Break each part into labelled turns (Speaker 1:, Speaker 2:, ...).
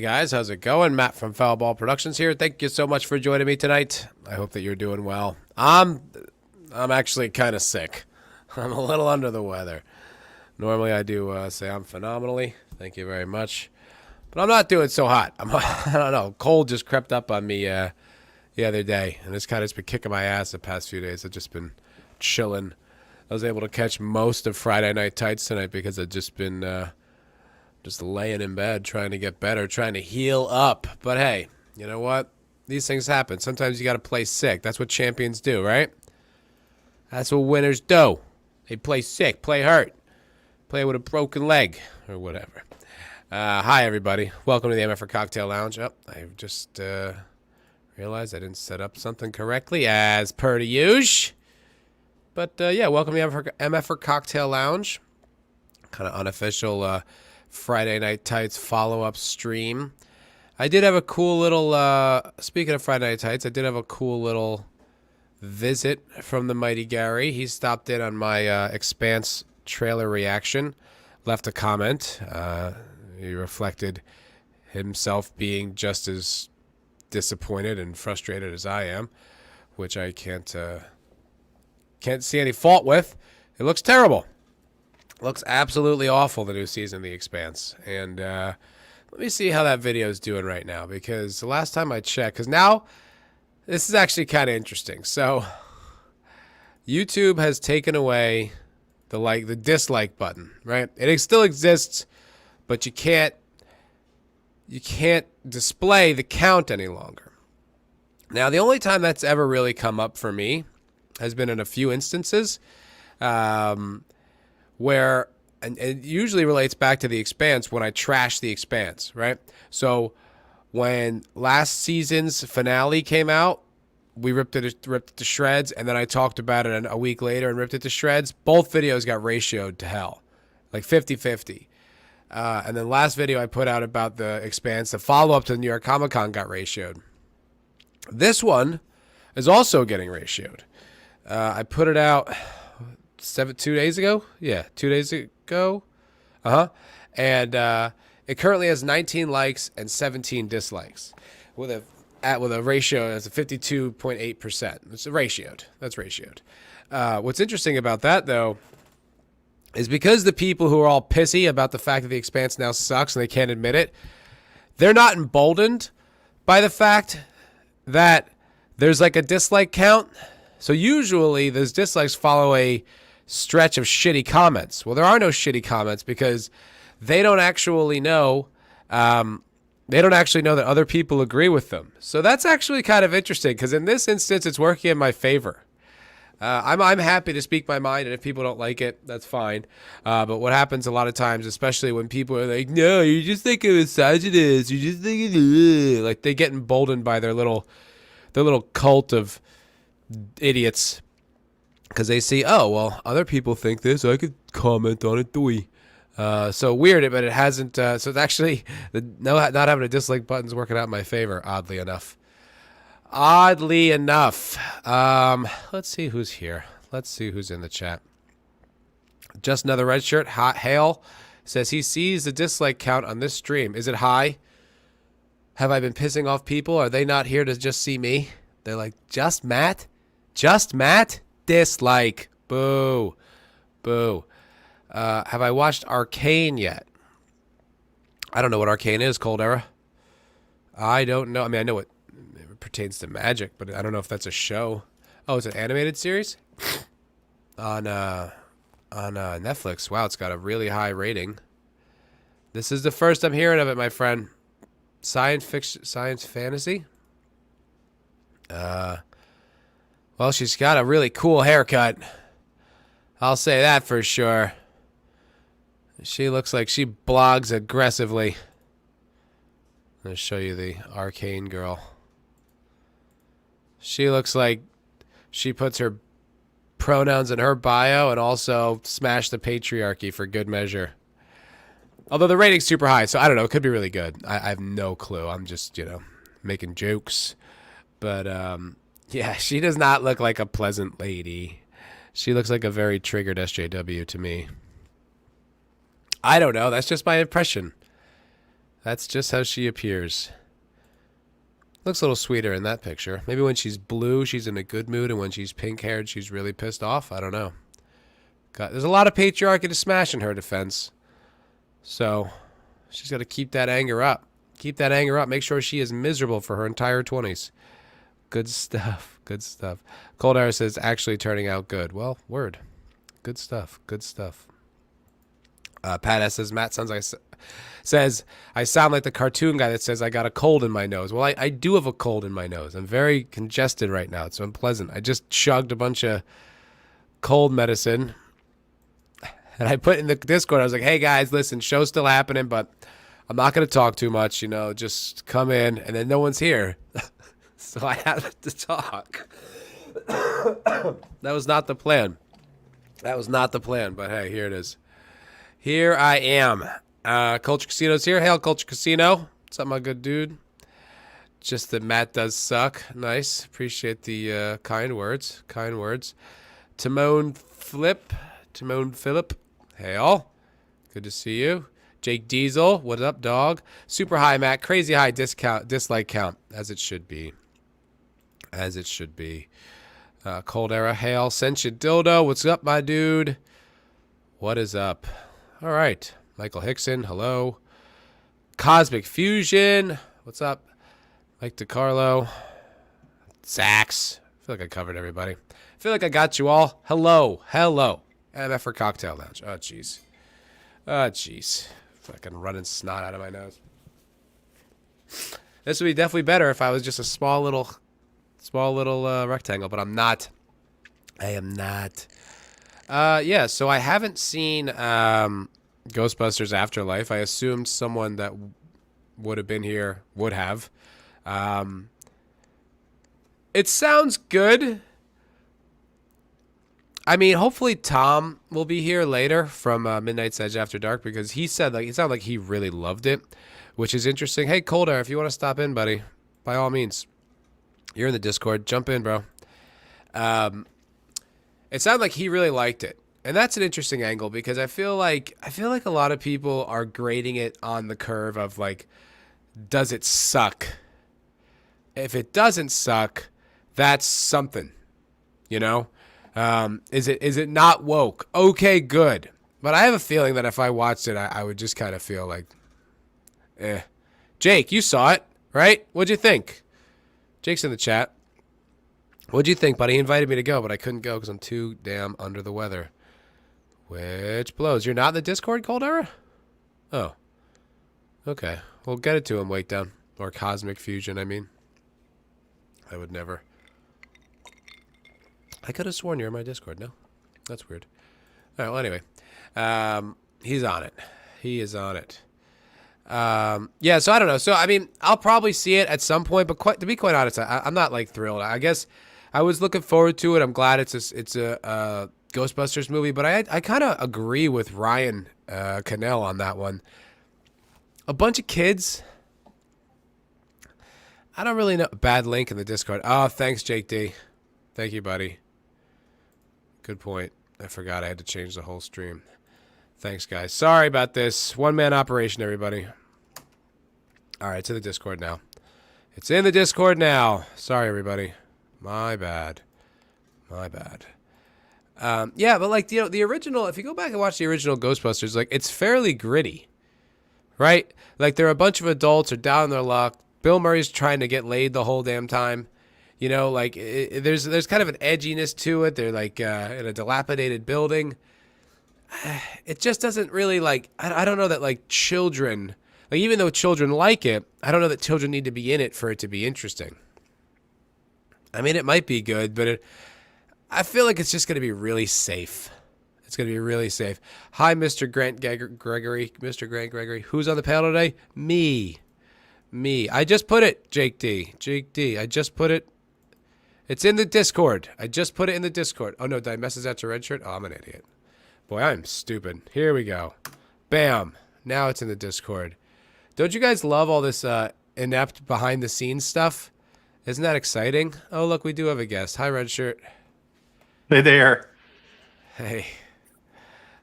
Speaker 1: guys, how's it going? Matt from Foul Ball Productions here. Thank you so much for joining me tonight. I hope that you're doing well. I'm actually kind of sick. I'm a little under the weather. Normally I do say I'm phenomenally. Thank you very much. But I'm not doing so hot. I don't know. Cold just crept up on me the other day, and it's kind of been kicking my ass the past few days. I've just been chilling. I was able to catch most of Friday Night Tights tonight because I've just been just laying in bed trying to get better, trying to heal up. But hey, you know what? These things happen. Sometimes you got to play sick. That's what champions do, right? That's what winners do. They play sick, play hurt, play with a broken leg or whatever. Hi, everybody. Welcome to the MFer Cocktail Lounge. Oh, I just realized I didn't set up something correctly as per the usual. But yeah, welcome to the MFer Cocktail Lounge. Kind of unofficial Friday Night Tights follow-up stream. I did have a cool little, speaking of Friday Night Tights, I did have a cool little visit from the mighty Gary. He stopped in on my Expanse trailer reaction, left a comment. He reflected himself being just as disappointed and frustrated as I am, which I can't see any fault with. It looks terrible. Looks absolutely awful, the new season of The Expanse. And let me see how that video is doing right now, because the last time I checked, because now this is actually kind of interesting. So YouTube has taken away the dislike button, right? It still exists, but you can't display the count any longer. Now, the only time that's ever really come up for me has been in a few instances where, and it usually relates back to The Expanse when I trash The Expanse, right? So when last season's finale came out, we ripped it to shreds, and then I talked about it a week later and ripped it to shreds. Both videos got ratioed to hell, like 50-50. And then last video I put out about The Expanse, the follow-up to the New York Comic Con, got ratioed. This one is also getting ratioed. I put it out 2 days ago. Yeah, 2 days ago. And it currently has 19 likes and 17 dislikes, with a ratio that's a 52.8%. It's ratioed. That's ratioed. What's interesting about that, though, is because the people who are all pissy about the fact that The Expanse now sucks and they can't admit it, they're not emboldened by the fact that there's like a dislike count. So usually those dislikes follow a stretch of shitty comments. Well, there are no shitty comments because they don't actually know. They don't actually know that other people agree with them. So that's actually kind of interesting because in this instance, it's working in my favor. I'm happy to speak my mind, and if people don't like it, that's fine. But what happens a lot of times, especially when people are like, "No, you're just like a misogynist. You're just thinking," like they get emboldened by their little cult of idiots, because they see, oh, well, other people think this, so I could comment on it too. So weird, but it hasn't. So it's actually not having a dislike button's working out in my favor, oddly enough. Let's see who's here. Let's see who's in the chat. Just another red shirt. Hot Hale says he sees the dislike count on this stream. Is it high? Have I been pissing off people? Are they not here to just see me? They're like, just Matt? Just Matt? Dislike. Boo. Boo. Have I watched Arcane yet? I don't know what Arcane is, Cold Era. I don't know. I mean, I know it pertains to magic, but I don't know if that's a show. Oh, it's an animated series? on Netflix. Wow, it's got a really high rating. This is the first I'm hearing of it, my friend. Science fiction, science fantasy? Well, she's got a really cool haircut. I'll say that for sure. She looks like she blogs aggressively. I'm going to show you the Arcane girl. She looks like she puts her pronouns in her bio and also smashed the patriarchy for good measure. Although the rating's super high, so I don't know. It could be really good. I have no clue. I'm just, making jokes. But, yeah, she does not look like a pleasant lady. She looks like a very triggered SJW to me. I don't know. That's just my impression. That's just how she appears. Looks a little sweeter in that picture. Maybe when she's blue, she's in a good mood, and when she's pink-haired, she's really pissed off. I don't know. God, there's a lot of patriarchy to smash in her defense. So she's got to keep that anger up. Keep that anger up. Make sure she is miserable for her entire 20s. Good stuff. Good stuff. Cold Air says, actually turning out good. Well, word. Good stuff. Good stuff. Pat S says, Matt says, I sound like the cartoon guy that says I got a cold in my nose. Well, I do have a cold in my nose. I'm very congested right now. It's unpleasant. I just chugged a bunch of cold medicine. And I put in the Discord, I was like, hey, guys, listen, show's still happening, but I'm not going to talk too much. You know, just come in. And then no one's here. So I have to talk. That was not the plan. That was not the plan. But, hey, here it is. Here I am. Culture Casino's here. Hail, Culture Casino. What's up, my good dude? Just that Matt does suck. Nice. Appreciate the kind words. Kind words. Timon Philip. Hail. Good to see you. Jake Diesel. What up, dog? Super high, Matt. Crazy high dislike count. As it should be. As it should be. Cold Era. Hail. Sentient Dildo. What's up, my dude? What is up? All right. Michael Hickson, hello. Cosmic Fusion, what's up? Mike DiCarlo. Zax. I feel like I covered everybody. I feel like I got you all. Hello. MFer Cocktail Lounge. Oh, jeez. Fucking running snot out of my nose. This would be definitely better if I was just a small little rectangle, but I'm not. I am not. Yeah, so I haven't seen Ghostbusters Afterlife. I assumed someone that would have been here would have. It sounds good. I mean, hopefully Tom will be here later from Midnight's Edge After Dark, because he said it sounded like he really loved it, which is interesting. Hey, Cold Air, if you want to stop in, buddy, by all means, you're in the Discord. Jump in, bro. It sounded like he really liked it. And that's an interesting angle, because I feel like a lot of people are grading it on the curve of like, does it suck? If it doesn't suck, that's something, you know? Is it not woke? Okay, good. But I have a feeling that if I watched it, I would just kind of feel like, eh. Jake, you saw it, right? What'd you think? Jake's in the chat. What'd you think, buddy? He invited me to go, but I couldn't go because I'm too damn under the weather. Which blows. You're not in the Discord, Cold Era? Oh. Okay. We'll get it to him, Wake Down. Or Cosmic Fusion, I mean. I would never. I could have sworn you're in my Discord. No? That's weird. All right, well, anyway. He's on it. He is on it. Yeah, so I don't know. So, I mean, I'll probably see it at some point, but to be quite honest, I'm not, like, thrilled. I guess I was looking forward to it. I'm glad it's a Ghostbusters movie, but I kind of agree with Ryan Cannell on that one. A bunch of kids. I don't really know. Bad link in the Discord. Oh, thanks, Jake D. Thank you, buddy. Good point. I forgot I had to change the whole stream. Thanks, guys. Sorry about this. One-man operation, everybody. All right, it's in the Discord now. It's in the Discord now. Sorry, everybody. My bad. My bad. Yeah, but like, you know, the original, if you go back and watch the original Ghostbusters, like, it's fairly gritty, right? Like, there are a bunch of adults who are down on their luck. Bill Murray's trying to get laid the whole damn time. You know, like, there's kind of an edginess to it. They're, like, in a dilapidated building. It just doesn't really, like, I don't know that, like, children, like, even though children like it, I don't know that children need to be in it for it to be interesting. I mean, it might be good, but I feel like it's just going to be really safe. It's going to be really safe. Hi, Mr. Grant Gregory. Mr. Grant Gregory. Who's on the panel today? Me. I just put it, Jake D. I just put it. It's in the Discord. I just put it in the Discord. Oh, no, did I message that to Red Shirt? Oh, I'm an idiot. Boy, I'm stupid. Here we go. Bam. Now it's in the Discord. Don't you guys love all this inept behind-the-scenes stuff? Isn't that exciting? Oh, look, we do have a guest. Hi, Red Shirt.
Speaker 2: Hey there.
Speaker 1: Hey.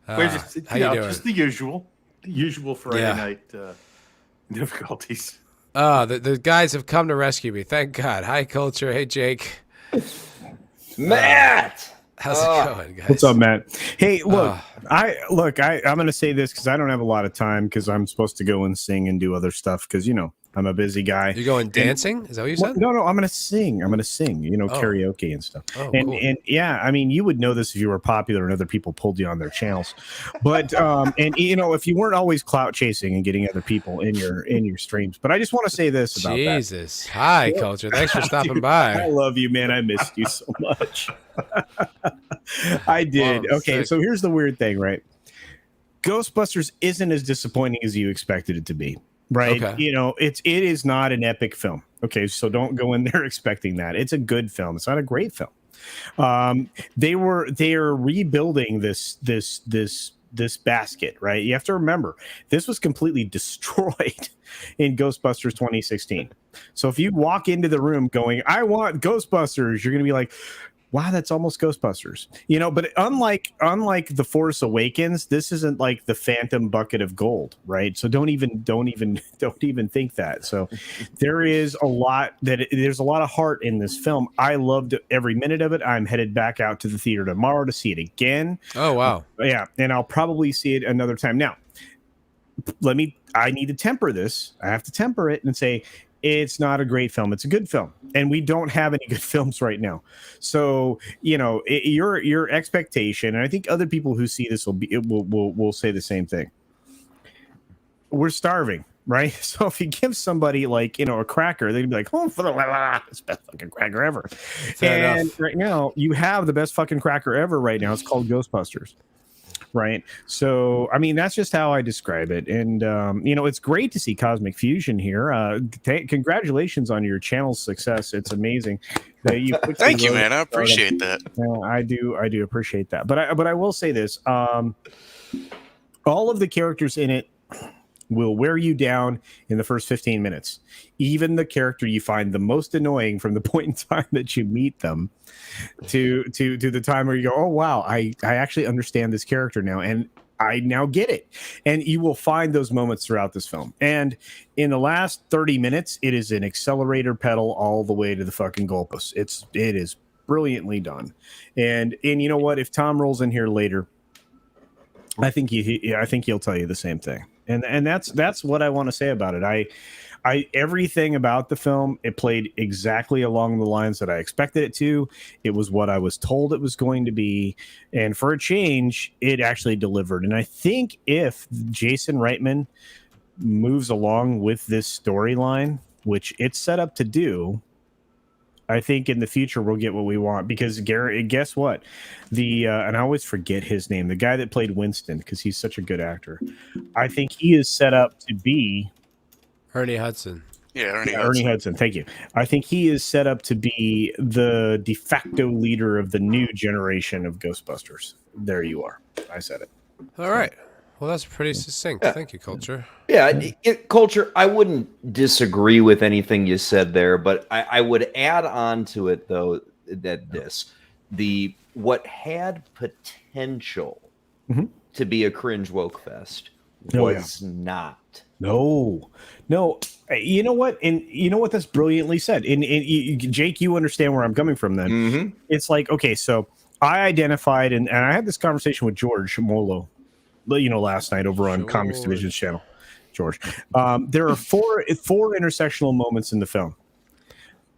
Speaker 2: We're just,
Speaker 1: how you doing?
Speaker 2: Just the usual Friday night Difficulties.
Speaker 1: The guys have come to rescue me. Thank God. Hi, Culture. Hey, Jake.
Speaker 3: Matt.
Speaker 1: How's it going, guys?
Speaker 4: What's up, Matt? Hey, look, I'm going to say this because I don't have a lot of time because I'm supposed to go and sing and do other stuff because, I'm a busy guy.
Speaker 1: You're going dancing? Is that what you said?
Speaker 4: No, I'm going to sing. Karaoke and stuff.
Speaker 1: Oh,
Speaker 4: and,
Speaker 1: cool.
Speaker 4: and yeah, I mean, you would know this if you were popular and other people pulled you on their channels. But, if you weren't always clout chasing and getting other people in your streams. But I just want to say this about
Speaker 1: Jesus. Hi, Culture. Thanks for stopping
Speaker 4: Dude,
Speaker 1: by.
Speaker 4: I love you, man. I missed you so much. I did.
Speaker 1: Wow,
Speaker 4: Okay,
Speaker 1: sick.
Speaker 4: so here's the weird thing, right? Ghostbusters isn't as disappointing as you expected it to be, right?
Speaker 1: Okay.
Speaker 4: It is not an epic film. Okay, so don't go in there expecting that. It's a good film. It's not a great film. They are rebuilding this basket, right? You have to remember this was completely destroyed in Ghostbusters 2016. So if you walk into the room going, "I want Ghostbusters," you're going to be like, wow, that's almost Ghostbusters, but unlike The Force Awakens, this isn't like the Phantom bucket of gold, right? So don't even think that. So there's a lot of heart in this film. I loved every minute of it. I'm headed back out to the theater tomorrow to see it again.
Speaker 1: Oh, wow.
Speaker 4: Yeah. And I'll probably see it another time. Now, I need to temper this. I have to temper it and say, it's not a great film. It's a good film, and we don't have any good films right now. So your expectation, and I think other people who see this will say the same thing. We're starving, right? So if you give somebody a cracker, they'd be like, "Oh, for the it's the best fucking cracker ever."
Speaker 1: Fair enough.
Speaker 4: Right now, you have the best fucking cracker ever. Right now, it's called Ghostbusters. Right. So, I mean, that's just how I describe it. And, it's great to see Cosmic Fusion here. Congratulations on your channel's success. It's amazing. That you
Speaker 5: Thank you, man. I appreciate that.
Speaker 4: I do appreciate that. But I will say this. All of the characters in it will wear you down in the first 15 minutes. Even the character you find the most annoying from the point in time that you meet them to the time where you go, oh, wow, I actually understand this character now. And I now get it. And you will find those moments throughout this film. And in the last 30 minutes, it is an accelerator pedal all the way to the fucking goalpost. It is brilliantly done. And you know what? If Tom rolls in here later, I think he'll tell you the same thing. And that's what I want to say about it. I everything about the film, it played exactly along the lines that I expected it to. It was what I was told it was going to be, and for a change, it actually delivered. And I think if Jason Reitman moves along with this storyline, which it's set up to do, I think in the future we'll get what we want. Because Gary, guess what? And I always forget his name, the guy that played Winston, because he's such a good actor. I think he is set up to be
Speaker 1: Ernie Hudson.
Speaker 5: Yeah,
Speaker 4: Ernie Hudson. Thank you. I think he is set up to be the de facto leader of the new generation of Ghostbusters. There you are. I said it.
Speaker 1: All right. Well, that's pretty succinct.
Speaker 3: Yeah.
Speaker 1: Thank you, Culture.
Speaker 3: Yeah, Culture, I wouldn't disagree with anything you said there, but I would add on to it, though, that what had potential to be a cringe woke fest was not.
Speaker 4: No. You know what? And you know what? That's brilliantly said. And Jake, you understand where I'm coming from then.
Speaker 3: Mm-hmm.
Speaker 4: It's like, okay, so I identified, and I had this conversation with George Molo, last night over on Comics Division's channel. George. There are four intersectional moments in the film.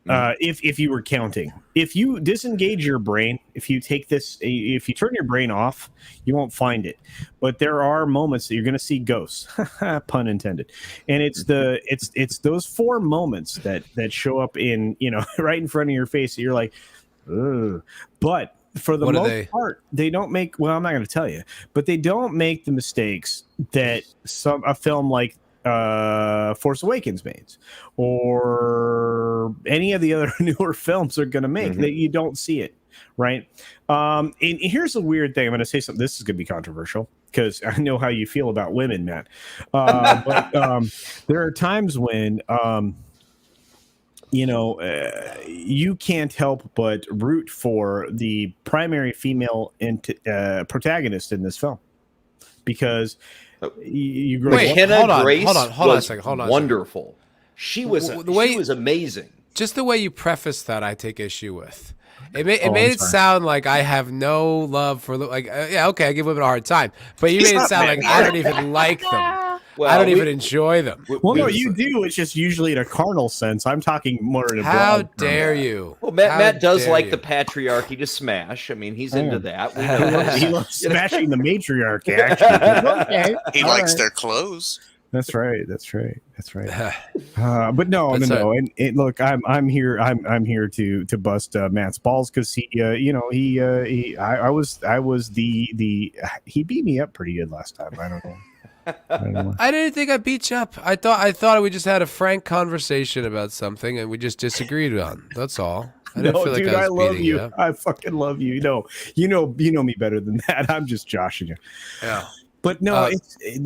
Speaker 4: If you were counting, if you disengage your brain, if you turn your brain off, you won't find it. But there are moments that you're going to see ghosts, pun intended. And it's those four moments that show up in, right in front of your face that you're like, ugh. But for the most part, they don't make, well, I'm not going to tell you, but they don't make the mistakes that a film like Force Awakens made, or any of the other newer films are going to make, that you don't see it, right? And here's the weird thing. I'm going to say something. This is going to be controversial because I know how you feel about women, Matt. But there are times when, you can't help but root for the primary female protagonist in this film, because You grow
Speaker 1: Wait,
Speaker 4: up.
Speaker 3: McKenna
Speaker 1: hold on,
Speaker 3: Grace
Speaker 1: hold on a
Speaker 3: was
Speaker 1: second, hold on a second.
Speaker 3: wonderful. She was she was amazing.
Speaker 1: Just the way you preface that, I take issue with. It made
Speaker 4: I'm
Speaker 1: it
Speaker 4: sorry.
Speaker 1: sound like I have no love for yeah, okay, I give women a hard time, but you
Speaker 5: He's
Speaker 1: made it
Speaker 5: not
Speaker 1: sound
Speaker 5: mad.
Speaker 1: like I don't even like them.
Speaker 3: Well,
Speaker 1: I don't even enjoy them.
Speaker 4: Well, no, you do. It's just usually in a carnal sense. I'm talking more in a
Speaker 1: How
Speaker 4: broad
Speaker 1: dare you?
Speaker 3: Well,
Speaker 1: How
Speaker 3: Matt does
Speaker 1: dare
Speaker 3: like
Speaker 1: you?
Speaker 3: the patriarchy to smash. I mean, he's into that. We know
Speaker 4: He loves,
Speaker 3: that.
Speaker 4: he loves smashing the matriarchy. Actually, okay,
Speaker 5: He
Speaker 4: all
Speaker 5: likes
Speaker 4: right.
Speaker 5: their clothes.
Speaker 4: That's right. That's right. That's right. But no. And look, I'm here. I'm here to bust Matt's balls because he he beat me up pretty good last time. I don't know.
Speaker 1: I didn't think I beat you up. I thought we just had a frank conversation about something and we just disagreed on. That's all. I didn't
Speaker 4: No,
Speaker 1: feel like
Speaker 4: dude,
Speaker 1: I
Speaker 4: I
Speaker 1: was
Speaker 4: love
Speaker 1: beating
Speaker 4: you.
Speaker 1: up.
Speaker 4: I fucking love you. No, you know me better than that. I'm just joshing you.
Speaker 1: Yeah.
Speaker 4: But no,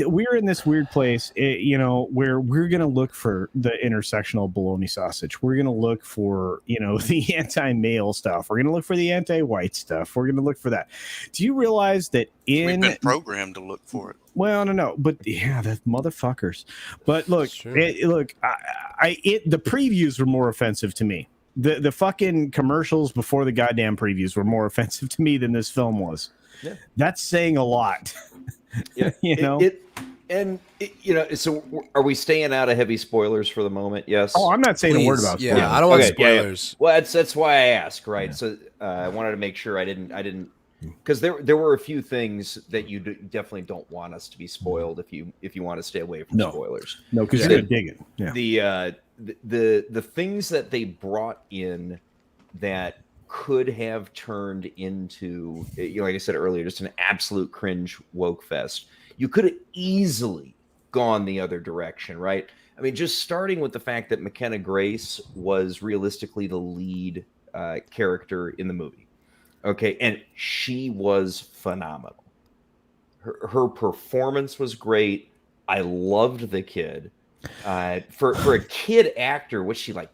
Speaker 4: we're in this weird place, where we're going to look for the intersectional bologna sausage. We're going to look for, the anti-male stuff. We're going to look for the anti-white stuff. We're going to look for that. Do you realize that
Speaker 5: We've been programmed to look for it.
Speaker 4: Well, no, but yeah, the motherfuckers. But look, the previews were more offensive to me. The fucking commercials before the goddamn previews were more offensive to me than this film was. Yeah. That's saying a lot.
Speaker 3: Yeah, So are we staying out of heavy spoilers for the moment? Yes.
Speaker 4: Oh, I'm not saying
Speaker 1: Please.
Speaker 4: a word about spoilers.
Speaker 1: Yeah, I don't want spoilers.
Speaker 3: Yeah. Well, that's why I asked, right? Yeah. So I wanted to make sure I didn't, because there were a few things that you definitely don't want us to be spoiled if you want to stay away from spoilers.
Speaker 4: No, because you're gonna dig it. Yeah.
Speaker 3: The things that they brought in that could have turned into, like I said earlier, just an absolute cringe woke fest. You could have easily gone the other direction, right? I mean, just starting with the fact that McKenna Grace was realistically the lead character in the movie. Okay, and she was phenomenal. Her performance was great. I loved the kid. For a kid actor, was she like?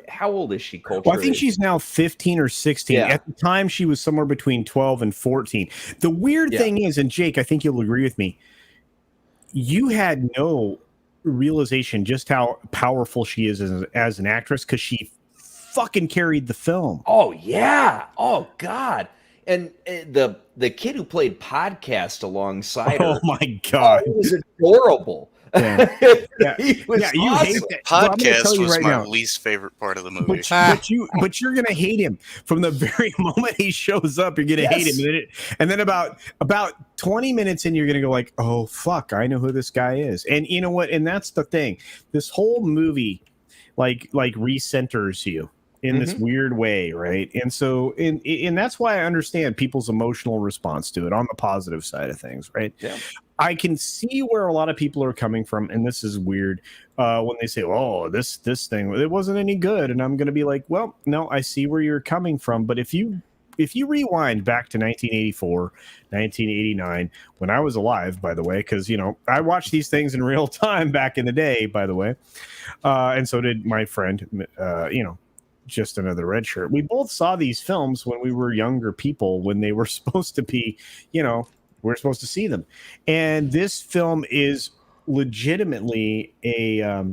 Speaker 3: How old is she culturally?
Speaker 4: Well, I think she's now 15 or 16. Yeah. At the time, she was somewhere between 12 and 14. The weird thing is, and Jake, I think you'll agree with me, you had no realization just how powerful she is as an actress because she fucking carried the film.
Speaker 3: Oh, yeah. Oh, God. And the kid who played Podcast alongside her.
Speaker 4: Oh, my God.
Speaker 3: It was adorable.
Speaker 4: Yeah.
Speaker 3: He was awesome.
Speaker 4: You hate that.
Speaker 5: Podcast was
Speaker 4: right
Speaker 5: my
Speaker 4: now,
Speaker 5: least favorite part of the movie.
Speaker 4: But you're gonna hate him from the very moment he shows up. You're gonna hate him, and then about 20 minutes in, you're gonna go like, "Oh fuck, I know who this guy is." And you know what? And that's the thing. This whole movie, like recenters you in this weird way, right? And so, and that's why I understand people's emotional response to it on the positive side of things, right? Yeah. I can see where a lot of people are coming from, and this is weird when they say, "Oh, this thing, it wasn't any good," and I'm going to be like, "Well, no, I see where you're coming from, but if you rewind back to 1984, 1989, when I was alive, by the way, because I watched these things in real time back in the day, by the way, and so did my friend, just another red shirt. We both saw these films when we were younger people, when they were supposed to be, we're supposed to see them. And this film is legitimately a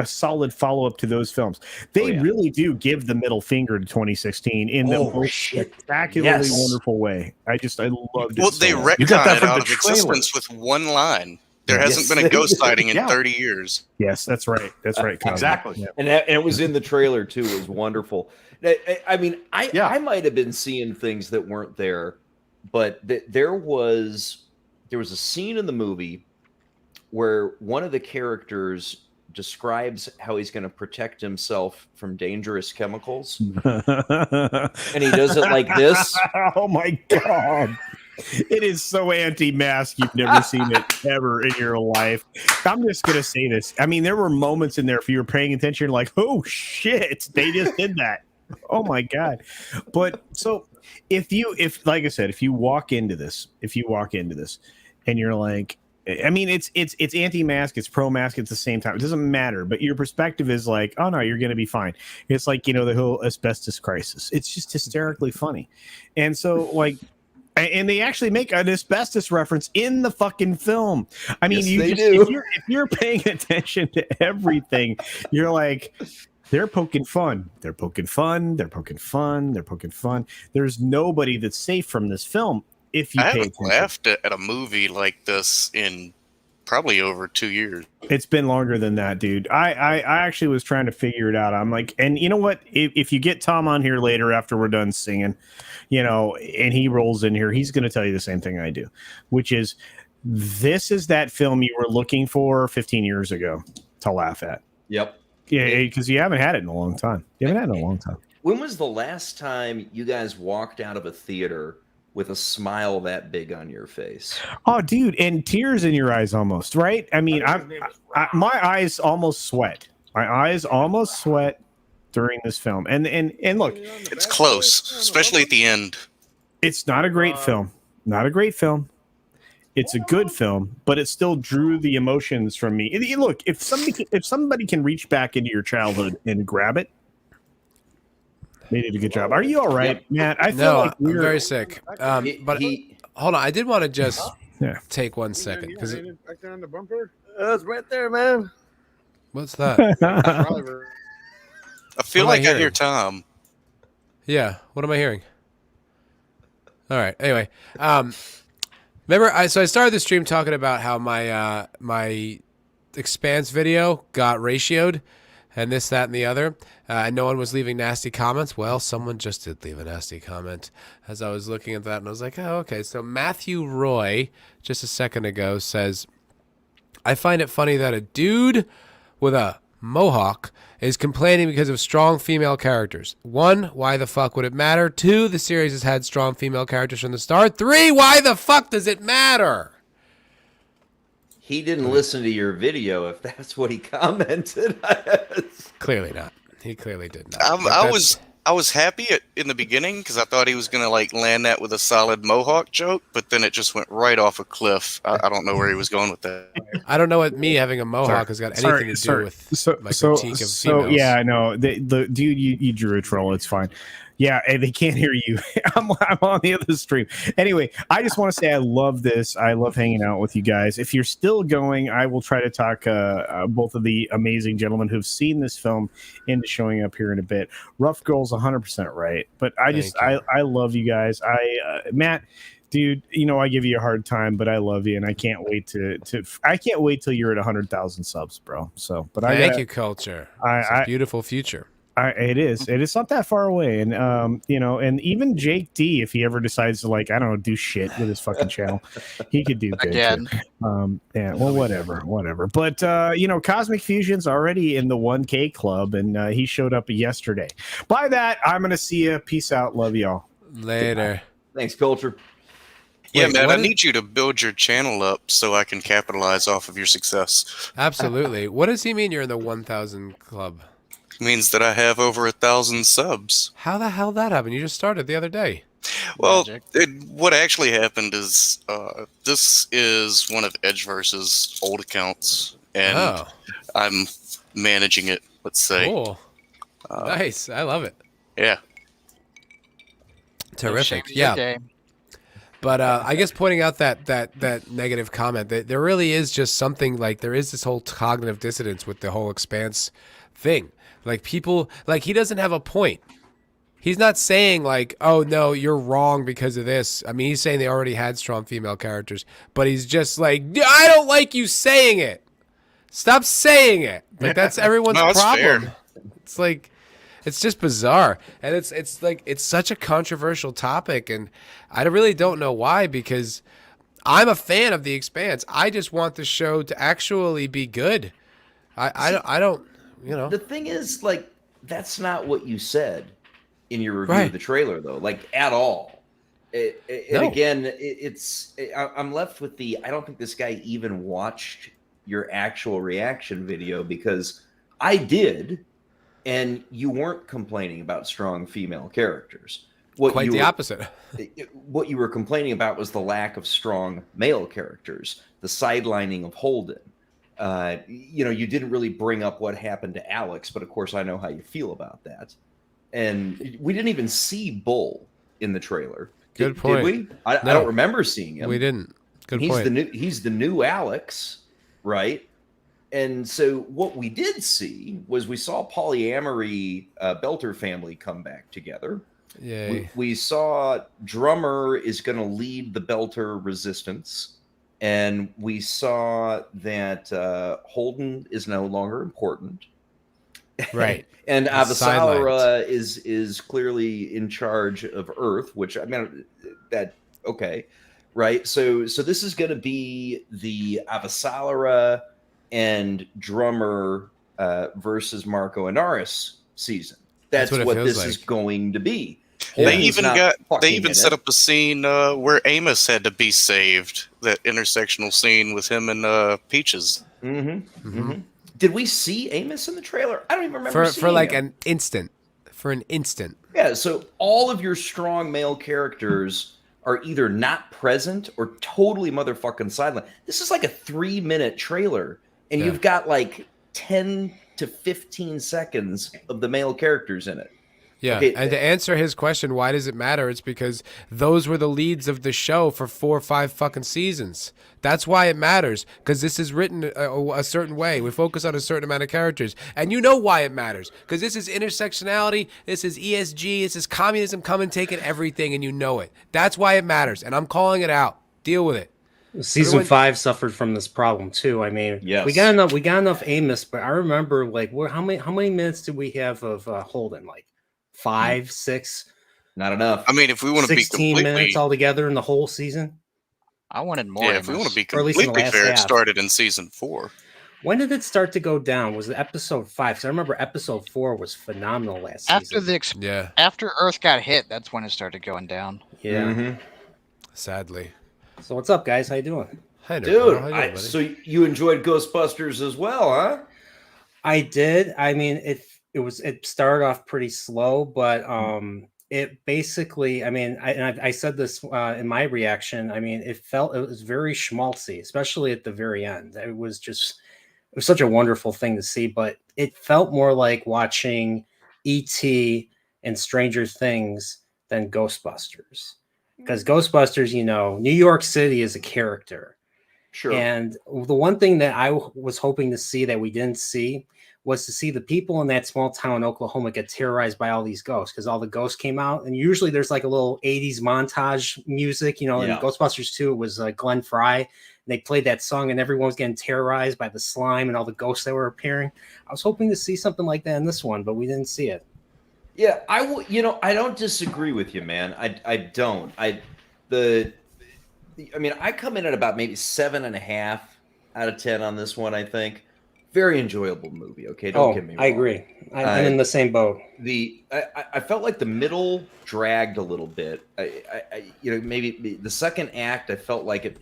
Speaker 4: solid follow-up to those films. They really do give the middle finger to 2016 in the most spectacularly wonderful way. I loved it.
Speaker 5: Well, they retconned it out of existence with one line. There hasn't been a ghost sighting in 30 years.
Speaker 4: Yes, that's right. That's right.
Speaker 2: Exactly.
Speaker 4: Yeah.
Speaker 3: And it was in the trailer too. It was wonderful. I mean, I might have been seeing things that weren't there, but there was a scene in the movie where one of the characters describes how he's going to protect himself from dangerous chemicals, and he does it like this.
Speaker 4: Oh my God. It is so anti-mask. You've never seen it ever in your life. I'm just going to say this. I mean, there were moments in there, if you were paying attention, you're like, oh shit, they just did that. Oh my God. But so if like I said, if you walk into this and you're like, I mean, it's anti-mask, it's pro-mask at the same time. It doesn't matter, but your perspective is like, oh no, you're going to be fine. It's like, the whole asbestos crisis. It's just hysterically funny. And so like, And they actually make an asbestos reference in the fucking film. I mean,
Speaker 3: Yes, they do.
Speaker 4: If you're paying attention to everything, you're like, they're poking fun. They're poking fun. They're poking fun. They're poking fun. There's nobody that's safe from this film if you
Speaker 5: I
Speaker 4: pay
Speaker 5: haven't
Speaker 4: attention.
Speaker 5: laughed at a movie like this in probably over 2 years.
Speaker 4: It's been longer than that, dude. I actually was trying to figure it out. I'm like, and you know what? If you get Tom on here later after we're done singing, you know, and he rolls in here, he's going to tell you the same thing I do, which is this is that film you were looking for 15 years ago to laugh at.
Speaker 3: Yep.
Speaker 4: Yeah, because you haven't had it in a long time. You haven't had it in a long time.
Speaker 3: When was the last time you guys walked out of a theater with a smile that big on your face?
Speaker 4: Oh, dude, and tears in your eyes almost, right? I mean, my eyes almost sweat. My eyes almost sweat during this film. And look,
Speaker 5: It's close, especially at the end.
Speaker 4: it's not a great film. Not a great film. It's a good film, but it still drew the emotions from me. Look, if somebody can reach back into your childhood and grab it, they did a good job. Are you all right, Matt? I feel like
Speaker 1: I'm very sick. But hold on, I did want to just take 1 second because
Speaker 6: back there on the bumper. It's right there, man.
Speaker 1: what's that?
Speaker 5: I feel
Speaker 1: What am I
Speaker 5: like I hear
Speaker 1: hearing?
Speaker 5: Tom.
Speaker 1: Yeah, what am I hearing? All right. Anyway, remember, I started the stream talking about how my my Expanse video got ratioed, and this, that, and the other, and no one was leaving nasty comments. Well, someone just did leave a nasty comment as I was looking at that, and I was like, oh, okay. So Matthew Roy, just a second ago, says, I find it funny that a dude with a mohawk is complaining because of strong female characters. 1, why the fuck would it matter? 2, the series has had strong female characters from the start. 3, why the fuck does it matter?
Speaker 3: He didn't listen to your video if that's what he commented.
Speaker 1: Clearly not. He clearly did not.
Speaker 5: I was happy in the beginning because I thought he was going to like land that with a solid Mohawk joke, but then it just went right off a cliff. I don't know where he was going with that.
Speaker 1: I don't know what me having a mohawk has got anything to do with my critique of females.
Speaker 4: yeah, I know. The dude, you drew a troll. It's fine. Yeah, and they can't hear you. I'm on the other stream. Anyway, I just want to say I love this. I love hanging out with you guys. If you're still going, I will try to talk both of the amazing gentlemen who've seen this film into showing up here in a bit. Rough Girl's 100% right, but I love you guys. Matt, dude, you know I give you a hard time, but I love you, and I can't wait I can't wait till you're at 100,000 subs, bro. So, but
Speaker 1: thank you, Culture. It's a beautiful future.
Speaker 4: It is. It is not that far away, and you know, and even Jake D, if he ever decides to like, I don't know, do shit with his fucking channel, he could do good.
Speaker 7: Again.
Speaker 4: Yeah. Well, whatever. But you know, Cosmic Fusion's already in the 1K club, and he showed up yesterday. By that, I'm gonna see you. Peace out. Love y'all.
Speaker 1: Later.
Speaker 3: Thanks, Culture.
Speaker 5: Yeah,
Speaker 1: Wait,
Speaker 5: man,
Speaker 1: what
Speaker 5: I need you to build your channel up so I can capitalize off of your success.
Speaker 1: Absolutely. What does he mean you're in the 1,000 club?
Speaker 5: Means that I have over 1,000 subs.
Speaker 1: How the hell that happened? You just started the other day.
Speaker 5: Well, what actually happened is this is one of Edgeverse's old accounts, and I'm managing it, let's say.
Speaker 1: Cool. Nice. I love it.
Speaker 5: Yeah.
Speaker 1: Terrific. Yeah. But I guess pointing out that negative comment, that there really is just something like there is this whole cognitive dissonance with the whole Expanse thing. Like people, like he doesn't have a point. He's not saying like, oh no, you're wrong because of this. I mean, he's saying they already had strong female characters, but he's just like, I don't like you saying it. Stop saying it. Like that's everyone's problem.
Speaker 5: Fair.
Speaker 1: It's like, it's just bizarre, and it's like it's such a controversial topic, and I really don't know why, because I'm a fan of The Expanse. I just want the show to actually be good. I don't, you know.
Speaker 3: The thing is, like, that's not what you said in your review of the trailer, though, like at all. And again, I'm left with I don't think this guy even watched your actual reaction video, because I did. And you weren't complaining about strong female characters.
Speaker 1: Quite the opposite.
Speaker 3: What you were complaining about was the lack of strong male characters, the sidelining of Holden. You know, you didn't really bring up what happened to Alex, but of course I know how you feel about that. And we didn't even see Bull in the trailer.
Speaker 1: Good point.
Speaker 3: Did we? I don't remember seeing him.
Speaker 1: We didn't. Good point.
Speaker 3: He's the new Alex, right? And so what we did see was we saw polyamory Belter family come back together.
Speaker 1: Yay.
Speaker 3: We saw Drummer is going to lead the Belter resistance. And we saw that Holden is no longer important.
Speaker 1: Right.
Speaker 3: And Avasarala is clearly in charge of Earth, which I mean okay. Right. So this is going to be the Avasarala and Drummer versus Marco Inaris season. That's what this is going to be.
Speaker 5: They even set up a scene where Amos had to be saved. That intersectional scene with him and Peaches.
Speaker 3: Mm-hmm. Mm-hmm. Did we see Amos in the trailer? I don't even remember seeing
Speaker 1: for like
Speaker 3: him.
Speaker 1: an instant. For an instant.
Speaker 3: Yeah. So all of your strong male characters are either not present or totally motherfucking silent. This is like a 3-minute trailer, and you've got like 10 to 15 seconds of the male characters in it.
Speaker 1: Yeah,
Speaker 3: okay.
Speaker 1: And to answer his question, why does it matter? It's because those were the leads of the show for 4 or 5 fucking seasons. That's why it matters, because this is written a certain way. We focus on a certain amount of characters. And you know why it matters, because this is intersectionality, this is ESG, this is communism coming, taking everything, and you know it. That's why it matters, and I'm calling it out. Deal with it.
Speaker 7: Season 5 suffered from this problem too. I mean,
Speaker 3: yes.
Speaker 7: we got enough Amos, but I remember like how many minutes did we have of Holden? Like 5, 6?
Speaker 3: Not enough.
Speaker 5: I mean, if we want to be
Speaker 7: 16 minutes altogether in the whole season.
Speaker 8: I wanted more.
Speaker 5: Yeah, if we want to be
Speaker 7: Or at least in the
Speaker 5: completely
Speaker 7: last
Speaker 5: fair, it
Speaker 7: half.
Speaker 5: started in season 4.
Speaker 7: When did it start to go down? Was it episode 5? Because I remember episode 4 was phenomenal last season.
Speaker 8: After Earth got hit, that's when it started going down.
Speaker 7: Yeah.
Speaker 3: Mm-hmm.
Speaker 1: Sadly.
Speaker 7: So what's up, guys? How you doing?
Speaker 1: Hi,
Speaker 3: dude. So you enjoyed Ghostbusters as well, huh?
Speaker 7: I did. I mean, it started off pretty slow, but it basically, I mean, I said this in my reaction. I mean, it was very schmaltzy, especially at the very end. It was such a wonderful thing to see, but it felt more like watching E.T. and Stranger Things than Ghostbusters. Because Ghostbusters, New York City is a character.
Speaker 3: Sure.
Speaker 7: And the one thing that I was hoping to see that we didn't see was to see the people in that small town in Oklahoma get terrorized by all these ghosts, because all the ghosts came out. And usually there's like a little 80s montage music, in Ghostbusters 2, it was Glenn Fry. And they played that song and everyone was getting terrorized by the slime and all the ghosts that were appearing. I was hoping to see something like that in this one, but we didn't see it.
Speaker 3: Yeah, I don't disagree with you, man. I don't. I come in at about maybe 7.5 out of 10 on this one. I think very enjoyable movie. Okay, don't get me wrong.
Speaker 7: I agree. I'm in the same boat.
Speaker 3: I felt like the middle dragged a little bit. Maybe the second act I felt like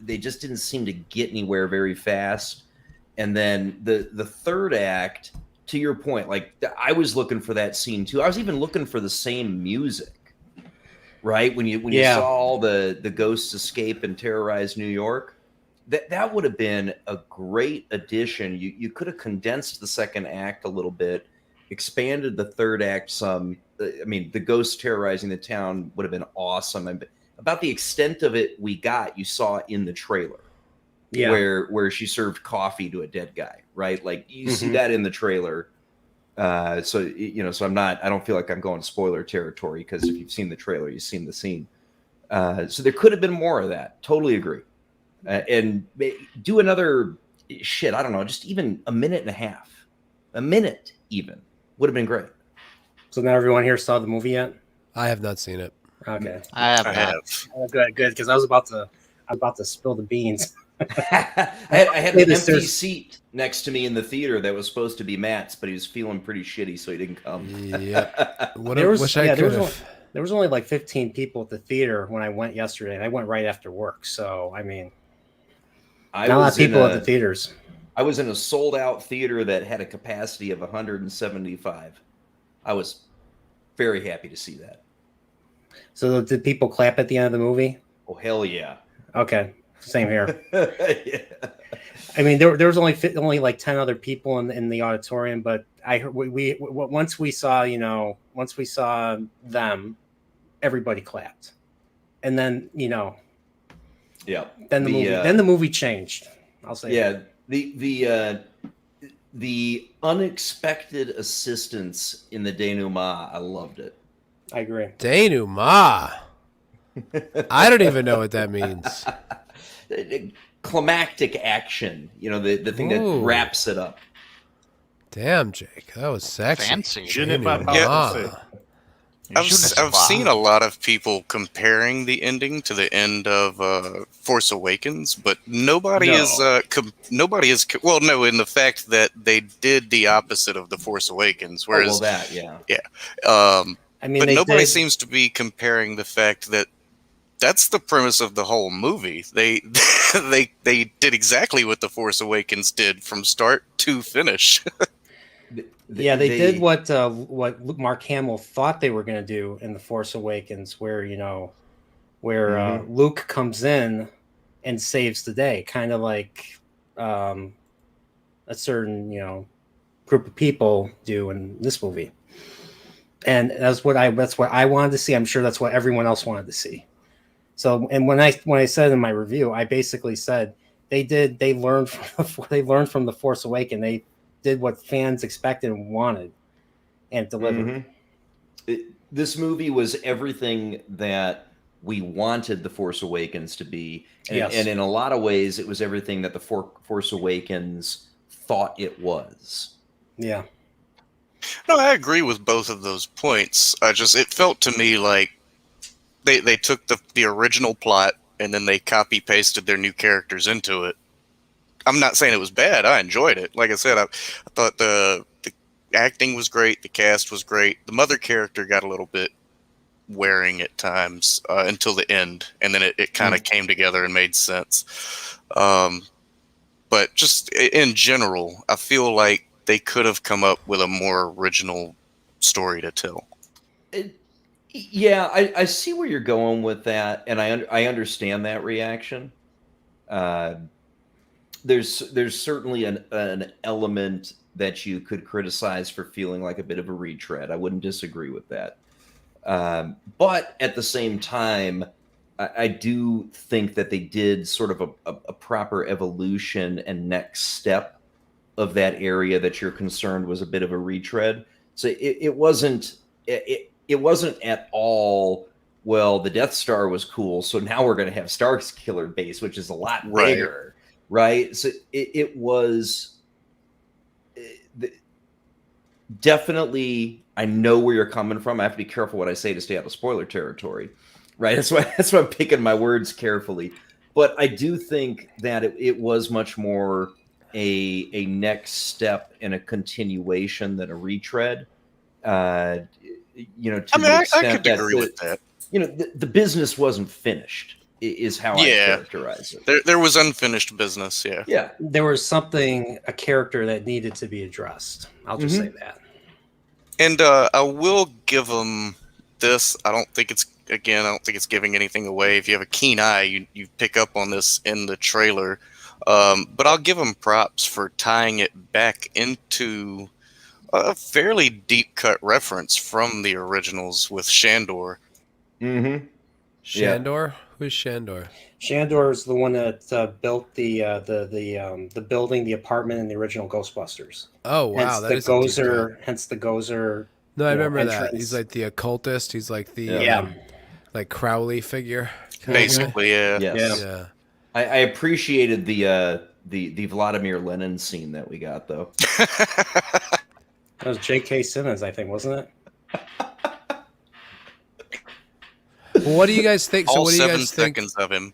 Speaker 3: they just didn't seem to get anywhere very fast, and then the third act. To your point, like I was looking for that scene too. I was even looking for the same music, right? When you saw all the ghosts escape and terrorize New York, that would have been a great addition. You could have condensed the second act a little bit, expanded the third act some. I mean, the ghosts terrorizing the town would have been awesome. And about the extent of it we got, you saw in the trailer. Yeah. Where she served coffee to a dead guy, right? Like you see that in the trailer. So I don't feel like I'm going spoiler territory, because if you've seen the trailer, you've seen the scene. So there could have been more of that. Totally agree. And do another I don't know, just even a minute and a half, a minute even would have been great.
Speaker 7: So now everyone here saw the movie yet?
Speaker 1: I have not seen it.
Speaker 7: Okay.
Speaker 8: I have.
Speaker 7: Oh, good. Because I was about to spill the beans.
Speaker 3: I had an empty seat next to me in the theater that was supposed to be Matt's, but he was feeling pretty shitty, so he didn't come.
Speaker 1: Yeah.
Speaker 7: There was only like 15 people at the theater when I went yesterday, and I went right after work. So, I mean, not a lot of people at the theaters.
Speaker 3: I was in a sold-out theater that had a capacity of 175. I was very happy to see that.
Speaker 7: So did people clap at the end of the movie?
Speaker 3: Oh, hell yeah.
Speaker 7: Okay. Same here.
Speaker 3: Yeah.
Speaker 7: I mean, there was only like 10 other people in the auditorium, but I heard once we saw them, everybody clapped. and then
Speaker 3: Yeah.
Speaker 7: then the movie changed. I'll say.
Speaker 3: Yeah. The unexpected assistance in the denouement, I loved it.
Speaker 7: I agree.
Speaker 1: Denouement. I don't even know what that means.
Speaker 3: Climactic action, the thing that
Speaker 1: Ooh.
Speaker 3: wraps it up.
Speaker 1: Damn, Jake, that was sexy.
Speaker 8: Fancy.
Speaker 6: Je ne sais pas
Speaker 1: Denouement.
Speaker 6: français.
Speaker 5: I've seen a lot of people comparing the ending to the end of Force Awakens, but nobody is well, no, in the fact that they did the opposite of the Force Awakens, whereas
Speaker 7: I mean,
Speaker 5: but
Speaker 7: they
Speaker 5: nobody
Speaker 7: did-
Speaker 5: seems to be comparing the fact that that's the premise of the whole movie. They they did exactly what the Force Awakens did from start to finish.
Speaker 7: Yeah, they did what Mark Hamill thought they were going to do in The Force Awakens, where Luke comes in and saves the day, kind of like a certain group of people do in this movie. And that's what I wanted to see. I'm sure that's what everyone else wanted to see. So, and when I said in my review, I basically said they learned from The Force Awakens. They did what fans expected and wanted, and delivered.
Speaker 3: This movie was everything that we wanted The Force Awakens to be, and in a lot of ways, it was everything that The Force Awakens thought it was.
Speaker 7: Yeah.
Speaker 5: No, I agree with both of those points. It felt to me like they took the original plot and then they copy pasted their new characters into it. I'm not saying it was bad. I enjoyed it. Like I said, I thought the acting was great. The cast was great. The mother character got a little bit wearing at times until the end, and then it kind of came together and made sense. But just in general, I feel like they could have come up with a more original story to tell.
Speaker 3: Yeah, I see where you're going with that, and I understand that reaction. There's certainly an element that you could criticize for feeling like a bit of a retread. I wouldn't disagree with that. But at the same time, I do think that they did sort of a proper evolution and next step of that area that you're concerned was a bit of a retread. So it wasn't at all, well, the Death Star was cool, so now we're going to have Starkiller Base, which is a lot bigger, right? So it was definitely, I know where you're coming from. I have to be careful what I say to stay out of spoiler territory, right? That's why I'm picking my words carefully. But I do think that it was much more a next step and a continuation than a retread. To
Speaker 5: I could agree with that.
Speaker 3: The business wasn't finished, is how I characterize it.
Speaker 5: There was unfinished business,
Speaker 3: Yeah.
Speaker 7: There was a character that needed to be addressed. I'll just say that.
Speaker 5: And I will give them this. I don't think it's giving anything away. If you have a keen eye, you pick up on this in the trailer. But I'll give them props for tying it back into a fairly deep cut reference from the originals with Shandor.
Speaker 3: Mm-hmm.
Speaker 1: Shandor? Who's Shandor?
Speaker 7: Shandor is the one that built the building, the apartment in the original Ghostbusters.
Speaker 1: Oh wow,
Speaker 7: hence the Gozer.
Speaker 1: No, I remember
Speaker 7: entrance.
Speaker 1: that. He's like the occultist. He's like the like Crowley figure.
Speaker 5: Basically, yeah.
Speaker 3: Yes.
Speaker 1: Yeah.
Speaker 3: I appreciated the Vladimir Lenin scene that we got, though.
Speaker 7: That was J.K. Simmons, I think, wasn't it?
Speaker 1: Well, what do you guys think? So
Speaker 5: All
Speaker 1: what do you
Speaker 5: 7
Speaker 1: guys think?
Speaker 5: seconds of him.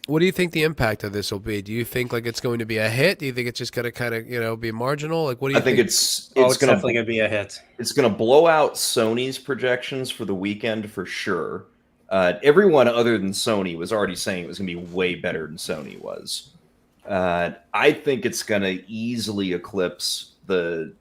Speaker 1: What do you think the impact of this will be? Do you think like it's going to be a hit? Do you think it's just going to kind of be marginal? Like what do you think?
Speaker 3: I think it's
Speaker 7: definitely going to be a hit.
Speaker 3: It's going to blow out Sony's projections for the weekend for sure. Everyone other than Sony was already saying it was going to be way better than Sony was. I think it's going to easily eclipse the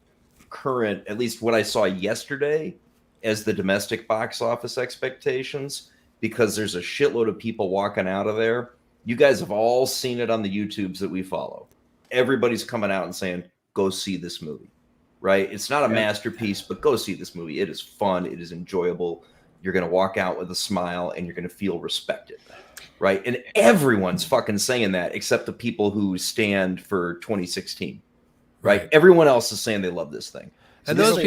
Speaker 3: current, at least what I saw yesterday, as the domestic box office expectations, because there's a shitload of people walking out of there. You guys have all seen it on the YouTubes that we follow. Everybody's coming out and saying, go see this movie, right? It's not a masterpiece, but go see this movie. It is fun. It is enjoyable. You're going to walk out with a smile, and you're going to feel respected, right? And everyone's fucking saying that except the people who stand for 2016, right? Everyone else is saying they love this thing. So
Speaker 1: And those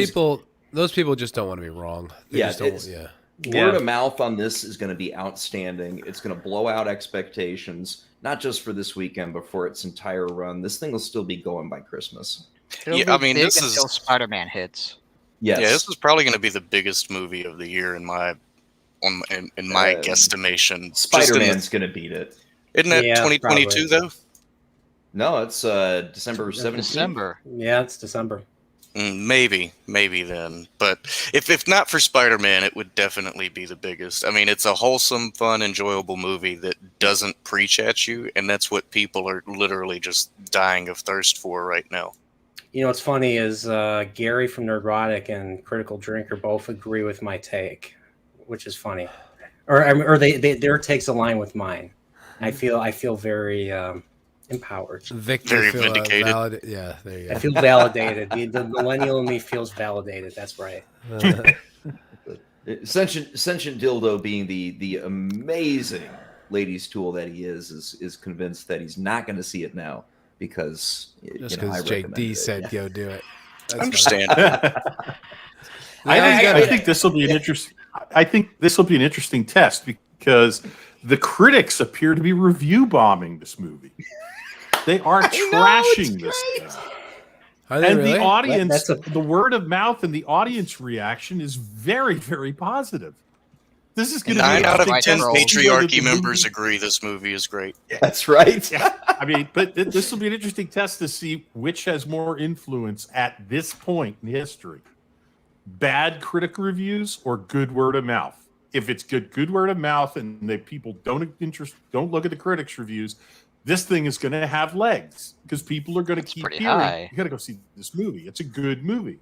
Speaker 1: people just don't want to be wrong. They
Speaker 3: Yeah,
Speaker 1: just don't,
Speaker 3: it's-
Speaker 1: yeah.
Speaker 3: Word of mouth on this is going to be outstanding. It's going to blow out expectations, not just for this weekend, but for its entire run. This thing will still be going by Christmas.
Speaker 8: It'll
Speaker 5: Yeah,
Speaker 8: be
Speaker 5: I mean,
Speaker 8: big
Speaker 5: this
Speaker 8: until
Speaker 5: is-
Speaker 8: Spider-Man hits.
Speaker 3: Yes.
Speaker 5: Yeah, this is probably going to be the biggest movie of the year in my guesstimation. Just in the-
Speaker 3: Spider-Man's going to beat it.
Speaker 5: Isn't that
Speaker 7: Yeah,
Speaker 5: 2022 though?
Speaker 3: No, it's December 17th.
Speaker 8: December.
Speaker 7: Yeah, it's December.
Speaker 5: Maybe then. But if not for Spider-Man, it would definitely be the biggest. I mean, it's a wholesome, fun, enjoyable movie that doesn't preach at you, and that's what people are literally just dying of thirst for right now.
Speaker 7: You know what's funny is Gary from Nerdrotic and Critical Drinker both agree with my take, which is funny, or their takes align with mine. I feel very empowered.
Speaker 1: Victor
Speaker 5: Very
Speaker 1: feel,
Speaker 5: vindicated.
Speaker 1: Yeah, there you
Speaker 7: I
Speaker 1: go.
Speaker 7: feel validated. The millennial in me feels validated. That's right.
Speaker 3: Sentient Dildo, being the amazing ladies' tool that he is convinced that he's not going to see it now because
Speaker 1: Just
Speaker 3: I
Speaker 1: because
Speaker 3: recommended
Speaker 1: JD
Speaker 3: it.
Speaker 1: said
Speaker 3: Yeah.
Speaker 1: go do it. That's
Speaker 5: Understand.
Speaker 2: I think this will be an interesting. I think this will be an interesting test because the critics appear to be review bombing this movie. They are trashing this thing.
Speaker 1: Are they
Speaker 2: And
Speaker 1: really?
Speaker 2: the audience,
Speaker 7: That's
Speaker 2: the word of mouth and the audience reaction is very, very positive. This is going to be
Speaker 5: 9 out of
Speaker 8: Right,
Speaker 5: 10
Speaker 8: roll.
Speaker 5: patriarchy members agree this movie is great.
Speaker 3: That's right.
Speaker 2: I mean, but this will be an interesting test to see which has more influence at this point in history. Bad critic reviews or good word of mouth. If it's good word of mouth and the people don't look at the critics' reviews, this thing is going to have legs because people are going to keep
Speaker 8: pretty
Speaker 2: hearing,
Speaker 8: high.
Speaker 2: you got to go see this movie. It's a good movie.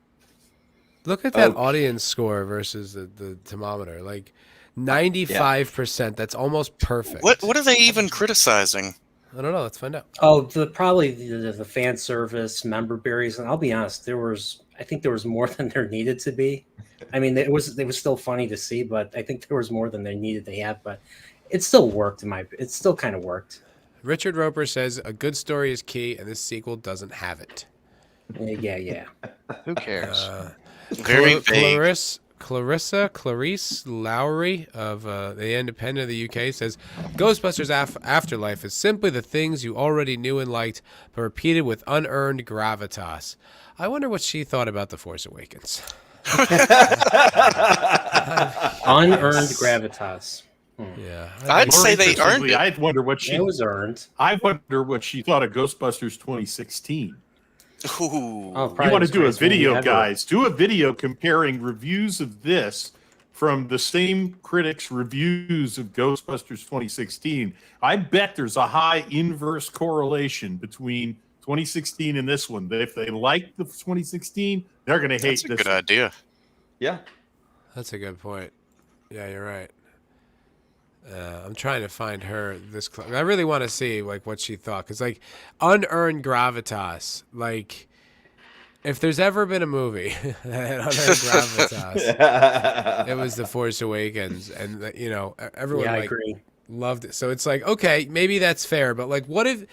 Speaker 1: Look at that audience score versus the thermometer. Like 95%. That's almost perfect.
Speaker 5: What are they even criticizing?
Speaker 1: I don't know. Let's find out.
Speaker 7: Oh, probably the fan service, member berries, and I'll be honest, I think there was more than there needed to be. I mean, it was still funny to see, but I think there was more than they needed to have. But it still worked. It still kind of worked.
Speaker 1: Richard Roper says a good story is key, and this sequel doesn't have it.
Speaker 7: Yeah.
Speaker 8: Who cares?
Speaker 5: Very vague.
Speaker 1: Clarice Lowry of The Independent of the UK says, Ghostbusters Afterlife is simply the things you already knew and liked, but repeated with unearned gravitas. I wonder what she thought about The Force Awakens.
Speaker 7: Unearned gravitas.
Speaker 1: Yeah.
Speaker 5: I'd say they earned
Speaker 2: Interestingly,
Speaker 5: it.
Speaker 2: I wonder what she.
Speaker 7: It was earned.
Speaker 2: I wonder what she thought of Ghostbusters 2016.
Speaker 5: Ooh.
Speaker 7: Oh,
Speaker 2: You
Speaker 7: probably
Speaker 2: want
Speaker 7: the
Speaker 2: to do a
Speaker 7: greatest movie
Speaker 2: video,
Speaker 7: ever.
Speaker 2: guys? Do a video comparing reviews of this from the same critics' reviews of Ghostbusters 2016. I bet there's a high inverse correlation between 2016 and this one. That if they like the 2016, they're going to hate
Speaker 5: That's a
Speaker 2: this
Speaker 5: good
Speaker 2: one.
Speaker 5: idea.
Speaker 3: Yeah.
Speaker 1: That's a good point. Yeah, you're right. I'm trying to find her this. I really want to see like what she thought, because like unearned gravitas. Like, if there's ever been a movie that had unearned gravitas, it was The Force Awakens, and everyone
Speaker 7: Yeah, I
Speaker 1: like
Speaker 7: agree.
Speaker 1: loved it. So it's like, okay, maybe that's fair, but like, what if?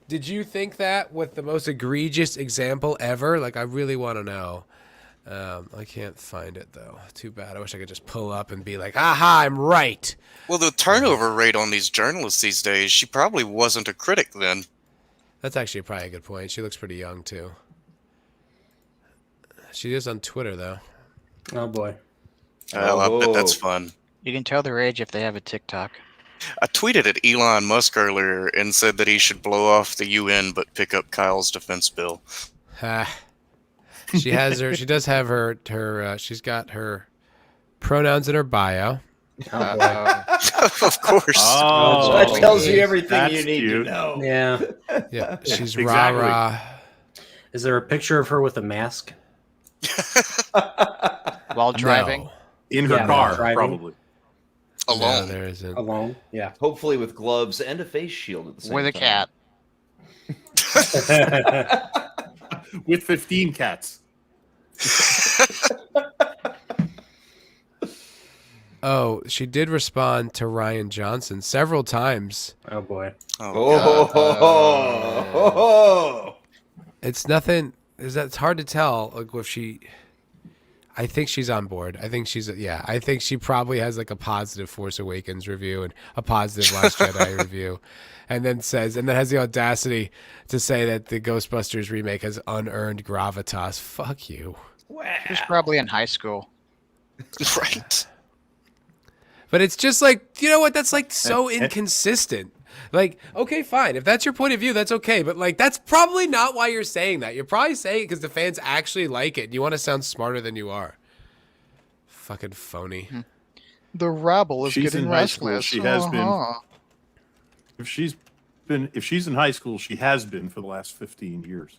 Speaker 1: Did you think that with the most egregious example ever? Like, I really want to know. I can't find it though. Too bad. I wish I could just pull up and be like, "Aha, I'm right."
Speaker 5: Well, the turnover rate on these journalists these days, she probably wasn't a critic then.
Speaker 1: That's actually probably a good point. She looks pretty young too. She is on Twitter though.
Speaker 7: Oh boy.
Speaker 5: I bet that's fun.
Speaker 8: You can tell their age if they have a TikTok.
Speaker 5: I tweeted at Elon Musk earlier and said that he should blow off the UN but pick up Kyle's defense bill.
Speaker 1: She has her. She does have her. She's got her pronouns in her bio.
Speaker 7: Oh boy.
Speaker 5: Of course.
Speaker 2: Oh,
Speaker 3: That tells you everything
Speaker 2: that's
Speaker 3: you need
Speaker 2: cute.
Speaker 3: to know.
Speaker 7: Yeah.
Speaker 1: Yeah, she's
Speaker 2: Exactly.
Speaker 1: rah-rah.
Speaker 7: Is there a picture of her with a mask?
Speaker 8: While driving.
Speaker 1: No.
Speaker 2: In her
Speaker 7: Yeah,
Speaker 2: car,
Speaker 7: driving.
Speaker 2: probably.
Speaker 1: No,
Speaker 5: Alone.
Speaker 1: there isn't.
Speaker 7: Alone? Yeah.
Speaker 3: Hopefully with gloves and a face shield at the same
Speaker 8: With a
Speaker 3: time.
Speaker 8: cat.
Speaker 2: With 15 cats.
Speaker 1: Oh, she did respond to Ryan Johnson several times.
Speaker 7: Oh boy.
Speaker 3: Oh,
Speaker 1: It's nothing. It's hard to tell. Like if she, I think she's on board. I think I think she probably has like a positive Force Awakens review and a positive Last Jedi review, and then has the audacity to say that the Ghostbusters remake has unearned gravitas. Fuck you.
Speaker 8: She was probably in high school.
Speaker 5: Right.
Speaker 1: But it's just like, you know what? That's like so inconsistent. Like, okay, fine. If that's your point of view, that's okay. But like, that's probably not why you're saying that. You're probably saying it because the fans actually like it. And you want to sound smarter than you are. Fucking phony.
Speaker 8: The rabble is
Speaker 2: She's
Speaker 8: getting
Speaker 2: in high school.
Speaker 8: restless.
Speaker 2: She has been.
Speaker 8: Uh-huh.
Speaker 2: If she's in high school, she has been for the last 15 years.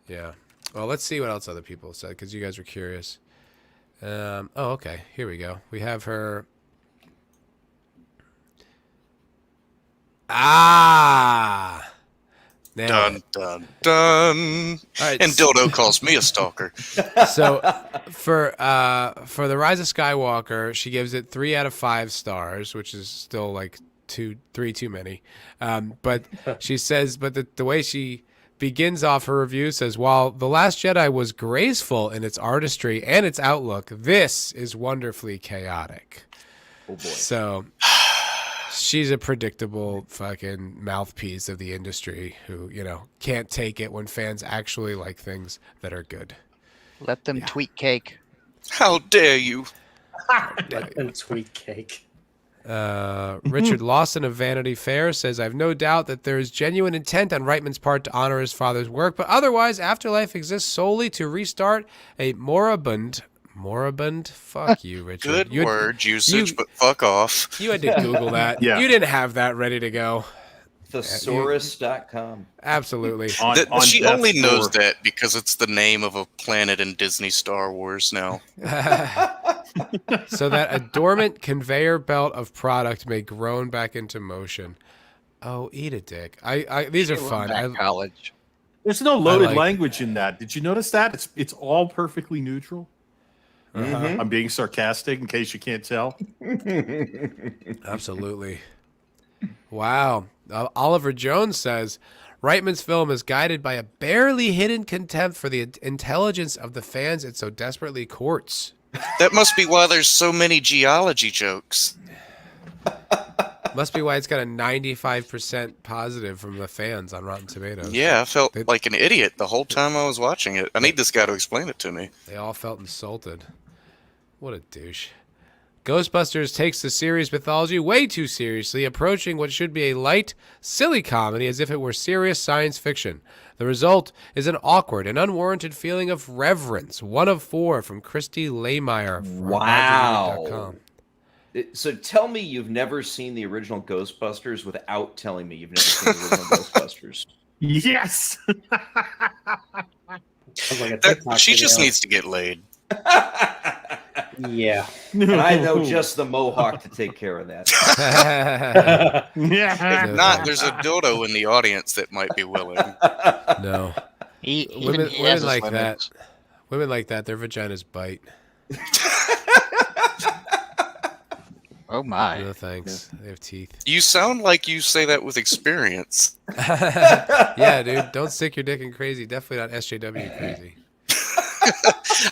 Speaker 1: Yeah. Well, let's see what else other people said because you guys were curious. Okay. Here we go. We have her. Ah. Nailed
Speaker 5: Dun
Speaker 1: it.
Speaker 5: dun dun.
Speaker 1: All right.
Speaker 5: And Dildo calls me a stalker.
Speaker 1: So for the Rise of Skywalker, she gives it 3 out of 5 stars, which is still like 3 too many. But she says, but the way she begins off her review says, while The Last Jedi was graceful in its artistry and its outlook, this is wonderfully chaotic.
Speaker 3: oh boy.
Speaker 1: So she's a predictable fucking mouthpiece of the industry who, can't take it when fans actually like things that are good.
Speaker 8: Let them tweet cake.
Speaker 5: How dare you?
Speaker 7: And sweet cake.
Speaker 1: Richard Lawson of Vanity Fair says, I've no doubt that there is genuine intent on Reitman's part to honor his father's work, but otherwise Afterlife exists solely to restart a moribund. Fuck you, Richard.
Speaker 5: Good word usage, but fuck off.
Speaker 1: You had to Google that.
Speaker 2: Yeah.
Speaker 1: You didn't have that ready to go.
Speaker 3: Thesaurus.com.
Speaker 1: Absolutely.
Speaker 2: On
Speaker 5: She
Speaker 2: death's
Speaker 5: only knows
Speaker 2: door.
Speaker 5: that because it's the name of a planet in Disney Star Wars now.
Speaker 1: So that a dormant conveyor belt of product may groan back into motion. Oh, eat a dick. These are fun.
Speaker 8: College.
Speaker 2: There's no loaded
Speaker 1: like-
Speaker 2: language in that. Did you notice that? It's all perfectly neutral.
Speaker 1: Uh-huh.
Speaker 2: I'm being sarcastic in case you can't tell.
Speaker 1: Absolutely. Wow. Oliver Jones says, Reitman's film is guided by a barely hidden contempt for the intelligence of the fans it so desperately courts.
Speaker 5: That must be why there's so many geology jokes.
Speaker 1: Must be why it's got a 95% positive from the fans on Rotten Tomatoes.
Speaker 5: Yeah, I felt like an idiot the whole time I was watching it. I need this guy to explain it to me.
Speaker 1: They all felt insulted. What a douche. Ghostbusters takes the series mythology way too seriously, approaching what should be a light, silly comedy as if it were serious science fiction. The result is an awkward and unwarranted feeling of reverence. 1 of 4 from Christy Laymeyer. From
Speaker 3: Wow.
Speaker 1: RogerEbert.com.
Speaker 3: So tell me you've never seen the original Ghostbusters without telling me you've never seen the original Ghostbusters.
Speaker 2: Yes.
Speaker 7: Sounds like a TikTok
Speaker 5: She just
Speaker 7: video.
Speaker 5: needs to get laid.
Speaker 7: Yeah.
Speaker 3: And I know just the Mohawk to take care of that.
Speaker 2: Yeah.
Speaker 5: If not, there's a dildo in the audience that might be willing.
Speaker 1: No.
Speaker 8: Even he
Speaker 1: Women
Speaker 8: has his
Speaker 1: like
Speaker 8: limits.
Speaker 1: that. Women like that, their vaginas bite.
Speaker 8: Oh my.
Speaker 1: No thanks. They have teeth.
Speaker 5: You sound like you say that with experience.
Speaker 1: Yeah, dude. Don't stick your dick in crazy. Definitely not SJW crazy.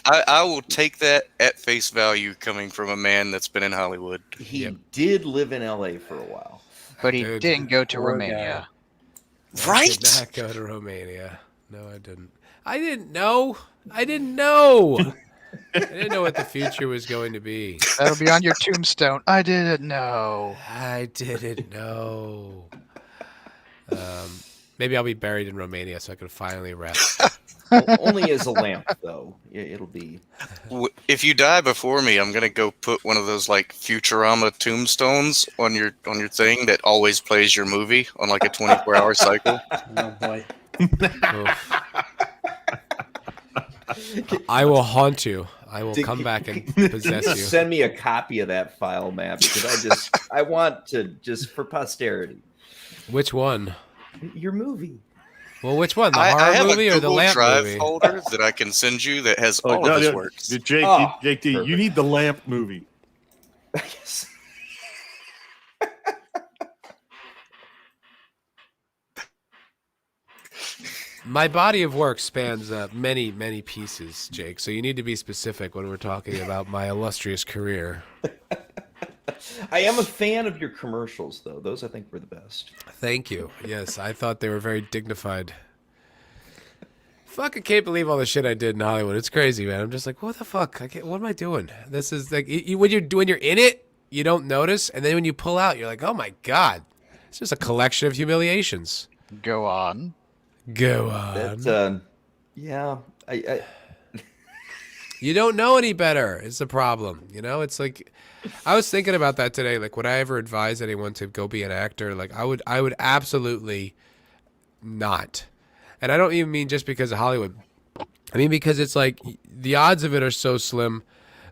Speaker 5: I will take that at face value coming from a man that's been in Hollywood.
Speaker 3: He did live in LA for a while.
Speaker 8: But he
Speaker 1: Dude.
Speaker 8: didn't go to
Speaker 7: Poor
Speaker 8: Romania.
Speaker 1: I
Speaker 5: Right?
Speaker 1: did not go to Romania. No, I didn't. I didn't know. I didn't know what the future was going to be.
Speaker 8: That'll be on your tombstone. I didn't know.
Speaker 1: I didn't know. Maybe I'll be buried in Romania so I can finally rest.
Speaker 3: Only as a lamp, though. It'll be.
Speaker 5: If you die before me, I'm gonna go put one of those like Futurama tombstones on your thing that always plays your movie on like a 24-hour cycle.
Speaker 7: Oh boy.
Speaker 1: Oof. I will haunt you. I will come back and possess you.
Speaker 3: Send me a copy of that file, Matt, because I want to just for posterity.
Speaker 1: Which one?
Speaker 3: Your movie.
Speaker 1: Well, which one? The
Speaker 5: I
Speaker 1: horror
Speaker 5: have
Speaker 1: movie
Speaker 5: a
Speaker 1: or the
Speaker 5: Google
Speaker 1: lamp
Speaker 5: Drive
Speaker 1: movie?
Speaker 5: folder that I can send you that has
Speaker 2: Oh,
Speaker 5: all
Speaker 2: no,
Speaker 5: of his
Speaker 2: no,
Speaker 5: works.
Speaker 2: Jake,
Speaker 3: Oh,
Speaker 2: Jake D, you
Speaker 3: perfect.
Speaker 2: need the lamp movie.
Speaker 3: Yes.
Speaker 1: My body of work spans many, many pieces, Jake. So you need to be specific when we're talking about my illustrious career.
Speaker 3: I am a fan of your commercials, though. Those I think were the best.
Speaker 1: Thank you. Yes, I thought they were very dignified. Fucking can't believe all the shit I did in Hollywood. It's crazy, man. I'm just like, what the fuck? What am I doing? This is like when you're in it, you don't notice, and then when you pull out, you're like, oh my god, it's just a collection of humiliations.
Speaker 8: Go on.
Speaker 1: Go on.
Speaker 3: That, yeah, I
Speaker 1: You don't know any better. It's the problem. You know, it's like I was thinking about that today. Like, would I ever advise anyone to go be an actor? Like, I would absolutely not. And I don't even mean just because of Hollywood. I mean because it's like the odds of it are so slim.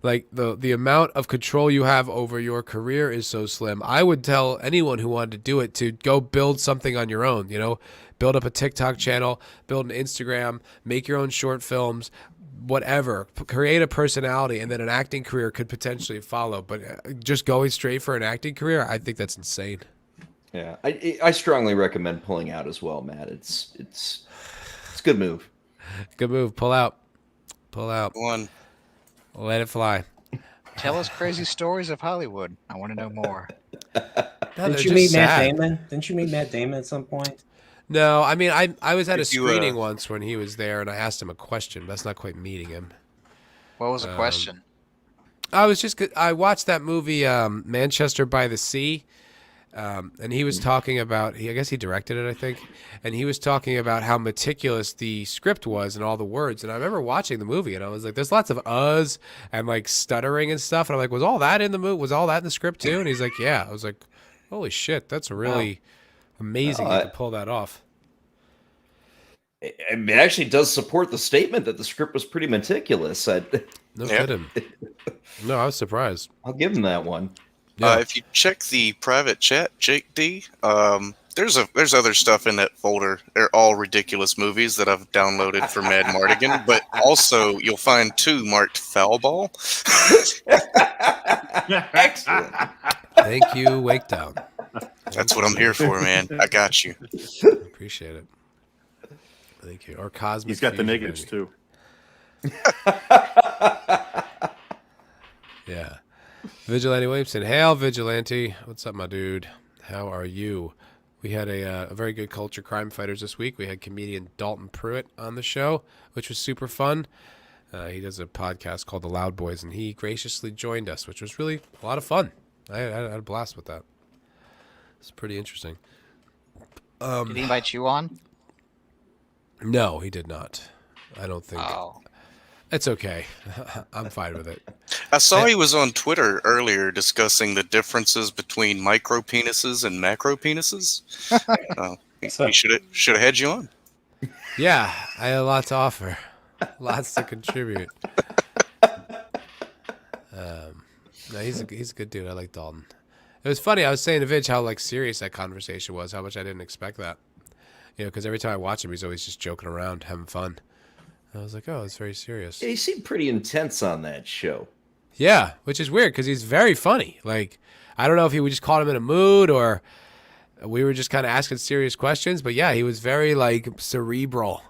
Speaker 1: Like the amount of control you have over your career is so slim. I would tell anyone who wanted to do it to go build something on your own, you know, build up a TikTok channel, build an Instagram, make your own short films, whatever, create a personality, and then an acting career could potentially follow. But just going straight for an acting career, I think that's insane.
Speaker 3: yeah, I strongly recommend pulling out as well, Matt. It's a good move.
Speaker 1: Good move. Pull out. Pull out.
Speaker 5: One.
Speaker 1: Let it fly.
Speaker 8: Tell us crazy stories of Hollywood. I want to know more.
Speaker 1: No,
Speaker 7: Didn't
Speaker 1: they're
Speaker 7: you meet
Speaker 1: just
Speaker 7: Matt
Speaker 1: sad.
Speaker 7: Damon? Didn't you meet Matt Damon at some point?
Speaker 1: No, I mean, I was at a
Speaker 5: If you,
Speaker 1: screening once when he was there, and I asked him a question. That's not quite meeting him.
Speaker 8: What was the question?
Speaker 1: I watched that movie, Manchester by the Sea, and he was talking about, I guess he directed it, I think, and he was talking about how meticulous the script was and all the words. And I remember watching the movie, and I was like, there's lots of uhs and like stuttering and stuff. And I'm like, was all that in the movie? Was all that in the script too? And he's like, yeah. I was like, holy shit, that's really amazing you could pull that off.
Speaker 3: I mean, it actually does support the statement that the script was pretty meticulous.
Speaker 1: No
Speaker 5: Yep.
Speaker 1: kidding. No, I was surprised.
Speaker 3: I'll give him that one.
Speaker 1: Yeah.
Speaker 5: If you check the private chat, Jake D, there's other stuff in that folder. They're all ridiculous movies that I've downloaded for Mad Mardigan, but also you'll find 2 marked foul ball.
Speaker 3: Excellent.
Speaker 1: Thank you, Wake Down.
Speaker 5: That's what I'm here for, man. I got you.
Speaker 1: Appreciate it. Thank you. Or Cosmic.
Speaker 2: He's got the
Speaker 1: Fusion,
Speaker 2: negatives
Speaker 1: maybe.
Speaker 2: too.
Speaker 1: Yeah. Vigilante Williamson. Hail, Vigilante. What's up, my dude? How are you? We had a very good Culture Crime Fighters this week. We had comedian Dalton Pruitt on the show, which was super fun. He does a podcast called The Loud Boys, and he graciously joined us, which was really a lot of fun. I had a blast with that. It's pretty interesting.
Speaker 8: Did he invite you on?
Speaker 1: No, he did not. I don't think.
Speaker 8: Oh.
Speaker 1: It's okay. I'm fine with it.
Speaker 5: I saw he was on Twitter earlier discussing the differences between micro penises and macro penises. He should have had you on.
Speaker 1: Yeah, I had a lot to offer. Lots to contribute. No, he's a good dude. I like Dalton. It was funny. I was saying to Vidge how like serious that conversation was. How much I didn't expect that. You know, because every time I watch him, he's always just joking around, having fun. I was like, oh, it's very serious.
Speaker 3: Yeah, he seemed pretty intense on that show.
Speaker 1: Yeah, which is weird because he's very funny. Like, I don't know if we just caught him in a mood or we were just kind of asking serious questions. But yeah, he was very like cerebral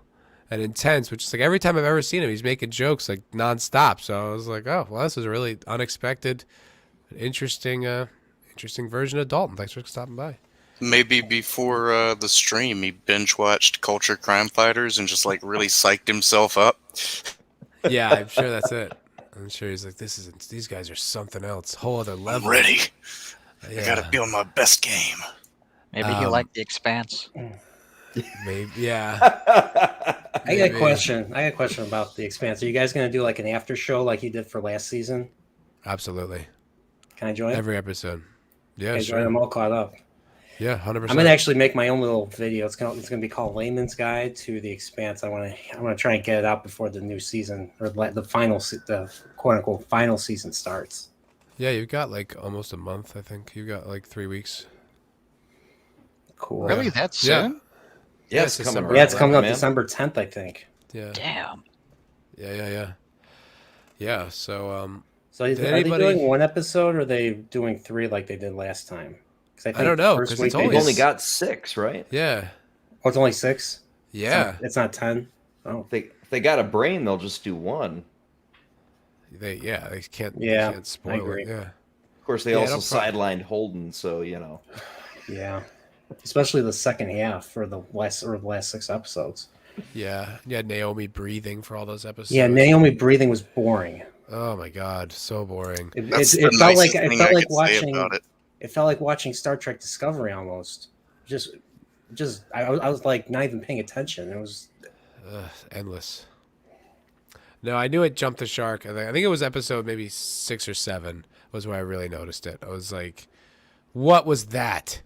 Speaker 1: and intense, which is like every time I've ever seen him, he's making jokes like nonstop. So I was like, oh, well, this is a really unexpected, interesting version of Dalton. Thanks for stopping by.
Speaker 5: Maybe before the stream, he binge watched Culture Crime Fighters and just like really psyched himself up.
Speaker 1: Yeah, I'm sure that's it. I'm sure he's like, these guys are something else, whole other
Speaker 5: I'm
Speaker 1: level.
Speaker 5: ready.
Speaker 1: Yeah.
Speaker 5: I gotta be on my best game.
Speaker 8: Maybe he liked The Expanse.
Speaker 1: Maybe, yeah.
Speaker 7: I got a question. I got a question about The Expanse. Are you guys going to do like an after show like you did for last season?
Speaker 1: Absolutely.
Speaker 7: Can I join?
Speaker 1: Every episode. Yeah,
Speaker 7: Okay,
Speaker 1: sure.
Speaker 7: I'm all caught up.
Speaker 1: Yeah, 100%.
Speaker 7: I'm gonna actually make my own little video. It's gonna be called Layman's Guide to the Expanse. I'm gonna try and get it out before the new season or the quote unquote final season starts.
Speaker 1: Yeah, you've got like almost a month, I think. You've got like 3 weeks.
Speaker 7: Cool.
Speaker 8: Really? That soon?
Speaker 3: Yeah,
Speaker 1: it's
Speaker 3: it's coming
Speaker 1: December
Speaker 3: around.
Speaker 7: Yeah, it's coming up
Speaker 3: man.
Speaker 7: December 10th, I think.
Speaker 1: Yeah.
Speaker 8: Damn.
Speaker 1: Yeah. Yeah. So
Speaker 7: So
Speaker 1: Did
Speaker 7: are they
Speaker 1: anybody-
Speaker 7: doing one episode or are they doing 3 like they did last time? Because
Speaker 1: I don't know, 'cause it's
Speaker 3: They've
Speaker 1: always-
Speaker 3: only got 6, right?
Speaker 1: yeah.
Speaker 7: Oh, it's only 6.
Speaker 1: Yeah.
Speaker 7: It's not 10. Oh,
Speaker 3: If they got a brain, they'll just do one.
Speaker 1: They can't
Speaker 7: Yeah,
Speaker 1: they can't spoil
Speaker 7: agree.
Speaker 1: it. Yeah.
Speaker 3: Of course, they
Speaker 1: Yeah,
Speaker 3: also
Speaker 1: no problem.
Speaker 3: sidelined Holden, so you know.
Speaker 7: yeah. Especially the second half for the last 6 episodes.
Speaker 1: Yeah. You had Naomi breathing for all those episodes.
Speaker 7: Yeah, Naomi breathing was boring.
Speaker 1: Oh my god, so boring.
Speaker 7: It,
Speaker 5: That's
Speaker 7: it,
Speaker 5: the
Speaker 7: it felt like
Speaker 5: nicest
Speaker 7: it
Speaker 5: thing
Speaker 7: felt
Speaker 5: I
Speaker 7: like
Speaker 5: could say
Speaker 7: watching
Speaker 5: about it.
Speaker 7: it felt like watching Star Trek Discovery almost. Just I was like not even paying attention. It was
Speaker 1: Endless. No, I knew it jumped the shark. I think it was episode maybe 6 or 7 was where I really noticed it. I was like, "What was that?"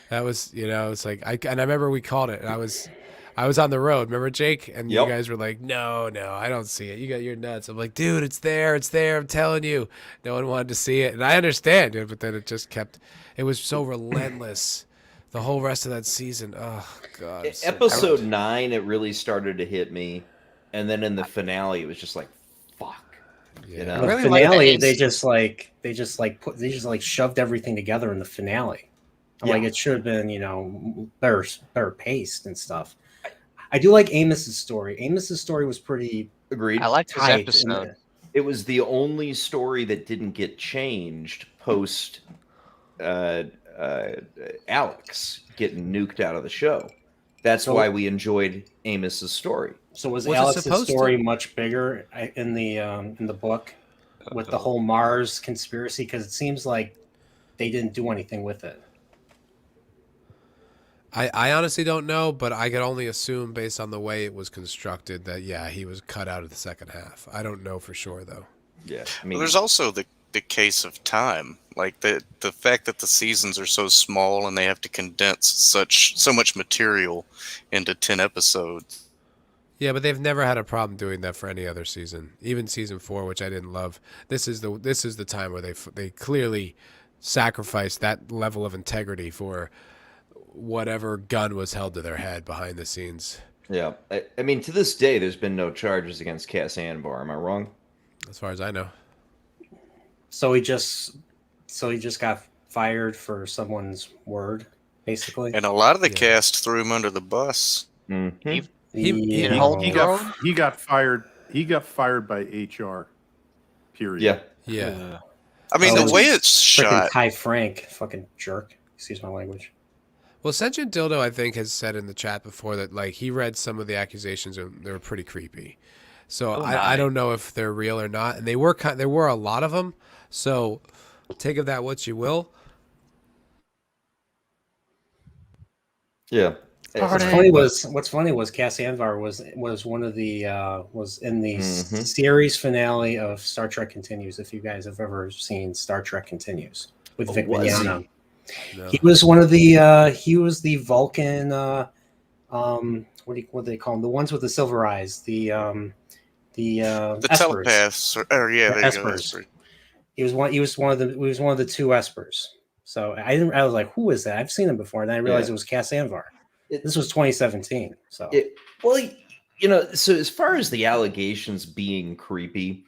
Speaker 1: That was, it's like I remember we called it. And I was on the road. Remember, Jake? And
Speaker 3: Yep.
Speaker 1: you guys were like, "No, I don't see it. You're nuts." I'm like, "Dude, it's there. I'm telling you." No one wanted to see it, and I understand, dude. But then it just kept. It was so relentless. The whole rest of that season. Oh god. it's so
Speaker 3: Episode
Speaker 1: good.
Speaker 3: 9, it really started to hit me, and then in the finale, it was just like, "Fuck," you
Speaker 1: Yeah.
Speaker 3: know.
Speaker 7: the
Speaker 8: really like
Speaker 7: finale.
Speaker 8: that.
Speaker 7: They just shoved everything together in the finale. I'm like, it should have been better paced and stuff. I do like Amos's story. Amos's story was pretty
Speaker 3: Agreed.
Speaker 8: I liked his
Speaker 7: tight.
Speaker 8: episode.
Speaker 3: It was the only story that didn't get changed post Alex getting nuked out of the show. That's
Speaker 7: So-
Speaker 3: why we enjoyed Amos's story.
Speaker 7: So was
Speaker 1: Was it
Speaker 7: Alex's
Speaker 1: supposed to?
Speaker 7: story much bigger in the book with the whole Mars conspiracy? Because it seems like they didn't do anything with it.
Speaker 1: I honestly don't know, but I could only assume based on the way it was constructed that he was cut out of the second half. I don't know for sure though.
Speaker 3: Yeah, I
Speaker 5: Well,
Speaker 3: mean,
Speaker 5: there's also the case of time, like the fact that the seasons are so small and they have to condense so much material into 10 episodes.
Speaker 1: Yeah, but they've never had a problem doing that for any other season. Even season 4, which I didn't love. This is the time where they clearly sacrificed that level of integrity for whatever gun was held to their head behind the scenes.
Speaker 3: yeah. I mean, to this day, there's been no charges against Cass Anvar. Am I wrong?
Speaker 1: As far as I know.
Speaker 7: So he just got fired for someone's word, basically.
Speaker 5: And a lot of the
Speaker 1: Yeah.
Speaker 5: cast threw him under the bus.
Speaker 3: Mm-hmm.
Speaker 1: He-
Speaker 7: Yeah.
Speaker 8: Hold-
Speaker 2: He got fired. He got fired by HR. Period.
Speaker 3: Yeah.
Speaker 1: Yeah.
Speaker 5: I mean,
Speaker 7: Oh,
Speaker 5: the way it's
Speaker 7: Freaking
Speaker 5: shot,
Speaker 7: Ty Frank, fucking jerk. Excuse my language.
Speaker 1: Well, Sentient Dildo, I think, has said in the chat before that like he read some of the accusations and they were pretty creepy. So I don't know if they're real or not, and there were a lot of them. So take of that what you will.
Speaker 3: Yeah.
Speaker 7: What's funny was Cass Anvar was one of the was in the
Speaker 3: Mhm.
Speaker 7: series finale of Star Trek Continues. If you guys have ever seen Star Trek Continues with Vic
Speaker 3: was he?
Speaker 7: Mignogna.
Speaker 1: No.
Speaker 7: He was one of the he was the Vulcan what do they call them? The ones with the silver eyes. The
Speaker 5: the
Speaker 7: Espers.
Speaker 5: telepaths, or yeah,
Speaker 7: The
Speaker 5: there you go.
Speaker 7: Espers.
Speaker 5: Esper.
Speaker 7: He was one of the 2 Espers. So I was like, who is that? I've seen him before, and then I realized
Speaker 3: Yeah.
Speaker 7: it was Cass Anvar.
Speaker 3: It-
Speaker 7: This was 2017. So
Speaker 3: Well, so as far as the allegations being creepy,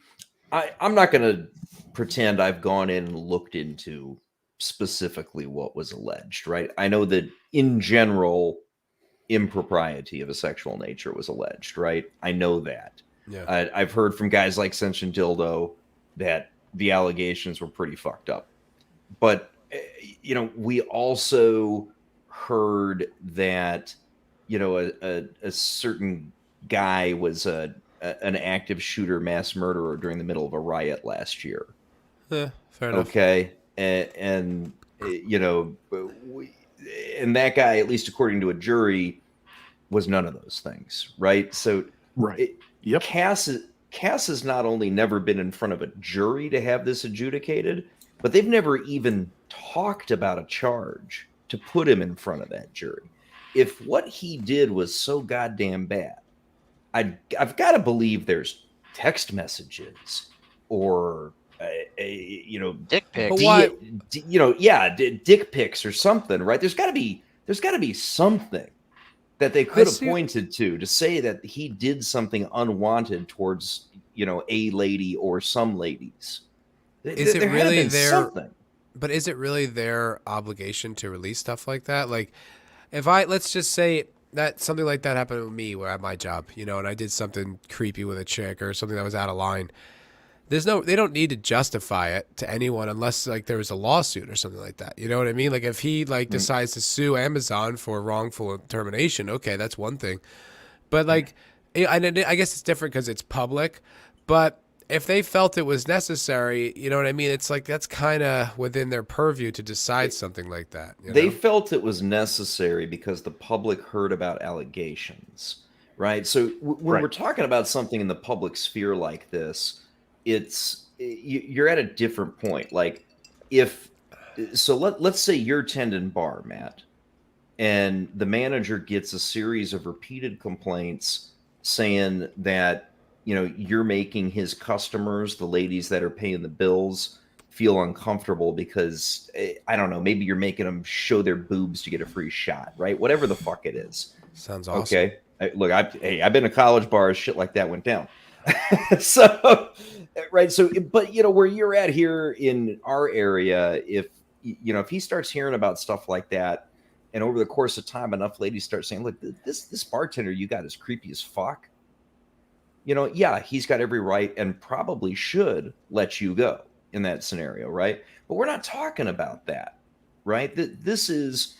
Speaker 3: I'm not going to pretend I've gone in and looked into specifically what was alleged, right? I know that in general, impropriety of a sexual nature was alleged, right? I know that.
Speaker 1: Yeah.
Speaker 3: I've heard from guys like Sentient Dildo that the allegations were pretty fucked up. But, we also heard that, a certain guy was an active shooter mass murderer during the middle of a riot last year.
Speaker 1: Yeah, fair enough.
Speaker 3: Okay. And that guy, at least according to a jury, was none of those things, right? So
Speaker 2: Right. Yep.
Speaker 3: Cass has not only never been in front of a jury to have this adjudicated, but they've never even talked about a charge to put him in front of that jury. If what he did was so goddamn bad, I've got to believe there's text messages or
Speaker 8: Dick pic.
Speaker 1: But why-
Speaker 3: dick pics or something, right? There's got to be something. that they could have
Speaker 1: see-
Speaker 3: pointed to say that he did something unwanted towards, a lady or some ladies.
Speaker 1: Is it
Speaker 3: There had
Speaker 1: really
Speaker 3: been
Speaker 1: their?
Speaker 3: something.
Speaker 1: But is it really their obligation to release stuff like that? Like, let's just say that something like that happened with me where at my job, and I did something creepy with a chick or something that was out of line. They don't need to justify it to anyone unless like there was a lawsuit or something like that. You know what I mean? Like if he decides to sue Amazon for wrongful termination, okay, that's one thing. But like, I guess it's different because it's public. But if they felt it was necessary, you know what I mean? It's like that's kind of within their purview to decide something like that.
Speaker 3: They felt it was necessary because the public heard about allegations, right? So when we're talking about something in the public sphere like this, you're at a different point. Like let's say you're tending bar, Matt, and the manager gets a series of repeated complaints saying that you're making his customers, the ladies that are paying the bills, feel uncomfortable because I don't know, maybe you're making them show their boobs to get a free shot, right? Whatever the fuck it is.
Speaker 1: Sounds awesome.
Speaker 3: Okay, look, I've been to college bars, shit like that went down. So, right. So, but where you're at here in our area, if he starts hearing about stuff like that, and over the course of time, enough ladies start saying, "Look, this bartender you got is creepy as fuck." Yeah, he's got every right and probably should let you go in that scenario, right? But we're not talking about that, right? This is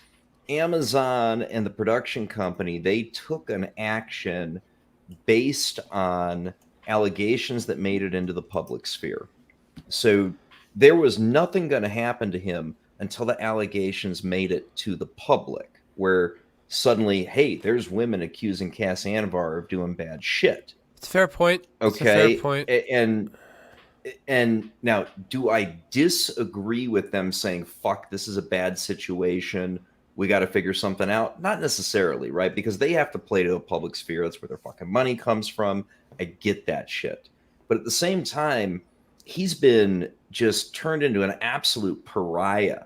Speaker 3: Amazon and the production company. They took an action based on allegations that made it into the public sphere. So there was nothing going to happen to him until the allegations made it to the public, where suddenly, hey, there's women accusing Cass Anvar of doing bad shit.
Speaker 1: It's a fair point. It's
Speaker 3: Okay.
Speaker 1: a fair point.
Speaker 3: And now, do I disagree with them saying, fuck, this is a bad situation, we got to figure something out? Not necessarily, right? Because they have to play to a public sphere. That's where their fucking money comes from. I get that shit. But at the same time, he's been just turned into an absolute pariah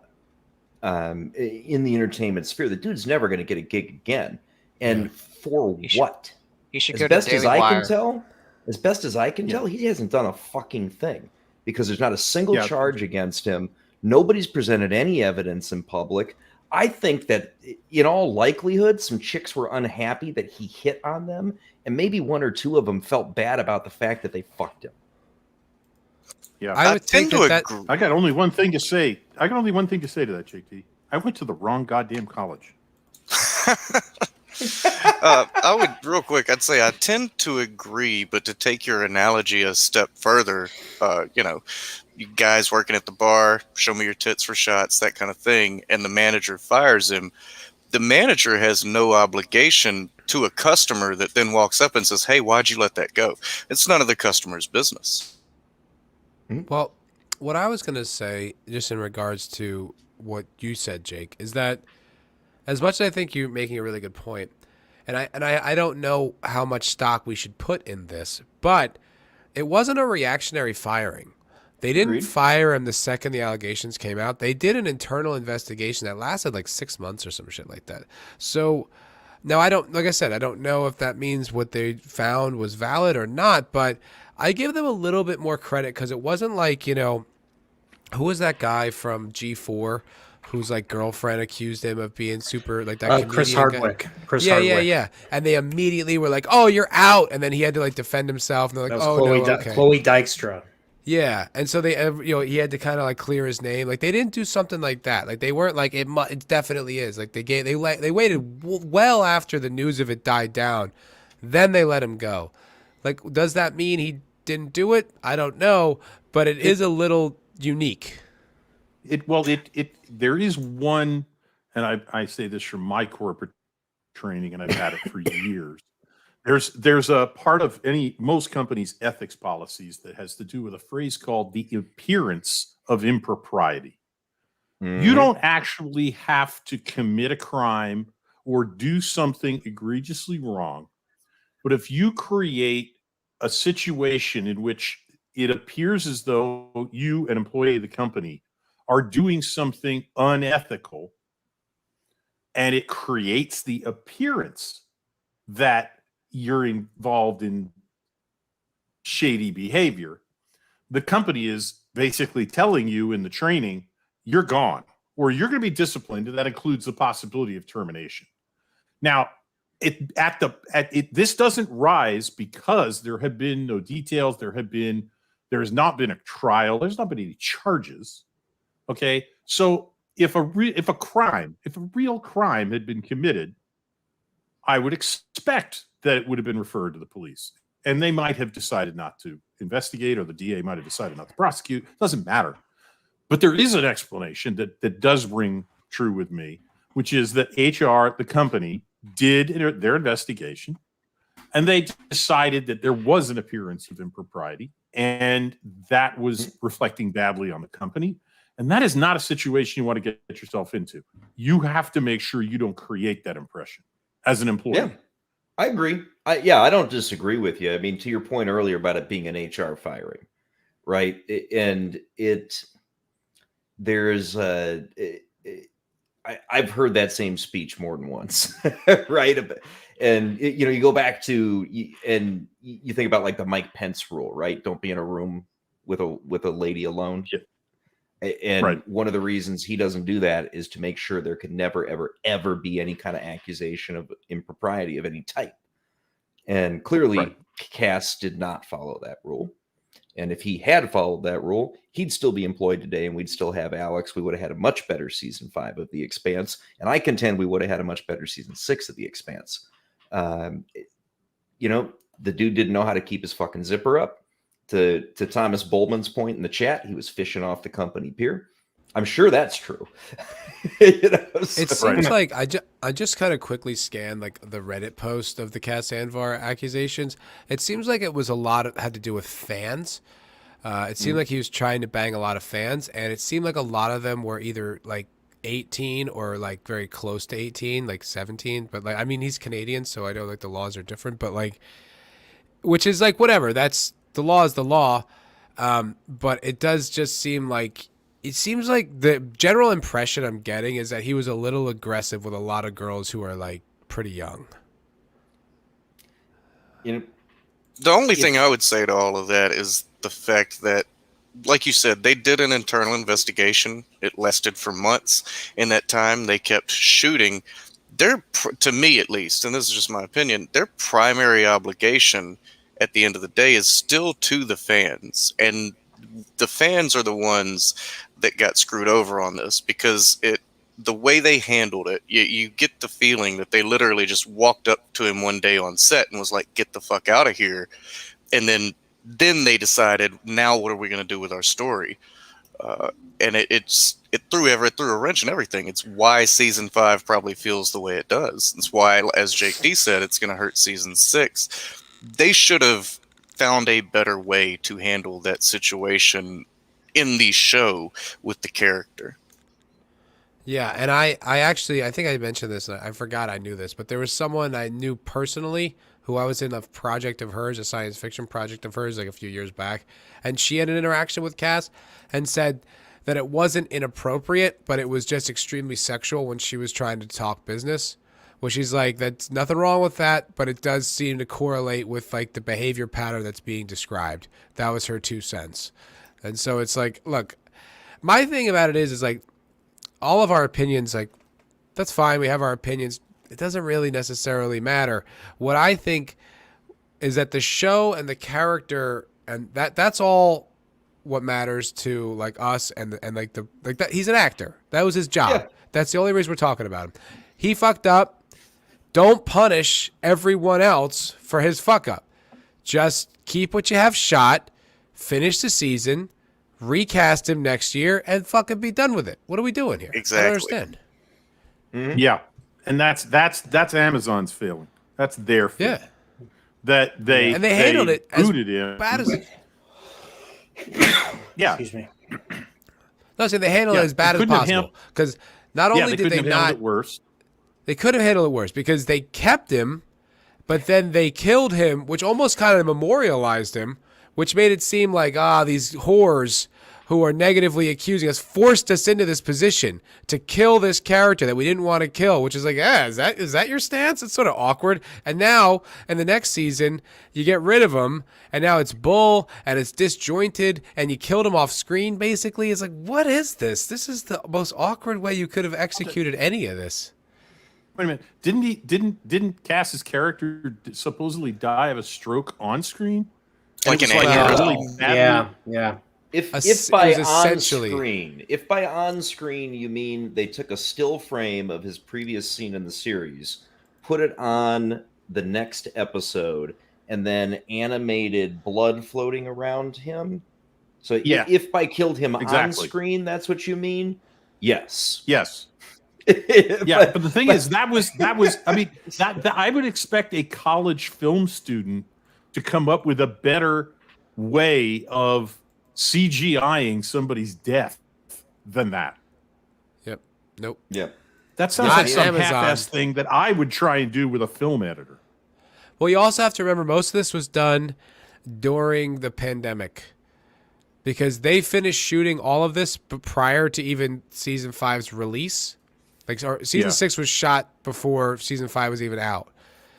Speaker 3: in the entertainment sphere. The dude's never going to get a gig again. And for what?
Speaker 8: He should
Speaker 3: As
Speaker 8: go
Speaker 3: best
Speaker 8: to
Speaker 3: as
Speaker 8: Daily
Speaker 3: I
Speaker 8: Wire.
Speaker 3: can tell, he hasn't done a fucking thing, because there's not a single charge against him. Nobody's presented any evidence in public. I think that in all likelihood, some chicks were unhappy that he hit on them, and maybe one or two of them felt bad about the fact that they fucked him.
Speaker 2: Yeah,
Speaker 1: I would
Speaker 5: tend
Speaker 1: think
Speaker 5: to
Speaker 1: that.
Speaker 5: agree.
Speaker 2: I got only one thing to say. I got only one thing to say to that, JT. I went to the wrong goddamn college.
Speaker 5: I would, real quick, I'd say I tend to agree, but to take your analogy a step further, you guys working at the bar, show me your tits for shots, that kind of thing, and the manager fires him. The manager has no obligation to a customer that then walks up and says, hey, why'd you let that go? It's none of the customer's business.
Speaker 1: Well, what I was going to say, just in regards to what you said, Jake, is that as much as I think you're making a really good point, and I don't know how much stock we should put in this, but it wasn't a reactionary firing. They didn't fire him the second the allegations came out. They did an internal investigation that lasted like 6 months or some shit like that. So now I don't know if that means what they found was valid or not, but I give them a little bit more credit because it wasn't like, who was that guy from G4 whose like girlfriend accused him of being super like that
Speaker 7: Chris
Speaker 1: comedian guy?
Speaker 7: Hardwick. Chris
Speaker 1: Yeah,
Speaker 7: Hardwick.
Speaker 1: yeah. And they immediately were like, "Oh, you're out," and then he had to like defend himself, and they're like,
Speaker 7: That was
Speaker 1: "Oh
Speaker 7: Chloe,
Speaker 1: no, okay."
Speaker 7: Chloe Dykstra.
Speaker 1: Yeah, and so they, he had to kind of like clear his name. Like they didn't do something like that. Like they weren't like it. It definitely is. Like they waited well after the news of it died down, then they let him go. Like, does that mean he didn't do it? I don't know, but it is a little unique.
Speaker 2: There is one, and I say this from my corporate training, and I've had it for years. There's a part of most companies' ethics policies that has to do with a phrase called the appearance of impropriety. Mm-hmm. You don't actually have to commit a crime or do something egregiously wrong, but if you create a situation in which it appears as though you, an employee of the company, are doing something unethical, and it creates the appearance that you're involved in shady behavior, the company is basically telling you in the training, you're gone, or you're going to be disciplined, and that includes the possibility of termination. Now, this doesn't rise because there have been no details. There has not been a trial. There's not been any charges. Okay, so if a real crime had been committed, I would expect that it would have been referred to the police, and they might have decided not to investigate, or the DA might have decided not to prosecute. Doesn't matter. But there is an explanation that does ring true with me, which is that HR, the company, did their investigation, and they decided that there was an appearance of impropriety, and that was reflecting badly on the company. And that is not a situation you want to get yourself into. You have to make sure you don't create that impression as an employee.
Speaker 3: Yeah, I agree. I don't disagree with you. I mean, to your point earlier about it being an HR firing, right? I've heard that same speech more than once, right? And you go back to, and you think about like the Mike Pence rule, right? Don't be in a room with a lady alone.
Speaker 2: Yeah.
Speaker 3: And
Speaker 2: right.
Speaker 3: One of the reasons he doesn't do that is to make sure there could never, ever, ever be any kind of accusation of impropriety of any type. And clearly,
Speaker 2: right.
Speaker 3: Cass did not follow that rule. And if he had followed that rule, he'd still be employed today, and we'd still have Alex. We would have had a much better season 5 of The Expanse. And I contend we would have had a much better season 6 of The Expanse. The dude didn't know how to keep his fucking zipper up. To Thomas Boldman's point in the chat, he was fishing off the company pier. I'm sure that's true.
Speaker 1: It seems like I just kind of quickly scanned like the Reddit post of the Cass Anvar accusations. It seems like it was had to do with fans. It seemed like he was trying to bang a lot of fans, and it seemed like a lot of them were either like 18 or like very close to 18, like 17. But like, I mean, he's Canadian, so I know like the laws are different. But like, which is like whatever. That's the law is the law. But it does just seem like. It seems like the general impression I'm getting is that he was a little aggressive with a lot of girls who are like pretty young.
Speaker 5: The only thing I would say to all of that is the fact that, like you said, they did an internal investigation. It lasted for months. In that time, they kept shooting. To me at least, and this is just my opinion, their primary obligation at the end of the day is still to the fans. And the fans are the ones that got screwed over on this, because the way they handled it, you get the feeling that they literally just walked up to him one day on set and was like, get the fuck out of here. And then they decided, now what are we going to do with our story? And it threw a wrench in everything. It's why season 5 probably feels the way it does. It's why, as Jake D said, it's going to hurt season 6. They should have found a better way to handle that situation in the show with the character.
Speaker 1: Yeah, and I think I mentioned this, and I forgot I knew this, but there was someone I knew personally who I was in a project of hers, a science fiction project of hers, like a few years back, and she had an interaction with Cass and said that it wasn't inappropriate, but it was just extremely sexual when she was trying to talk business. Well, she's like, that's nothing wrong with that, but it does seem to correlate with like the behavior pattern that's being described. That was her 2 cents. And so it's like, look, my thing about it is like all of our opinions, like that's fine. We have our opinions. It doesn't really necessarily matter. What I think is that the show and the character, and that's all what matters to like us and like that. He's an actor. That was his job. Yeah. That's the only reason we're talking about him. He fucked up. Don't punish everyone else for his fuck up. Just keep what you have shot. Finish the season, recast him next year, and fucking be done with it. What are we doing here?
Speaker 5: Exactly.
Speaker 1: I don't understand.
Speaker 2: Mm-hmm. Yeah, and that's Amazon's failing. That's their failing.
Speaker 1: Yeah,
Speaker 2: that they
Speaker 1: handled it
Speaker 2: booted
Speaker 1: as
Speaker 2: him.
Speaker 1: bad as.
Speaker 2: Yeah.
Speaker 7: Excuse me.
Speaker 1: No, so they handled it as bad as possible, because not only did they not.
Speaker 2: It worse.
Speaker 1: They could have handled it worse because they kept him, but then they killed him, which almost kind of memorialized him which made it seem like, these whores who are negatively accusing us forced us into this position to kill this character that we didn't want to kill, which is like, is that your stance? It's sort of awkward. And now, in the next season, you get rid of him, and now it's bull, and it's disjointed, and you killed him off screen, basically. It's like, what is this? This is the most awkward way you could have executed any of this.
Speaker 2: Wait a minute. Didn't Cass's character supposedly die of a stroke on screen?
Speaker 5: Like an
Speaker 7: Yeah.
Speaker 3: If
Speaker 1: It
Speaker 3: by
Speaker 1: was
Speaker 3: on
Speaker 1: essentially-
Speaker 3: screen, if by on screen you mean they took a still frame of his previous scene in the series, put it on the next episode, and then animated blood floating around him. So
Speaker 2: Yeah.
Speaker 3: if by killed him on
Speaker 2: Exactly.
Speaker 3: screen, that's what you mean? Yes.
Speaker 2: Yes. Yeah, but the thing is, that was. I mean, that I would expect a college film student to come up with a better way of CGIing somebody's death than that.
Speaker 1: Yep. Nope.
Speaker 3: Yep.
Speaker 2: That sounds
Speaker 1: Not
Speaker 2: like some
Speaker 1: Amazon.
Speaker 2: half-ass thing that I would try and do with a film editor.
Speaker 1: Well, you also have to remember most of this was done during the pandemic because they finished shooting all of this prior to even season 5's release. Season 6 was shot before season 5 was even out.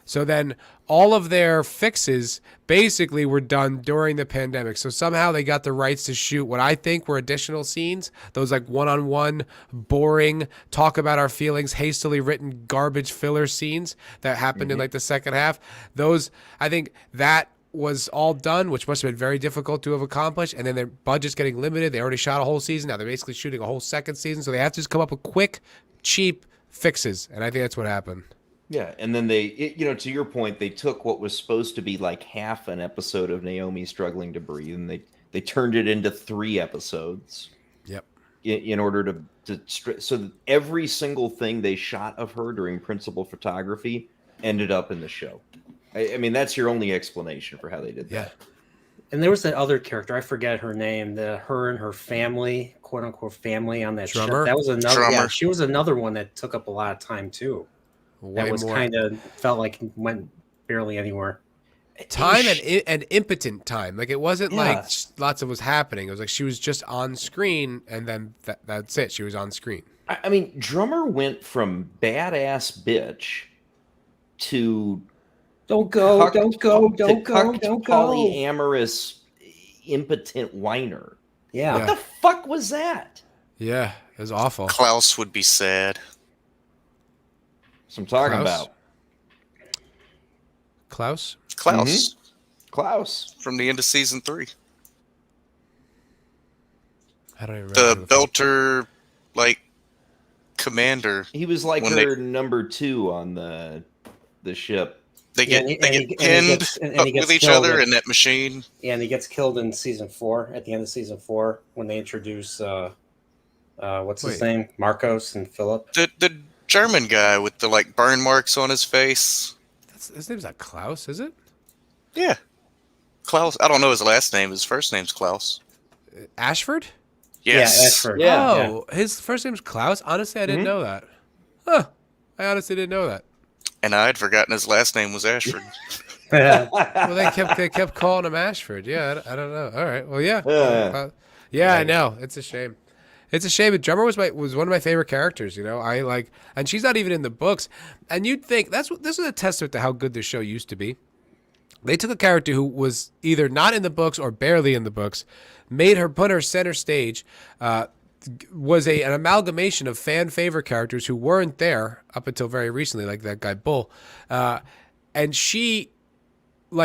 Speaker 1: So then all of their fixes basically were done during the pandemic. So somehow they got the rights to shoot what I think were additional scenes, those like one-on-one, boring, talk about our feelings, hastily written garbage filler scenes that happened in like the second half. Those, I think that was all done, which must have been very difficult to have accomplished. And then their budget's getting limited. They already shot a whole season. Now they're basically shooting a whole second season. So they have to just come up with quick, cheap fixes. And I think that's what happened.
Speaker 3: Yeah, and then to your point, they took what was supposed to be like half an episode of Naomi struggling to breathe, and they turned it into 3 episodes.
Speaker 1: Yep.
Speaker 3: In order so that every single thing they shot of her during principal photography ended up in the show. I mean, that's your only explanation for how they did that.
Speaker 1: Yeah.
Speaker 7: And there was that other character, I forget her name, her and her family, quote unquote family on that show.
Speaker 1: Drummer?
Speaker 7: That was another.
Speaker 5: Drummer.
Speaker 7: Yeah, she was another one that took up a lot of time too.
Speaker 1: Way
Speaker 7: That was
Speaker 1: more
Speaker 7: kind of felt like it went barely anywhere.
Speaker 1: time and impotent time. Like it wasn't like
Speaker 7: Yeah.
Speaker 1: lots of was happening. It was like she was just on screen, and then that's it. She was on screen.
Speaker 3: I mean, Drummer went from badass bitch to
Speaker 7: Don't go, don't go,
Speaker 3: to
Speaker 7: don't go,
Speaker 3: cucked
Speaker 7: don't go.
Speaker 3: polyamorous impotent whiner.
Speaker 7: Yeah.
Speaker 3: What the fuck was that?
Speaker 1: Yeah, it was awful.
Speaker 5: Klaus would be sad.
Speaker 3: That's what I'm talking
Speaker 1: Klaus?
Speaker 3: about.
Speaker 1: Klaus?
Speaker 5: Klaus
Speaker 3: Klaus.
Speaker 5: from the end of season 3.
Speaker 1: I don't even
Speaker 5: The
Speaker 1: remember.
Speaker 5: Belter, like, commander.
Speaker 3: He was like
Speaker 5: When
Speaker 3: her number 2 on the ship.
Speaker 5: They
Speaker 7: Yeah,
Speaker 5: get,
Speaker 7: and he-
Speaker 5: they
Speaker 7: and
Speaker 5: get
Speaker 7: he- and he
Speaker 5: pinned
Speaker 7: gets- and
Speaker 5: up
Speaker 7: he gets
Speaker 5: with each
Speaker 7: killed
Speaker 5: other
Speaker 7: at-
Speaker 5: in that machine.
Speaker 7: Yeah, and he gets killed in season 4, at the end of season 4, when they introduce what's his
Speaker 1: Wait.
Speaker 7: name? Marcos and Philip.
Speaker 5: The German guy with the like burn marks on his face.
Speaker 1: His name's not Klaus, is it?
Speaker 5: Yeah. Klaus. I don't know his last name. His first name's Klaus.
Speaker 1: Ashford?
Speaker 5: Yes.
Speaker 7: Yeah, Ashford.
Speaker 3: Yeah.
Speaker 1: Oh, his first name's Klaus? Honestly, I didn't know that. Huh. I honestly didn't know that.
Speaker 5: And I had forgotten his last name was Ashford.
Speaker 7: Yeah.
Speaker 1: Well, they kept calling him Ashford. Yeah, I don't know. All right. Well, yeah.
Speaker 3: Yeah.
Speaker 1: I know. It's a shame. It's a shame. Drummer was one of my favorite characters. You know, I like, and she's not even in the books. And you'd think this is a testament to how good the show used to be. They took a character who was either not in the books or barely in the books, put her center stage, was an amalgamation of fan favorite characters who weren't there up until very recently, like that guy Bull, and she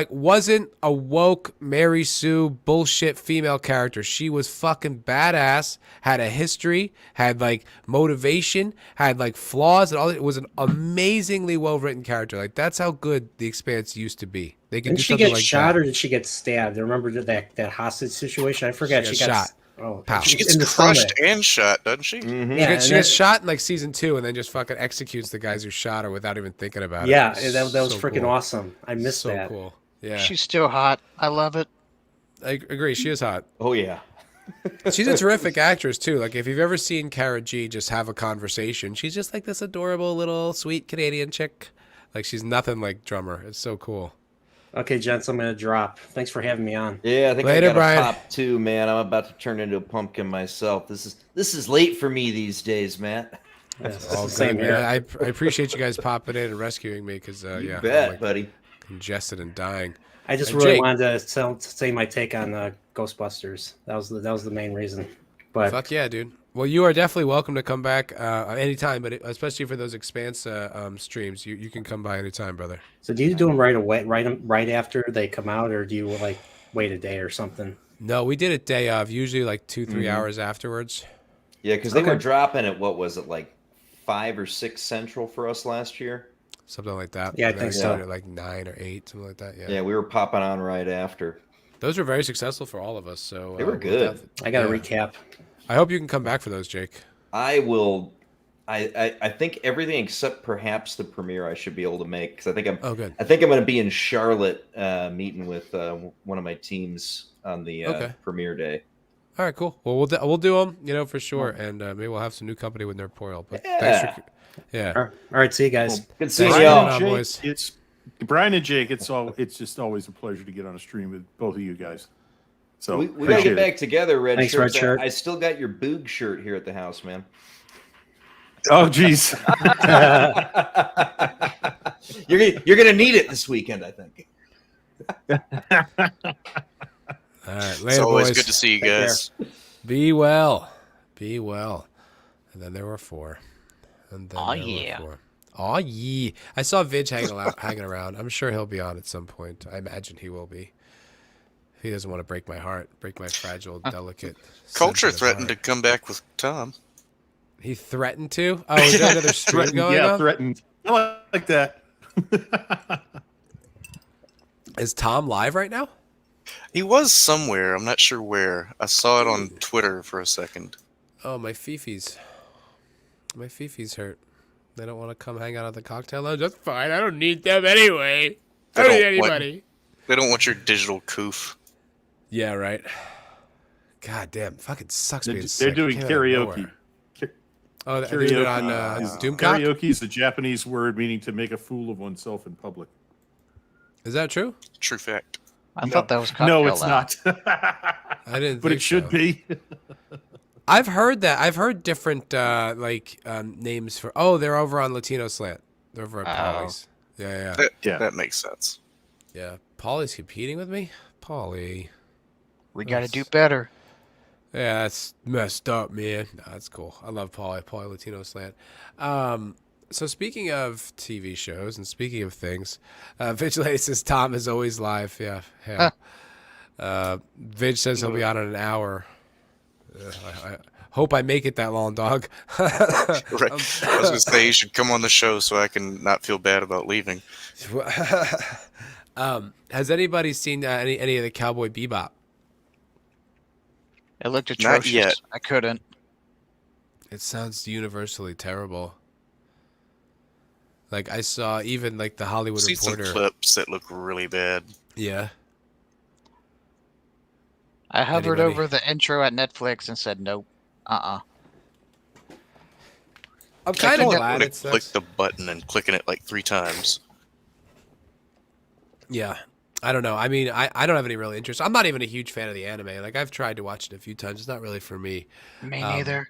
Speaker 1: wasn't a woke Mary Sue bullshit female character. She was fucking badass, had a history, had motivation, had flaws and all. It was an amazingly well written character. That's how good The Expanse used to be. They could
Speaker 7: Didn't
Speaker 1: do
Speaker 7: she
Speaker 1: something
Speaker 7: get
Speaker 1: like
Speaker 7: shot
Speaker 1: that.
Speaker 7: or did she get stabbed? I remember that hostage situation. I forget.
Speaker 1: She got shot.
Speaker 7: Oh,
Speaker 1: Pow.
Speaker 5: She
Speaker 7: in
Speaker 5: gets
Speaker 7: the
Speaker 5: crushed
Speaker 7: stomach.
Speaker 5: and shot, doesn't she?
Speaker 3: Mhm.
Speaker 7: Yeah,
Speaker 1: She
Speaker 7: and
Speaker 1: gets shot in season 2 and then just fucking executes the guys who shot her without even thinking about
Speaker 7: yeah,
Speaker 1: it.
Speaker 7: that was
Speaker 1: So
Speaker 7: freaking
Speaker 1: cool.
Speaker 7: awesome. I missed
Speaker 1: So
Speaker 7: that.
Speaker 1: cool. Yeah,
Speaker 8: She's still hot. I love it.
Speaker 1: I agree. She is hot.
Speaker 3: Oh yeah.
Speaker 1: She's a terrific actress too. If you've ever seen Cara G just have a conversation, she's just this adorable little sweet Canadian chick. She's nothing like Drummer. It's so cool.
Speaker 7: Okay, gents, I'm gonna drop. Thanks for having me on.
Speaker 3: Yeah, I think
Speaker 1: Later,
Speaker 3: I got
Speaker 1: Brian.
Speaker 3: a pop too, man. I'm about to turn into a pumpkin myself. This is late for me these days, Matt.
Speaker 7: Yes,
Speaker 1: All
Speaker 7: same
Speaker 1: good,
Speaker 7: here.
Speaker 1: man. I appreciate you guys popping in and rescuing me because
Speaker 3: You
Speaker 1: yeah,
Speaker 3: bet,
Speaker 1: I'm like
Speaker 3: buddy.
Speaker 1: congested and dying.
Speaker 7: I just
Speaker 1: And
Speaker 7: really
Speaker 1: Jake.
Speaker 7: wanted to say my take on Ghostbusters. That was the main reason. But
Speaker 1: Fuck yeah, dude. Well, you are definitely welcome to come back anytime, but especially for those Expanse streams, you can come by anytime, brother.
Speaker 7: so do you do them right away, right after they come out, or do you like wait a day or something?
Speaker 1: No, we did it day of, usually like 2-3
Speaker 3: Mhm.
Speaker 1: hours afterwards.
Speaker 3: Yeah, because they were
Speaker 7: Okay.
Speaker 3: dropping at what was it, like 5 or 6 Central for us last year?
Speaker 1: Something like that.
Speaker 7: Yeah, I
Speaker 1: And then
Speaker 7: think
Speaker 1: we
Speaker 7: so.
Speaker 1: started at like 9 or 8, something like that. Yeah.
Speaker 3: Yeah, we were popping on right after.
Speaker 1: Those were very successful for all of us. So
Speaker 3: They were
Speaker 1: we'll
Speaker 3: good.
Speaker 7: I got to
Speaker 1: Yeah.
Speaker 7: recap.
Speaker 1: I hope you can come back for those, Jake.
Speaker 3: I will. I think everything except perhaps the premiere I should be able to make because I think I'm.
Speaker 1: Oh, good.
Speaker 3: I think I'm going to be in Charlotte meeting with one of my teams on the
Speaker 1: Okay.
Speaker 3: premiere day.
Speaker 1: All right, cool. Well, we'll do them, for sure, and maybe we'll have some new company with Nerdpoil. But
Speaker 3: Yeah.
Speaker 1: thanks for, yeah.
Speaker 7: All right, see you guys.
Speaker 3: Good seeing
Speaker 1: Thanks,
Speaker 3: y'all.
Speaker 1: man.
Speaker 2: Jake,
Speaker 1: boys.
Speaker 2: it's Brian and Jake. It's just always a pleasure to get on a stream with both of you guys. So
Speaker 3: We gotta
Speaker 2: appreciate
Speaker 3: get
Speaker 2: it.
Speaker 3: back together, Red
Speaker 7: Thanks,
Speaker 3: Shirts.
Speaker 7: Red Shirt.
Speaker 3: I still got your Boog shirt here at the house, man.
Speaker 2: Oh, geez.
Speaker 3: You're gonna need it this weekend, I think.
Speaker 1: All right, later,
Speaker 5: It's always
Speaker 1: boys.
Speaker 5: good to see you guys.
Speaker 1: Be well. Be well. And then there were 4. And then
Speaker 8: Aw,
Speaker 1: there were
Speaker 8: yeah.
Speaker 1: 4. Aw, yeah. I saw Vidge hanging around. I'm sure he'll be on at some point. I imagine he will be. He doesn't want to break my heart, break my fragile, delicate.
Speaker 5: Culture
Speaker 1: sensitive
Speaker 5: threatened to
Speaker 1: heart.
Speaker 5: come back with Tom.
Speaker 1: He threatened to? Oh, is there another stream
Speaker 2: Threatened,
Speaker 1: going
Speaker 2: yeah,
Speaker 1: on?
Speaker 2: threatened. I like that.
Speaker 1: Is Tom live right now?
Speaker 5: He was somewhere. I'm not sure where. I saw it on Twitter for a second.
Speaker 1: Oh, my fifis. My fifis hurt. They don't want to come hang out at the cocktail lounge. That's fine. I don't need them anyway. I don't need
Speaker 5: They don't want-
Speaker 1: anybody.
Speaker 5: They don't want your digital coof.
Speaker 1: Yeah, right. God damn, fucking sucks being
Speaker 2: They're
Speaker 1: sick.
Speaker 2: doing
Speaker 1: Came out of
Speaker 2: karaoke.
Speaker 1: nowhere. Oh, they're doing it on Doomcock?
Speaker 2: Karaoke is a Japanese word meaning to make a fool of oneself in public.
Speaker 1: Is that true?
Speaker 5: True fact.
Speaker 8: I thought that was
Speaker 2: No,
Speaker 8: Cocktail
Speaker 2: it's
Speaker 8: Lounge.
Speaker 2: not.
Speaker 1: I didn't
Speaker 2: But
Speaker 1: think
Speaker 2: it should
Speaker 1: so.
Speaker 2: be.
Speaker 1: I've heard that. I've heard different names for. Oh, they're over on Latino Slant. They're over at
Speaker 8: Oh.
Speaker 1: Polly's. Yeah.
Speaker 5: That makes sense.
Speaker 1: Yeah. Polly's competing with me? Polly.
Speaker 8: We got to do better.
Speaker 1: Yeah, that's messed up, man. No, that's cool. I love Polly Latino Slant. So speaking of TV shows and speaking of things, Vigilante says Tom is always live. Yeah. Vig says he'll be on in an hour. I hope I make it that long, dog.
Speaker 5: Right. I was going to say you should come on the show so I can not feel bad about leaving.
Speaker 1: Has anybody seen any of the Cowboy Bebop?
Speaker 8: It looked
Speaker 5: Not
Speaker 8: atrocious.
Speaker 5: yet.
Speaker 8: I couldn't.
Speaker 1: It sounds universally terrible. Like I saw even like the Hollywood
Speaker 5: See some
Speaker 1: Reporter.
Speaker 5: clips that look really bad.
Speaker 1: Yeah.
Speaker 8: I hovered
Speaker 1: Anybody?
Speaker 8: over the intro at Netflix and said nope. I'm
Speaker 1: kind of
Speaker 5: I
Speaker 1: glad
Speaker 5: want
Speaker 1: it
Speaker 5: to click
Speaker 1: sucks.
Speaker 5: the button and clicking it like 3 times.
Speaker 1: Yeah. I don't know. I mean, I don't have any real interest. I'm not even a huge fan of the anime. Like I've tried to watch it a few times. It's not really for me.
Speaker 8: Me neither.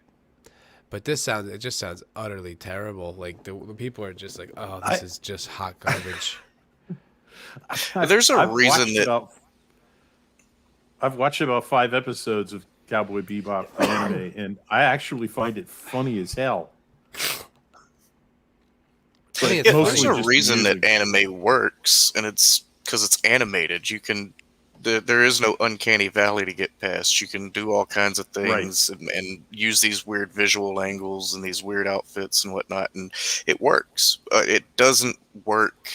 Speaker 1: But it just sounds utterly terrible. Like the people are just like, oh, this is just hot garbage.
Speaker 5: There's a
Speaker 2: I've
Speaker 5: reason
Speaker 2: watched
Speaker 5: that
Speaker 2: about- I've watched about 5 episodes of Cowboy Bebop the anime, and I actually find it funny as hell.
Speaker 1: I think
Speaker 2: But
Speaker 1: it's
Speaker 5: there's
Speaker 1: funny.
Speaker 5: a
Speaker 2: just
Speaker 5: reason that
Speaker 2: amusing.
Speaker 5: anime works, and it's because it's animated. You can there is no uncanny valley to get past. You can do all kinds of things and use these weird visual angles and these weird outfits and whatnot, and it works. It doesn't work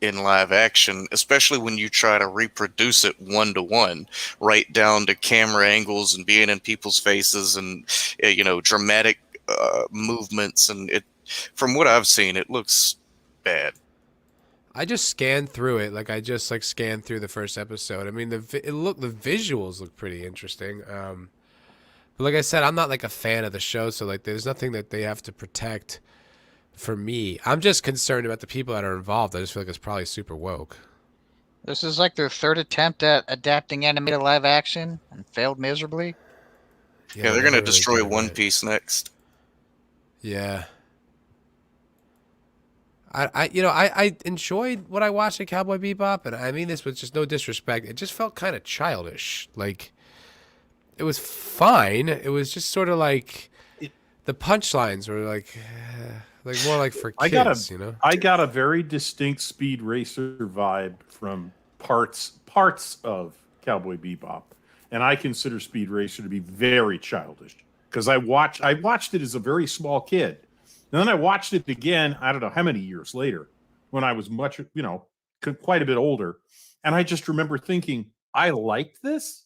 Speaker 5: in live action, especially when you try to reproduce it 1-to-1, right down to camera angles and being in people's faces and dramatic movements. And it, from what I've seen, it looks bad.
Speaker 1: I just scanned through it. Like I just scanned through the first episode. I mean, the visuals look pretty interesting. But like I said, I'm not like a fan of the show, so like there's nothing that they have to protect for me. I'm just concerned about the people that are involved. I just feel like it's probably super woke.
Speaker 8: This is like their third attempt at adapting anime to live action and failed miserably.
Speaker 5: Yeah, they're
Speaker 1: never
Speaker 5: gonna
Speaker 1: really
Speaker 5: destroy
Speaker 1: got it
Speaker 5: One
Speaker 1: right.
Speaker 5: Piece next.
Speaker 1: Yeah. I enjoyed what I watched at Cowboy Bebop, and I mean this with just no disrespect. It just felt kind of childish. Like, it was fine. It was just sort of like
Speaker 2: It-
Speaker 1: the punchlines were like more like for
Speaker 2: I
Speaker 1: kids,
Speaker 2: got a very distinct Speed Racer vibe from parts of Cowboy Bebop, and I consider Speed Racer to be very childish because I watched it as a very small kid, and then I watched it again. I don't know how many years later, when I was much quite a bit older, and I just remember thinking I liked this.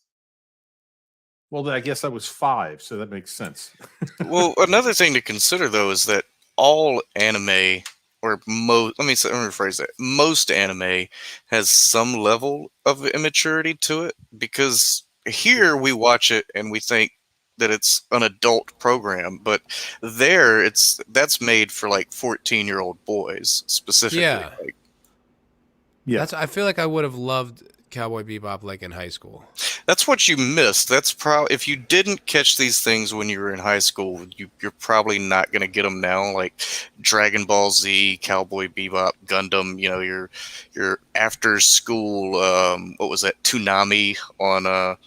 Speaker 2: Well, I guess I was 5, so that makes sense.
Speaker 5: Well, another thing to consider though is that all anime, or most, let me rephrase that. Most anime has some level of immaturity to it, because here we watch it and we think that it's an adult program, but there that's made for like 14-year-old boys specifically.
Speaker 1: Yeah.
Speaker 5: Like,
Speaker 2: Yeah,
Speaker 1: I feel like I would have loved Cowboy Bebop like in high school.
Speaker 5: that's what you missed. That's probably, if you didn't catch these things when you were in high school, you're probably not going to get them now. Like Dragon Ball Z, Cowboy Bebop, Gundam. Your after school. What was that? Toonami on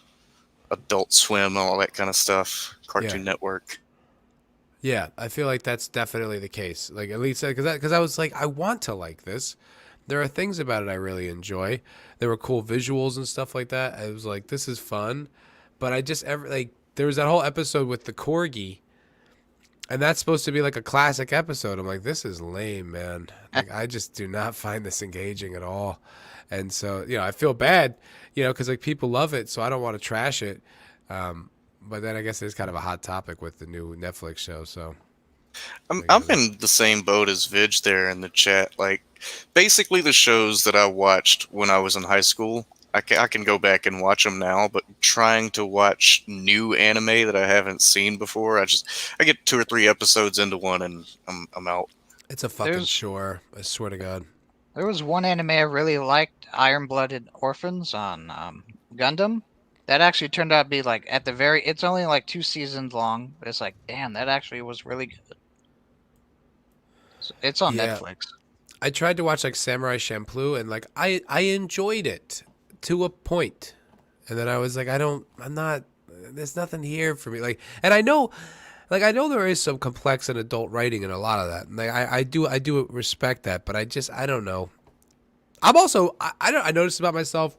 Speaker 5: Adult Swim, all that kind of stuff. Cartoon Network.
Speaker 1: Yeah, I feel like that's definitely the case. Like, at least because I was like, I want to like this. There are things about it I really enjoy. There were cool visuals and stuff like that. I was like, this is fun. But I just there was that whole episode with the corgi, and that's supposed to be like a classic episode. I'm like, this is lame, man. Like, I just do not find this engaging at all. And so, I feel bad, because like people love it, so I don't want to trash it. But then I guess it's kind of a hot topic with the new Netflix show. So
Speaker 5: I'm in the same boat as Vidge there in the chat. Like, basically the shows that I watched when I was in high school, I can go back and watch them now, but trying to watch new anime that I haven't seen before, I get 2 or 3 episodes into one and I'm out.
Speaker 1: it's a fucking chore. I swear to God.
Speaker 8: There was one anime I really liked, Iron Blooded Orphans on Gundam. That actually turned out to be like it's only like 2 seasons long, but it's like, damn, that actually was really good. So it's on
Speaker 1: Yeah.
Speaker 8: Netflix.
Speaker 1: I tried to watch like Samurai Champloo, and like I enjoyed it to a point, and then I was like, there's nothing here for me. Like, and I know there is some complex and adult writing in a lot of that. And like, I do respect that, but I don't know. I'm also I noticed about myself,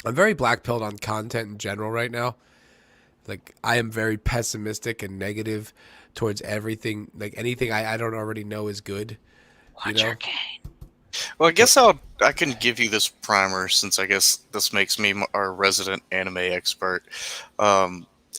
Speaker 1: I'm very black pilled on content in general right now. Like, I am very pessimistic and negative towards everything. Like, anything I don't already know is good.
Speaker 8: Watch your game.
Speaker 5: Well, I guess I can give you this primer, since I guess this makes me our resident anime expert.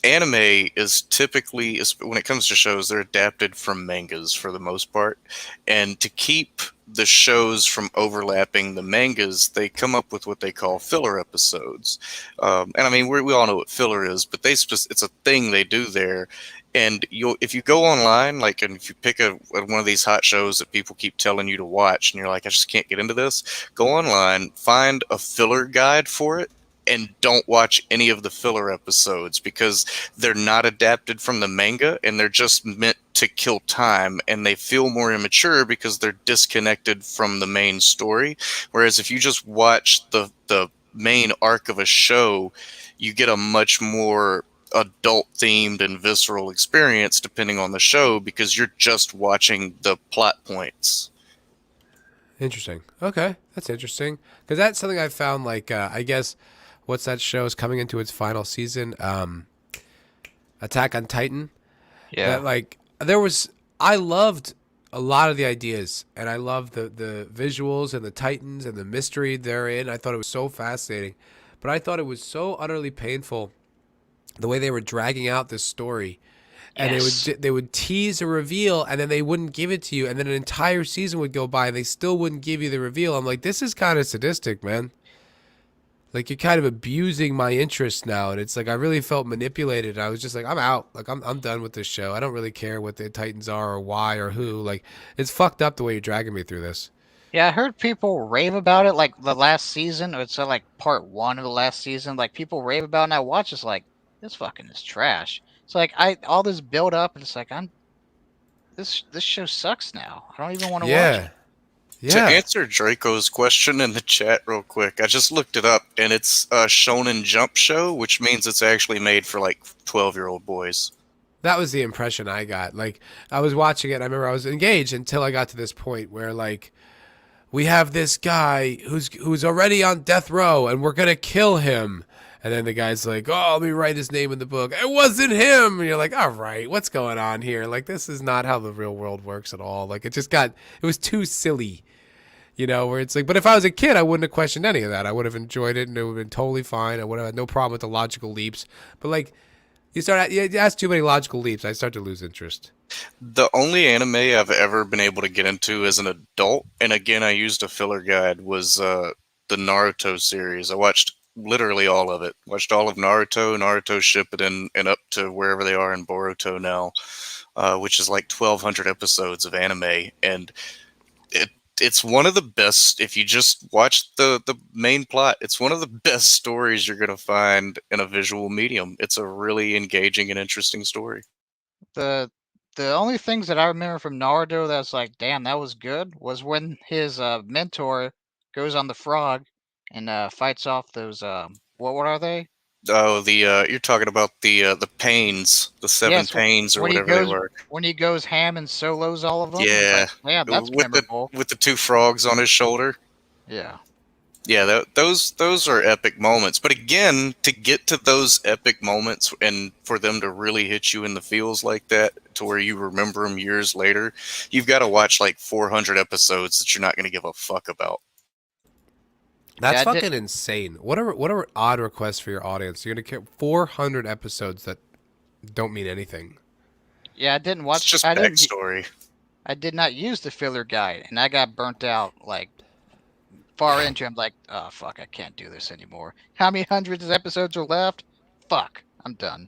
Speaker 5: Anime is typically, when it comes to shows, they're adapted from mangas for the most part. And to keep the shows from overlapping the mangas, they come up with what they call filler episodes. And I mean, we all know what filler is, but it's a thing they do there. And if you go online, like, and if you pick one of these hot shows that people keep telling you to watch, and you're like, I just can't get into this, go online, find a filler guide for it, and don't watch any of the filler episodes, because they're not adapted from the manga, and they're just meant to kill time, and they feel more immature because they're disconnected from the main story. Whereas if you just watch the main arc of a show, you get a much more adult themed and visceral experience depending on the show, because you're just watching the plot points.
Speaker 1: Interesting. Okay, that's interesting, because that's something I found. Like, I guess, what's that show is coming into its final season? Attack on Titan.
Speaker 8: Yeah.
Speaker 1: That, like, I loved a lot of the ideas, and I loved the visuals and the Titans and the mystery therein. I thought it was so fascinating, but I thought it was so utterly painful the way they were dragging out this story. And they would tease a reveal, and then they wouldn't give it to you, and then an entire season would go by and they still wouldn't give you the reveal. I'm like, this is kind of sadistic, man. Like, you're kind of abusing my interest now, and it's like I really felt manipulated. I was just like, I'm out. Like, I'm done with this show. I don't really care what the Titans are or why or who. Like, it's fucked up the way you're dragging me through this.
Speaker 8: Yeah, I heard people rave about it, like the last season. It's like part 1 of the last season. Like people rave about it, and I watch. It's like this fucking is trash. It's like all this build up, and it's like this show sucks now. I don't even want to watch
Speaker 1: Yeah.
Speaker 8: it.
Speaker 5: To
Speaker 1: Yeah.
Speaker 5: answer Draco's question in the chat real quick, I just looked it up, and it's a Shonen Jump show, which means it's actually made for like 12-year-old boys.
Speaker 1: That was the impression I got. Like, I was watching it, and I remember I was engaged until I got to this point where, like, we have this guy who's already on death row, and we're gonna kill him. And then the guy's like, "Oh, let me write his name in the book. It wasn't him." And you're like, "All right, what's going on here? Like, this is not how the real world works at all." Like, it was too silly, where it's like, but if I was a kid, I wouldn't have questioned any of that. I would have enjoyed it, and it would have been totally fine. I would have had no problem with the logical leaps. But like, you ask too many logical leaps, I start to lose interest.
Speaker 5: The only anime I've ever been able to get into as an adult, and again, I used a filler guide, was the Naruto series. I watched literally all of it. Watched all of Naruto, Naruto Shippuden, and up to wherever they are in Boruto now, which is like 1,200 episodes of anime. And it's one of the best, if you just watch the main plot, it's one of the best stories you're going to find in a visual medium. It's a really engaging and interesting story.
Speaker 8: The only things that I remember from Naruto that's like, damn, that was good, was when his mentor goes on the frog and fights off those what are they?
Speaker 5: Oh, you're talking about the pains, the seven
Speaker 8: Yes,
Speaker 5: pains or
Speaker 8: when he
Speaker 5: whatever they
Speaker 8: goes
Speaker 5: were.
Speaker 8: when he goes ham and solos all of them. It's
Speaker 5: Yeah,
Speaker 8: like, yeah, that's
Speaker 5: with
Speaker 8: memorable.
Speaker 5: the two frogs on his shoulder.
Speaker 8: Yeah.
Speaker 5: Yeah, those are epic moments. But again, to get to those epic moments and for them to really hit you in the feels like that, to where you remember them years later, you've got to watch like 400 episodes that you're not going to give a fuck about.
Speaker 1: That's
Speaker 8: Yeah,
Speaker 1: fucking insane. What are odd requests for your audience? You're gonna get 400 episodes that don't mean anything.
Speaker 8: Yeah, I didn't watch.
Speaker 5: It's just
Speaker 8: I didn't.
Speaker 5: backstory.
Speaker 8: I did not use the filler guide, and I got burnt out like far into. I'm like, oh fuck, I can't do this anymore. How many hundreds of episodes are left? Fuck, I'm done.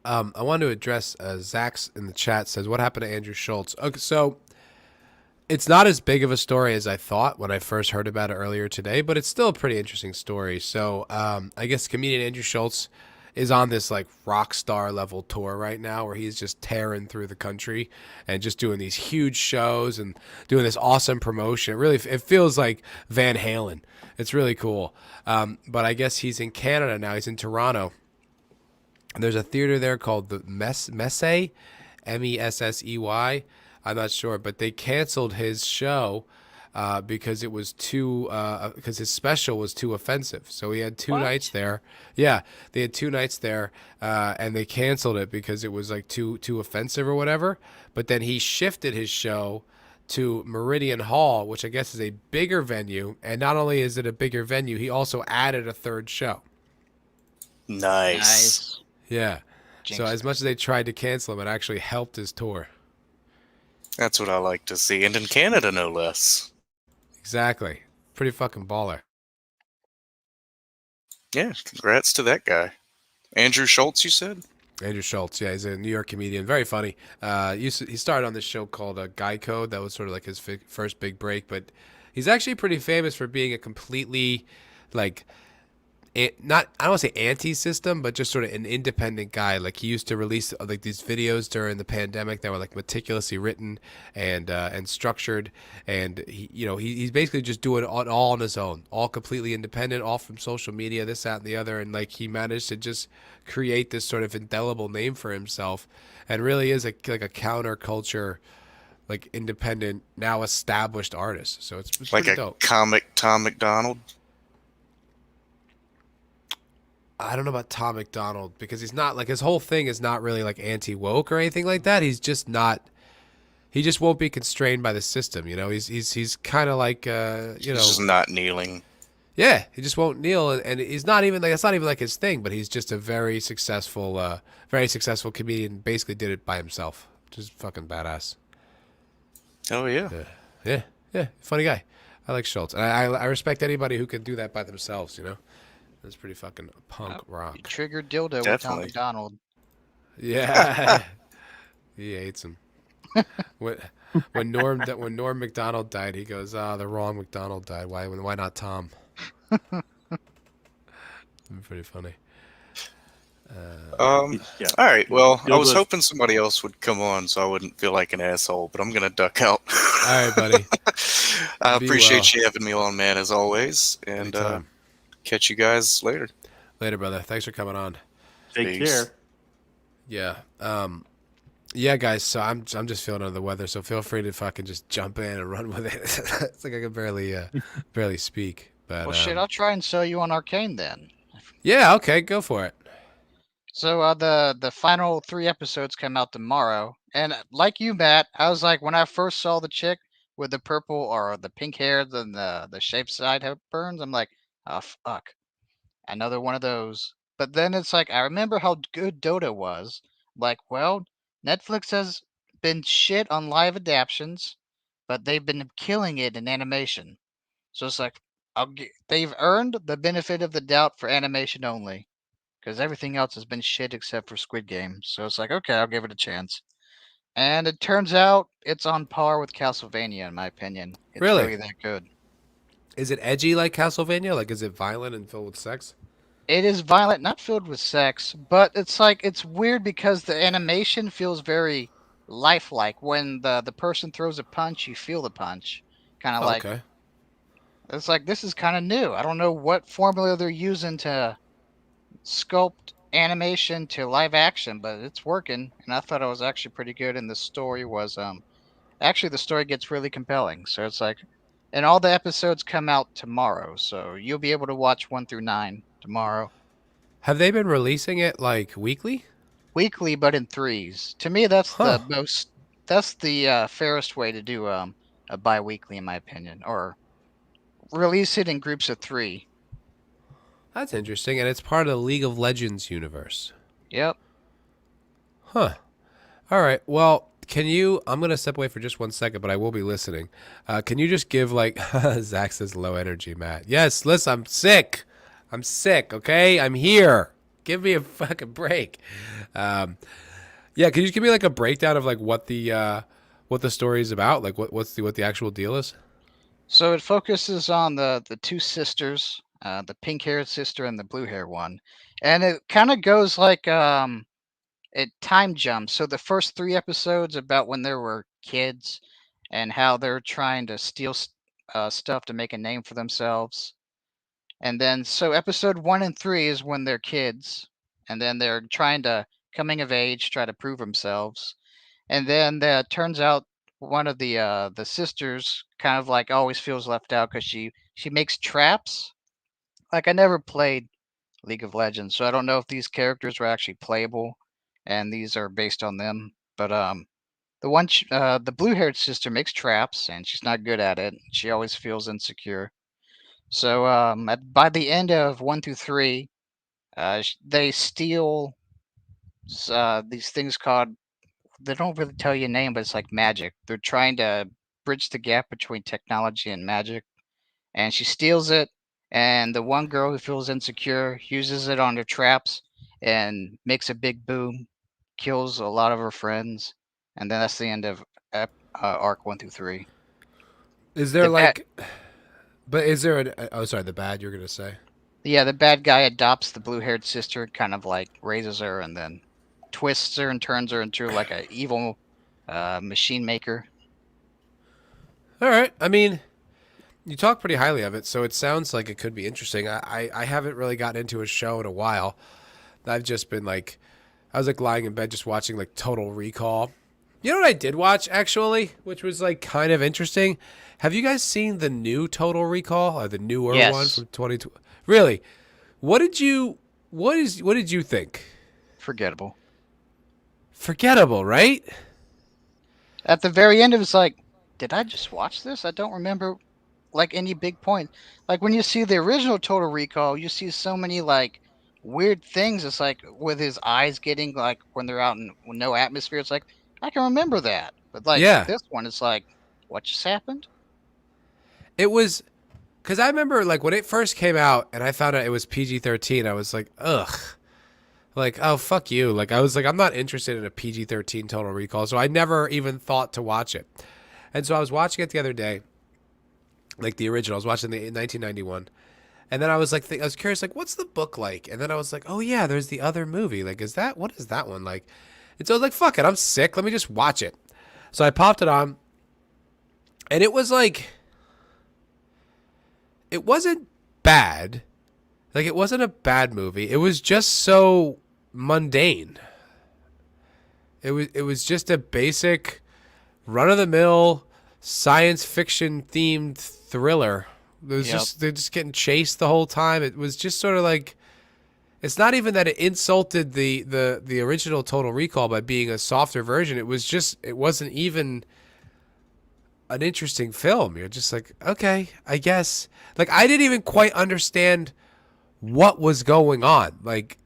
Speaker 1: I want to address Zach's in the chat says, "What happened to Andrew Schultz?" Okay, so it's not as big of a story as I thought when I first heard about it earlier today, but it's still a pretty interesting story. So I guess comedian Andrew Schultz is on this like rock star level tour right now where he's just tearing through the country and just doing these huge shows and doing this awesome promotion. It feels like Van Halen. It's really cool. But I guess he's in Canada now. He's in Toronto. And there's a theater there called the Messe, Messey. I'm not sure, but they canceled his show because it was because his special was too offensive. So he had two nights there. Yeah, they had 2 nights there, and they canceled it because it was like too offensive or whatever. But then he shifted his show to Meridian Hall, which I guess is a bigger venue. And not only is it a bigger venue, he also added a third show.
Speaker 5: Nice.
Speaker 1: Yeah.
Speaker 8: Jinx.
Speaker 1: So as much as they tried to cancel him, it actually helped his tour.
Speaker 5: That's what I like to see, and in Canada, no less.
Speaker 1: Exactly. Pretty fucking baller.
Speaker 5: Yeah, congrats to that guy. Andrew Schultz, you said?
Speaker 1: Andrew Schultz, yeah, he's a New York comedian, very funny. He started on this show called Guy Code. That was sort of like his first big break, but he's actually pretty famous for being a completely, like, I don't want to say anti-system, but just sort of an independent guy. Like he used to release like these videos during the pandemic that were like meticulously written and structured, and he's basically just doing it all on his own, all completely independent, all from social media, this, that, and the other, and like he managed to just create this sort of indelible name for himself, and really is like a counterculture, like independent, now established artist. So it's
Speaker 5: Like
Speaker 1: pretty
Speaker 5: a
Speaker 1: dope.
Speaker 5: comic Tom McDonald?
Speaker 1: I don't know about Tom McDonald because he's not like his whole thing is not really like anti-woke or anything like that. He's just not. He just won't be constrained by the system. He's kind of like
Speaker 5: He's just not kneeling.
Speaker 1: Yeah, he just won't kneel, and he's not even like that's not even like his thing. But he's just a very successful comedian. Basically, did it by himself. Just fucking badass.
Speaker 5: Oh yeah.
Speaker 1: Yeah, funny guy. I like Schultz, and I respect anybody who can do that by themselves. That's pretty fucking punk rock.
Speaker 8: Triggered dildo with Tom
Speaker 5: Definitely.
Speaker 8: McDonald.
Speaker 1: Yeah. He hates him. when Norm Macdonald died, he goes, the wrong Macdonald died. Why not Tom? Pretty funny.
Speaker 2: Yeah.
Speaker 5: All right. Well, I was
Speaker 2: Gilda-
Speaker 5: hoping somebody else would come on so I wouldn't feel like an asshole, but I'm gonna duck out.
Speaker 1: All right, buddy.
Speaker 5: I
Speaker 1: Be
Speaker 5: appreciate
Speaker 1: well.
Speaker 5: you having me on, man, as always, and
Speaker 1: Anytime.
Speaker 5: catch you guys later.
Speaker 1: Later, brother. Thanks for coming on.
Speaker 2: Take
Speaker 5: Peace.
Speaker 2: care.
Speaker 1: Yeah. Yeah, guys. So I'm just feeling under the weather. So feel free to fucking just jump in and run with it. It's like I can barely speak. But
Speaker 8: Well, shit, I'll try and sell you on Arcane then.
Speaker 1: yeah. Okay, go for it.
Speaker 8: So the final 3 episodes come out tomorrow, and like you, Matt, I was like when I first saw the chick with the purple or the pink hair and the shaved side burns, I'm like, oh fuck, another one of those. But then it's like I remember how good Dota was. Like, well, Netflix has been shit on live adaptions, but they've been killing it in animation. So it's like they've earned the benefit of the doubt for animation only, because everything else has been shit except for Squid Game. So it's like, okay, I'll give it a chance. And it turns out it's on par with Castlevania, in my opinion. It's
Speaker 1: Really?
Speaker 8: really that good.
Speaker 1: Is it edgy like Castlevania? Like, is it violent and filled with sex?
Speaker 8: It is violent, not filled with sex, but it's like it's weird because the animation feels very lifelike. When the person throws a punch, you feel the punch. Kind of like
Speaker 1: Okay.
Speaker 8: it's like this is kind of new. I don't know what formula they're using to sculpt animation to live action, but it's working, and I thought it was actually pretty good. And the story was actually the story gets really compelling. So it's like, and all the episodes come out tomorrow, so you'll be able to watch 1 through 9 tomorrow.
Speaker 1: Have they been releasing it like weekly?
Speaker 8: Weekly, but in threes. To me, that's
Speaker 1: Huh.
Speaker 8: the most. That's the fairest way to do a bi-weekly, in my opinion, or release it in groups of 3.
Speaker 1: That's interesting, and it's part of the League of Legends universe.
Speaker 8: Yep.
Speaker 1: Huh. All right. Well, can you? I'm gonna step away for just 1 second, but I will be listening. Can you just give like Zach says low energy, Matt? Yes. Listen, I'm sick. I'm sick. Okay, I'm here. Give me a fucking break. Yeah. Can you just give me like a breakdown of like what the story is about? Like what the actual deal is?
Speaker 8: So it focuses on the 2 sisters, the pink-haired sister and the blue-haired one, and it kind of goes like it time jumps. So the first 3 episodes about when they were kids and how they're trying to steal stuff to make a name for themselves, and then so episode 1 and 3 is when they're kids, and then they're trying to coming of age, try to prove themselves, and then turns out one of the sisters kind of like always feels left out because she makes traps. Like I never played League of Legends, so I don't know if these characters were actually playable, and these are based on them. But the blue-haired sister makes traps, and she's not good at it. She always feels insecure. So by the end of 1 through 3, they steal these things called, they don't really tell you a name, but it's like magic. They're trying to bridge the gap between technology and magic. And she steals it, and the one girl who feels insecure uses it on her traps and makes a big boom, kills a lot of her friends, and then that's the end of arc 1 through 3.
Speaker 1: Is there
Speaker 8: The
Speaker 1: like, but is there an? Oh, sorry, the bad you're gonna say.
Speaker 8: Yeah, the bad guy adopts the blue-haired sister, kind of like raises her, and then twists her and turns her into like a evil machine maker.
Speaker 1: All right. I mean, you talk pretty highly of it, so it sounds like it could be interesting. I haven't really gotten into a show in a while. I've just been like, I was like lying in bed just watching like Total Recall. You know what I did watch actually, which was like kind of interesting? Have you guys seen the new Total Recall or the newer
Speaker 8: Yes.
Speaker 1: one from 2020? Really? What did you think?
Speaker 8: Forgettable.
Speaker 1: Forgettable, right?
Speaker 8: At the very end, it was like, did I just watch this? I don't remember like any big point. Like when you see the original Total Recall, you see so many like weird things. It's like with his eyes getting like when they're out in no atmosphere. It's like I can remember that, but like
Speaker 1: Yeah.
Speaker 8: this one, it's like what just happened?
Speaker 1: It was because I remember like when it first came out and I found out it was PG-13, I was like, ugh. Like, oh, fuck you. Like, I was like, I'm not interested in a PG-13 Total Recall, so I never even thought to watch it. And so I was watching it the other day, like the original. I was watching the 1991. And then I was like, I was curious, like, what's the book like? And then I was like, oh yeah, there's the other movie. Like, what is that one like? And so I was like, fuck it, I'm sick. Let me just watch it. So I popped it on, and it was like, it wasn't bad. Like, it wasn't a bad movie. It was just so mundane. It was just a basic, run of the mill, science fiction themed thriller. It was just, they're just getting chased the whole time. It was just sort of like, it's not even that it insulted the original Total Recall by being a softer version. It was just, it wasn't even an interesting film. You're just like, okay, I guess. Like, I didn't even quite understand what was going on. Like,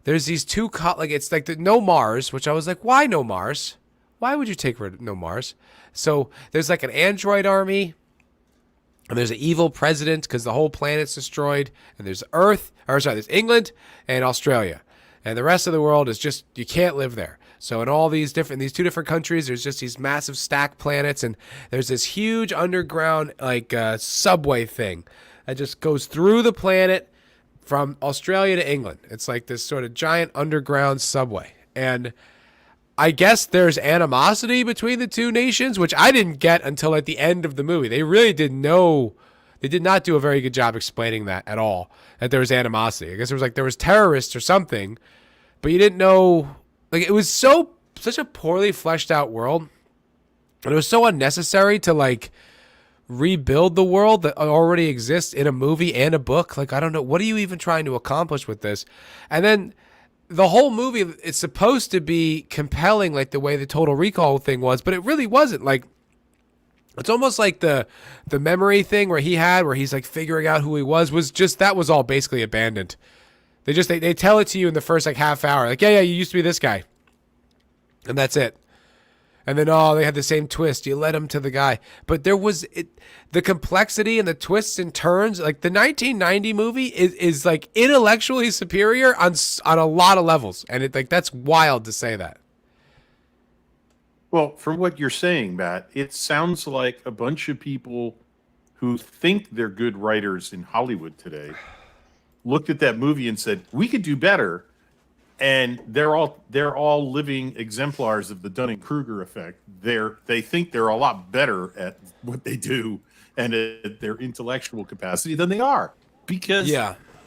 Speaker 1: there's these two, like, it's like the No Mars, which I was like, why No Mars? Why would you take No Mars? So there's like an android army, and there's an evil president because the whole planet's destroyed, and there's there's England and Australia, and the rest of the world is just, you can't live there. So in all these two different countries, there's just these massive stacked planets, and there's this huge underground like subway thing that just goes through the planet from Australia to England. It's like this sort of giant underground subway, and I guess there's animosity between the two nations, which I didn't get until at the end of the movie. They really did not do a very good job explaining that at all, that there was animosity. I guess there was terrorists or something, but you didn't know. Like, it was such a poorly fleshed out world, and it was so unnecessary to like rebuild the world that already exists in a movie and a book. Like, I don't know, what are you even trying to accomplish with this? And then the whole movie, it's supposed to be compelling, like the way the Total Recall thing was, but it really wasn't. Like, it's almost like the memory thing where he's like figuring out who he was just, that was all basically abandoned. They tell it to you in the first like half hour, like, yeah, you used to be this guy, and that's it. And then, they had the same twist. You led him to the guy. But there was the complexity and the twists and turns. Like, the 1990 movie is like intellectually superior on a lot of levels. And that's wild to say that.
Speaker 2: Well, from what you're saying, Matt, it sounds like a bunch of people who think they're good writers in Hollywood today looked at that movie and said, we could do better. And they're all living exemplars of the Dunning-Kruger effect. They think they're a lot better at what they do and at their intellectual capacity than they are, because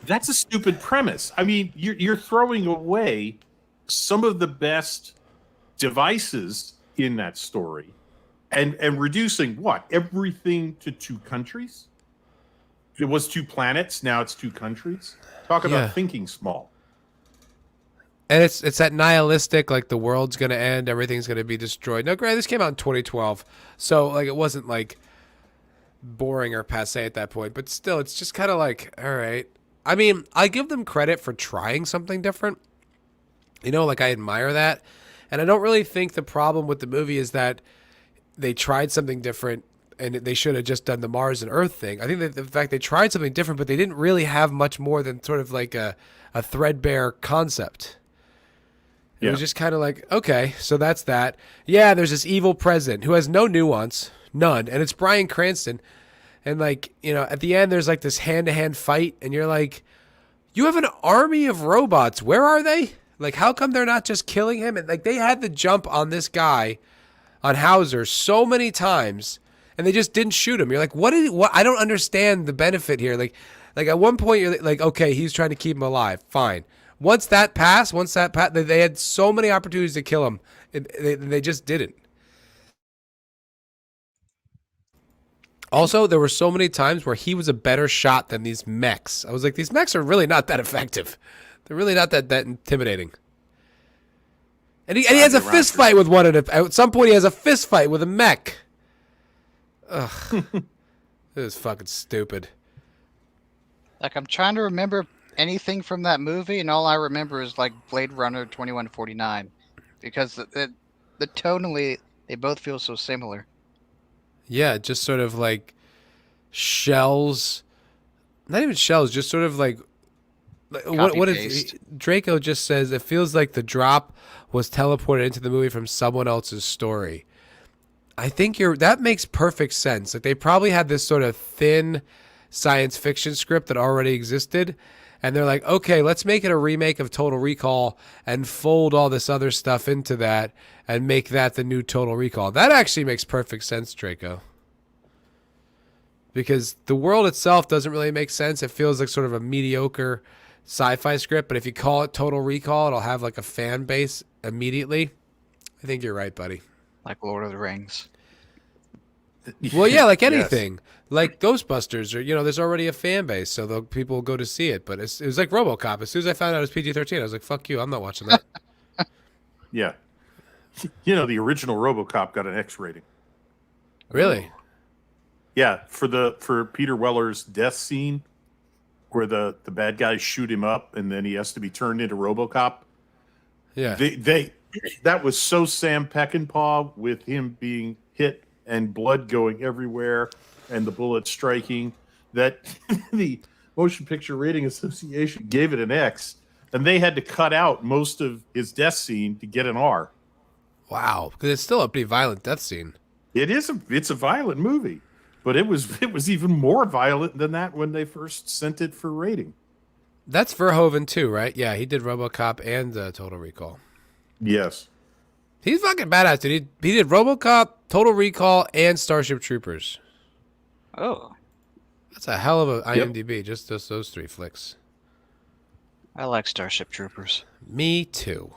Speaker 2: that's a stupid premise. I mean, you're throwing away some of the best devices in that story, and reducing everything to two countries. It was two planets, now it's two countries. Talk about thinking small.
Speaker 1: And it's that nihilistic, like the world's gonna end, everything's gonna be destroyed. No, granted, this came out in 2012, so like it wasn't like boring or passe at that point, but still, it's just kind of like, all right. I mean, I give them credit for trying something different. You know, like, I admire that, and I don't really think the problem with the movie is that they tried something different and they should have just done the Mars and Earth thing. I think that the fact they tried something different, but they didn't really have much more than sort of like a threadbare concept. It was just kind of like, okay, so that's that. Yeah, there's this evil president who has no nuance, none, and it's Bryan Cranston. And like, you know, at the end, there's like this hand-to-hand fight, and you're like, you have an army of robots. Where are they? Like, how come they're not just killing him? And like, they had the jump on this guy, on Hauser, so many times, and they just didn't shoot him. You're like, what? I don't understand the benefit here. Like at one point, you're like, okay, he's trying to keep him alive. Fine. Once that passed, they had so many opportunities to kill him. They just didn't. Also, there were so many times where he was a better shot than these mechs. I was like, these mechs are really not that effective. They're really not that intimidating. And he has a fist fight with one at some point. He has a fist fight with a mech. Ugh, this is fucking stupid.
Speaker 8: Like, I'm trying to remember anything from that movie, and all I remember is like Blade Runner 2149, because the tonally they both feel so similar.
Speaker 1: Yeah, just sort of like shells, not even shells, just sort of like what is Draco just says, it feels like the drop was teleported into the movie from someone else's story. I think that makes perfect sense. Like they probably had this sort of thin science fiction script that already existed, and they're like, okay, let's make it a remake of Total Recall and fold all this other stuff into that and make that the new Total Recall. That actually makes perfect sense, Draco. Because the world itself doesn't really make sense. It feels like sort of a mediocre sci-fi script, but if you call it Total Recall, it'll have like a fan base immediately. I think you're right, buddy.
Speaker 8: Like Lord of the Rings.
Speaker 1: Well, yeah, like
Speaker 2: Yes.
Speaker 1: anything. Like Ghostbusters, or, there's already a fan base, so people will go to see it. But it was like RoboCop. As soon as I found out it was PG-13, I was like, fuck you, I'm not watching that.
Speaker 2: Yeah. The original RoboCop got an X rating.
Speaker 1: Really?
Speaker 2: Yeah, for Peter Weller's death scene where the bad guys shoot him up and then he has to be turned into RoboCop.
Speaker 1: Yeah.
Speaker 2: That was so Sam Peckinpah with him being hit and blood going everywhere and the bullet striking that the Motion Picture Rating Association gave it an X, and they had to cut out most of his death scene to get an R.
Speaker 1: Wow, because it's still a pretty violent death scene.
Speaker 2: It's a violent movie, but it was even more violent than that when they first sent it for rating.
Speaker 1: That's Verhoeven too, right? Yeah, he did RoboCop and Total Recall.
Speaker 2: Yes.
Speaker 1: He's fucking badass, dude. He did RoboCop, Total Recall, and Starship Troopers.
Speaker 8: Oh,
Speaker 1: That's a hell of a IMDb, just those 3 flicks.
Speaker 8: I like Starship Troopers.
Speaker 1: Me too.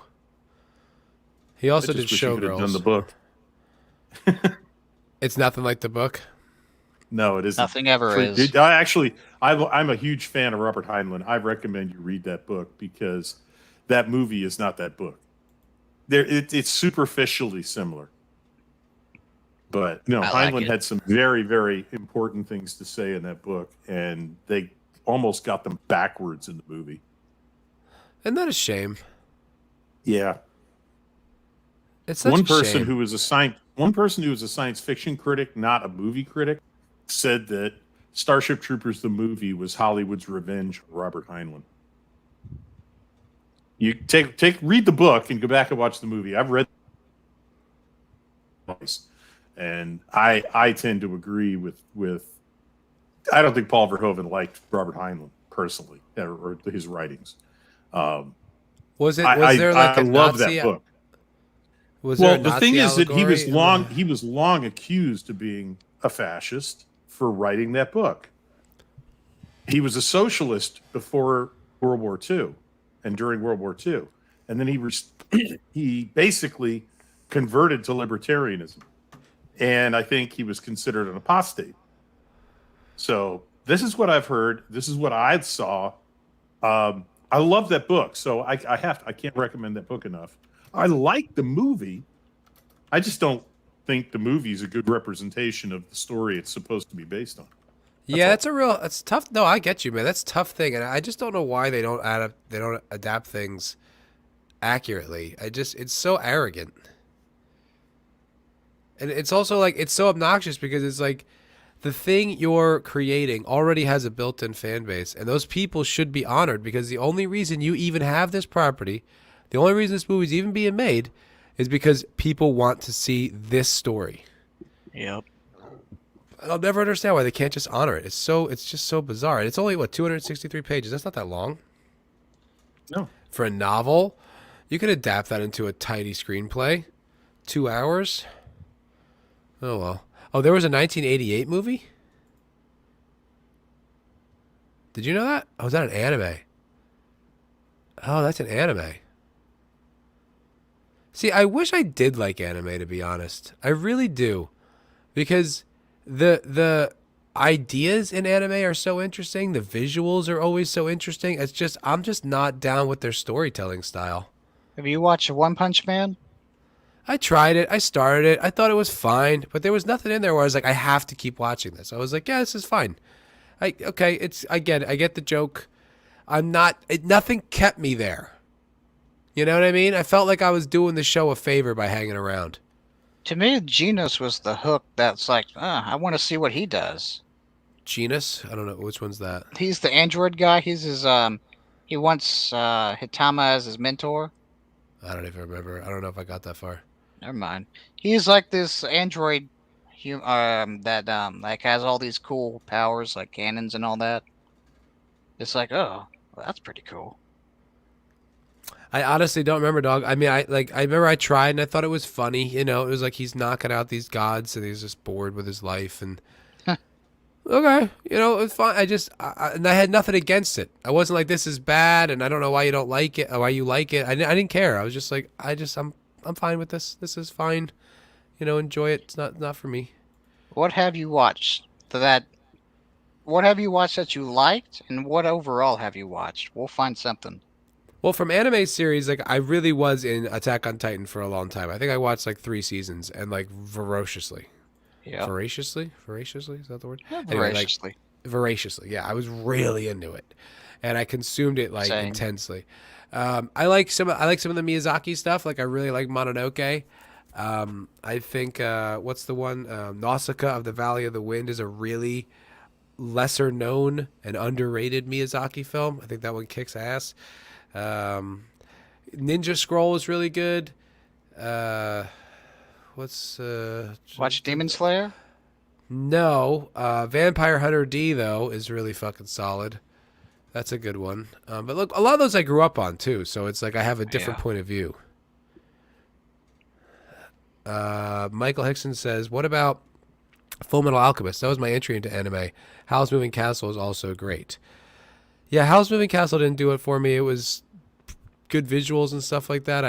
Speaker 1: He also did Showgirls.
Speaker 2: Done the book.
Speaker 1: It's nothing like the book.
Speaker 2: No, it isn't.
Speaker 8: Nothing ever is.
Speaker 2: I'm a huge fan of Robert Heinlein. I recommend you read that book because that movie is not that book. It's superficially similar. But Heinlein had some very, very important things to say in that book, and they almost got them backwards in the movie.
Speaker 1: Isn't that a shame?
Speaker 2: Yeah.
Speaker 1: It's such
Speaker 2: One
Speaker 1: a
Speaker 2: person
Speaker 1: shame.
Speaker 2: who was a science fiction critic, not a movie critic, said that Starship Troopers the movie was Hollywood's revenge on Robert Heinlein. You read the book and go back and watch the movie. I've read twice, and I tend to agree with. I don't think Paul Verhoeven liked Robert Heinlein personally or his writings.
Speaker 1: Was there like
Speaker 2: I
Speaker 1: a
Speaker 2: love
Speaker 1: Nazi?
Speaker 2: that book.
Speaker 1: Was there a
Speaker 2: the
Speaker 1: Nazi
Speaker 2: thing is that
Speaker 1: allegory?
Speaker 2: he was long accused of being a fascist for writing that book. He was a socialist before World War II and during World War II, and then he basically converted to libertarianism, and I think he was considered an apostate. So this is what I've heard. This is what I saw. I love that book, so I can't recommend that book enough. I like the movie. I just don't think the movie is a good representation of the story it's supposed to be based on.
Speaker 1: Yeah, it's tough. No, I get you, man. That's a tough thing, and I just don't know why they don't adapt things accurately. It's so arrogant. And it's also like it's so obnoxious because it's like the thing you're creating already has a built-in fan base, and those people should be honored because the only reason you even have this property, the only reason this movie's even being made is because people want to see this story.
Speaker 8: Yep.
Speaker 1: I'll never understand why they can't just honor it. It's just so bizarre. And it's only 263 pages. That's not that long.
Speaker 2: No.
Speaker 1: For a novel, you could adapt that into a tidy screenplay. 2 hours. Oh well. Oh, there was a 1988 movie? Did you know that? Oh, is that an anime? Oh, that's an anime. See, I wish I did like anime, to be honest. I really do. Because the ideas in anime are so interesting. The visuals are always so interesting. I'm just not down with their storytelling style.
Speaker 8: Have you watched One Punch Man?
Speaker 1: I tried it. I started it. I thought it was fine, but there was nothing in there where I was like, I have to keep watching this. I was like, yeah, this is fine. I get it. I get the joke. Nothing kept me there. You know what I mean? I felt like I was doing the show a favor by hanging around.
Speaker 8: To me, Genos was the hook that's like, I want to see what he does.
Speaker 1: Genus? I don't know. Which one's that?
Speaker 8: He's the android guy. He's his, he wants Hitama as his mentor.
Speaker 1: I don't even remember. I don't know if I got that far.
Speaker 8: Never mind. He's like this android, that like has all these cool powers like cannons and all that. It's like, oh, well, that's pretty cool.
Speaker 1: I honestly don't remember, dog. I mean, I remember I tried and I thought it was funny. You know, it was like he's knocking out these gods and he's just bored with his life and okay, you know, it's fine. And I had nothing against it. I wasn't like this is bad and I don't know why you don't like it or why you like it. I didn't care. I was just like I'm fine with this. This is fine. You know, enjoy it. It's not for me.
Speaker 8: What have you watched that? What have you watched that you liked, and what overall have you watched? We'll find something.
Speaker 1: Well, from anime series, like I really was in Attack on Titan for a long time. I think I watched like 3 seasons and like voraciously.
Speaker 8: Yeah.
Speaker 1: Voraciously? Is that the word?
Speaker 8: Yeah,
Speaker 1: Anyway,
Speaker 8: voraciously.
Speaker 1: Voraciously. Yeah, I was really into it, and I consumed it like
Speaker 8: Same.
Speaker 1: intensely. I like some of the Miyazaki stuff. Like I really like Mononoke. I think what's the one? Nausicaa of the Valley of the Wind is a really lesser known and underrated Miyazaki film. I think that one kicks ass. Ninja Scroll is really good.
Speaker 8: Watch Demon Slayer?
Speaker 1: No. Vampire Hunter D though is really fucking solid. That's a good one. But look, a lot of those I grew up on too, so it's like I have a different point of view. Michael Hickson says, "What about Fullmetal Alchemists? That was my entry into anime. Howl's Moving Castle is also great." Yeah, Howl's Moving Castle didn't do it for me. It was good visuals and stuff like that.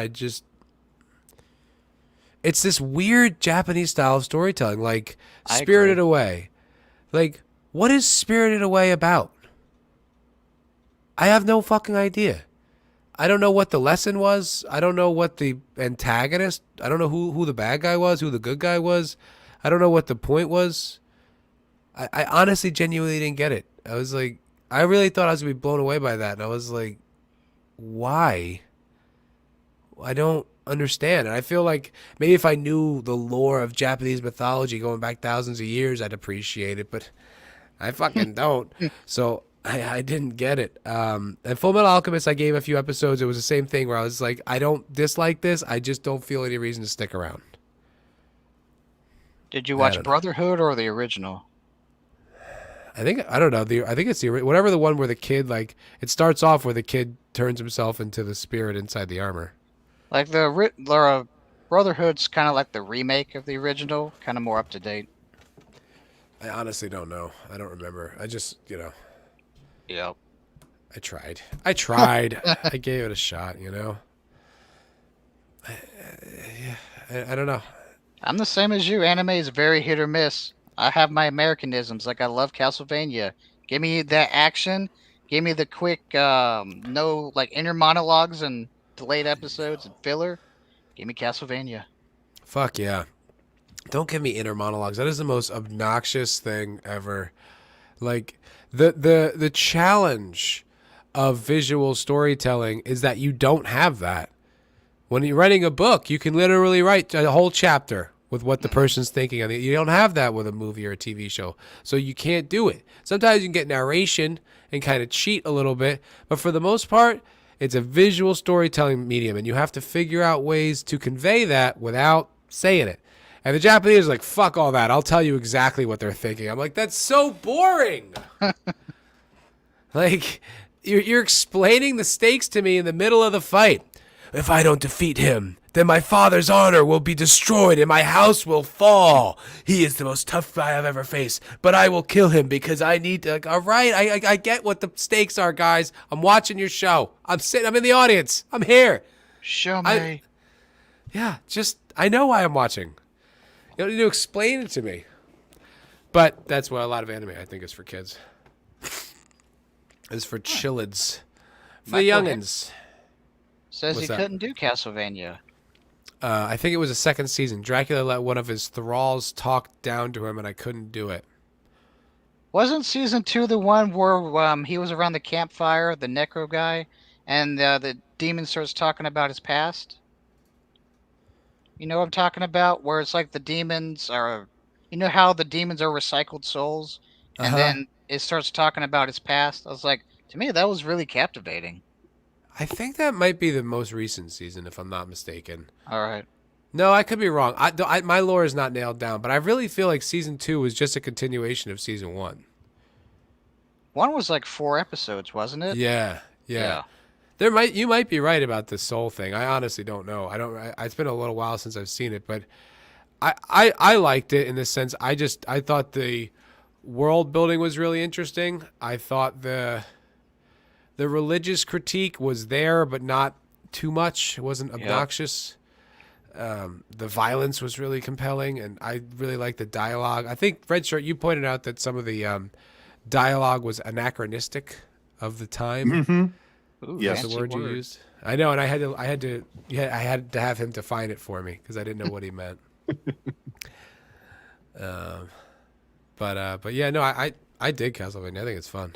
Speaker 1: It's this weird Japanese style of storytelling, like Spirited Away. Like, what is Spirited Away about? I have no fucking idea. I don't know what the lesson was. I don't know what the antagonist. I don't know who the bad guy was, who the good guy was. I don't know what the point was. I honestly, genuinely didn't get it. I was like, I really thought I was going to be blown away by that. And I was like, why? I don't understand. And I feel like maybe if I knew the lore of Japanese mythology going back thousands of years, I'd appreciate it. But I fucking don't. So I didn't get it. And Fullmetal Alchemist, I gave a few episodes. It was the same thing where I was like, I don't dislike this. I just don't feel any reason to stick around.
Speaker 8: Did you watch Brotherhood or the original?
Speaker 1: I don't know. I think it's whatever the one where the kid, like, it starts off where the kid turns himself into the spirit inside the armor.
Speaker 8: Like the Brotherhood's kind of like the remake of the original, kind of more up to date.
Speaker 1: I honestly don't know. I don't remember. I just,
Speaker 8: Yep.
Speaker 1: I tried. I gave it a shot, I don't know.
Speaker 8: I'm the same as you. Anime is very hit or miss. I have my Americanisms. Like, I love Castlevania. Give me that action. Give me the quick, no, like, inner monologues and delayed episodes and filler. Give me Castlevania.
Speaker 1: Fuck yeah. Don't give me inner monologues. That is the most obnoxious thing ever. Like, the challenge of visual storytelling is that you don't have that. When you're writing a book, you can literally write a whole chapter with what the person's thinking. You don't have that with a movie or a TV show, so you can't do it. Sometimes you can get narration and kind of cheat a little bit, but for the most part, it's a visual storytelling medium, and you have to figure out ways to convey that without saying it. And the Japanese are like, fuck all that. I'll tell you exactly what they're thinking. I'm like, that's so boring. Like, you're explaining the stakes to me in the middle of the fight. If I don't defeat him, then my father's honor will be destroyed and my house will fall. He is the most tough guy I've ever faced, but I will kill him because I need to. All right, I get what the stakes are, guys. I'm watching your show. I'm in the audience. I'm here.
Speaker 8: Show me.
Speaker 1: I know why I'm watching. You don't need to explain it to me. But that's what a lot of anime, I think, is for kids. It's for chillids. For the youngins.
Speaker 8: Says
Speaker 1: What's
Speaker 8: he
Speaker 1: that?
Speaker 8: couldn't do Castlevania.
Speaker 1: I think it was the second season. Dracula let one of his thralls talk down to him, and I couldn't do it.
Speaker 8: Wasn't season 2 the one where he was around the campfire, the necro guy, and the demon starts talking about his past? You know what I'm talking about? Where it's like the demons are... You know how the demons are recycled souls? And then it starts talking about his past? I was like, to me, that was really captivating.
Speaker 1: I think that might be the most recent season, if I'm not mistaken.
Speaker 8: All right.
Speaker 1: No, I could be wrong. My lore is not nailed down, but I really feel like season 2 was just a continuation of season 1.
Speaker 8: One was like 4 episodes, wasn't it?
Speaker 1: Yeah.
Speaker 8: Yeah.
Speaker 1: You might be right about the soul thing. I honestly don't know. It's been a little while since I've seen it, but I liked it in the sense I thought the world building was really interesting. I thought the religious critique was there, but not too much. It wasn't obnoxious. The violence was really compelling, and I really liked the dialogue. I think Red Shirt, you pointed out that some of the dialogue was anachronistic of the time.
Speaker 2: Mm-hmm.
Speaker 8: Ooh,
Speaker 2: Yes.
Speaker 1: The
Speaker 8: fancy
Speaker 1: word you used. I know, and I had to have him define it for me because I didn't know what he meant. But yeah, no, I dig Castlevania. I think it's fun.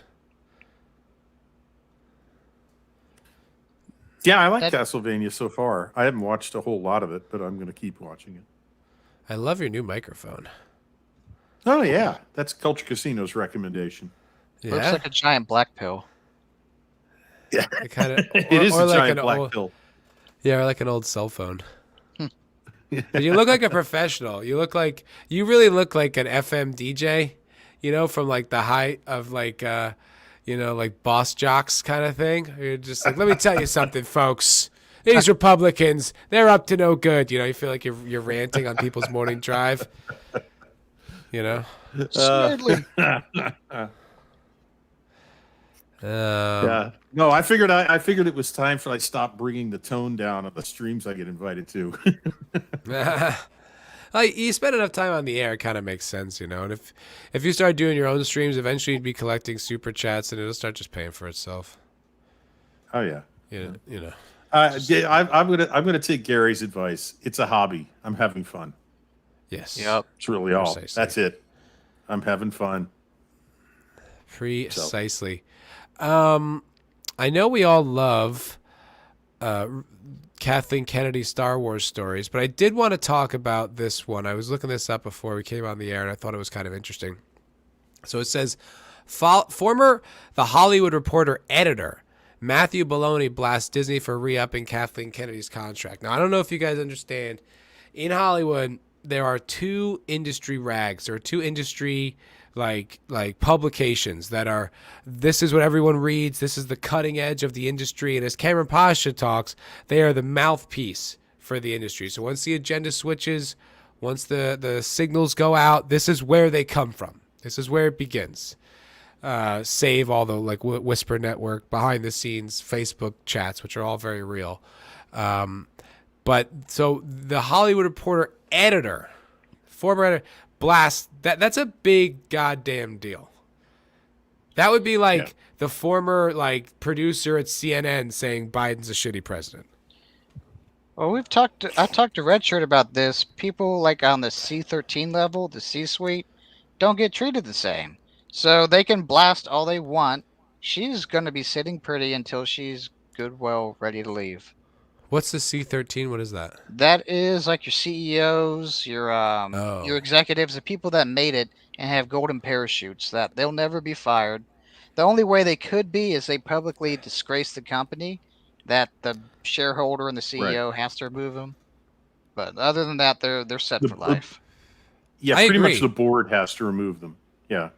Speaker 2: Yeah, I like
Speaker 8: That-
Speaker 2: Castlevania so far. I haven't watched a whole lot of it, but I'm going to keep watching it.
Speaker 1: I love your new microphone.
Speaker 2: Oh yeah, that's Culture Casino's recommendation.
Speaker 1: Yeah,
Speaker 8: Looks like a giant black pill.
Speaker 2: Yeah,
Speaker 1: it kind of.
Speaker 2: it is a
Speaker 1: like
Speaker 2: giant
Speaker 1: an
Speaker 2: black
Speaker 1: old,
Speaker 2: pill.
Speaker 1: Yeah, or like an old cell phone. But you look like a professional. You really look like an FM DJ, from like the height of like, like boss jocks kind of thing. You're just like, let me tell you something, folks. These Republicans, they're up to no good. You feel like you're ranting on people's morning drive.
Speaker 8: Snidely.
Speaker 2: Yeah. No, I figured it was time for stop bringing the tone down on the streams I get invited to.
Speaker 1: You spend enough time on the air, it kind of makes sense, And if you start doing your own streams, eventually you'd be collecting super chats, and it'll start just paying for itself.
Speaker 2: Oh yeah.
Speaker 1: I'm
Speaker 2: I'm gonna take Gary's advice. It's a hobby. I'm having fun.
Speaker 1: Yes.
Speaker 8: Yep.
Speaker 2: It's really all.
Speaker 1: Precisely.
Speaker 2: That's it. I'm having fun.
Speaker 1: Precisely. I know we all love Kathleen Kennedy's Star Wars stories, but I did want to talk about this one. I was looking this up before we came on the air, and I thought it was kind of interesting. So it says, former The Hollywood Reporter editor Matthew Bologna blasts Disney for re-upping Kathleen Kennedy's contract. Now, I don't know if you guys understand. In Hollywood, there are two industry rags. There are two industry like publications that are, this is what everyone reads. This is the cutting edge of the industry. And as Cameron Pasha talks, they are the mouthpiece for the industry. So once the agenda switches, once the signals go out, this is where they come from. This is where it begins. Save all the Whisper Network, behind the scenes Facebook chats, which are all very real. But so the Hollywood Reporter editor, former editor, blast, that's a big goddamn deal. That would be like the former producer at CNN saying Biden's a shitty president.
Speaker 8: Well, I talked to Redshirt about this. People on the C13 level, the C-suite, don't get treated the same. So they can blast all they want. She's going to be sitting pretty until she's good, well, ready to leave.
Speaker 1: What's the C13? What is that?
Speaker 8: That is your CEOs, your executives, the people that made it and have golden parachutes, that they'll never be fired. The only way they could be is they publicly disgrace the company, that the shareholder and the CEO has to remove them. But other than that, they're set for life.
Speaker 2: Yeah,
Speaker 1: I
Speaker 2: pretty
Speaker 1: agree.
Speaker 2: much the board has to remove them. Yeah.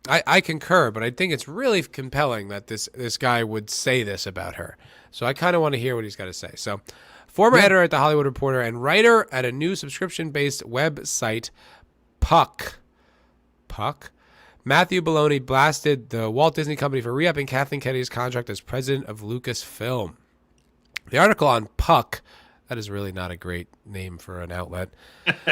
Speaker 1: I concur, but I think it's really compelling that this guy would say this about her. So I kind of want to hear what he's got to say. So, former editor at The Hollywood Reporter and writer at a new subscription-based website, Puck, Matthew Bologna blasted the Walt Disney Company for re-upping Kathleen Kennedy's contract as president of Lucasfilm. The article on Puck, that is really not a great name for an outlet,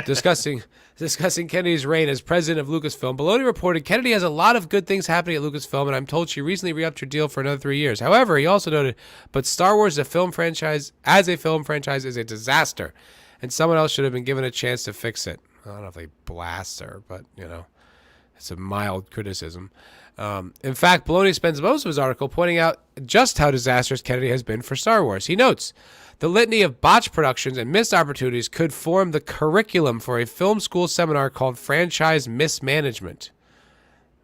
Speaker 1: discussing Kennedy's reign as president of Lucasfilm. Bologna reported Kennedy has a lot of good things happening at Lucasfilm, and I'm told she recently re-upped her deal for another 3 years. However, he also noted, but Star Wars as a film franchise is a disaster, and someone else should have been given a chance to fix it. I don't know if they blast her, but it's a mild criticism. In fact, Bologna spends most of his article pointing out just how disastrous Kennedy has been for Star Wars. He notes, the litany of botched productions and missed opportunities could form the curriculum for a film school seminar called Franchise Mismanagement.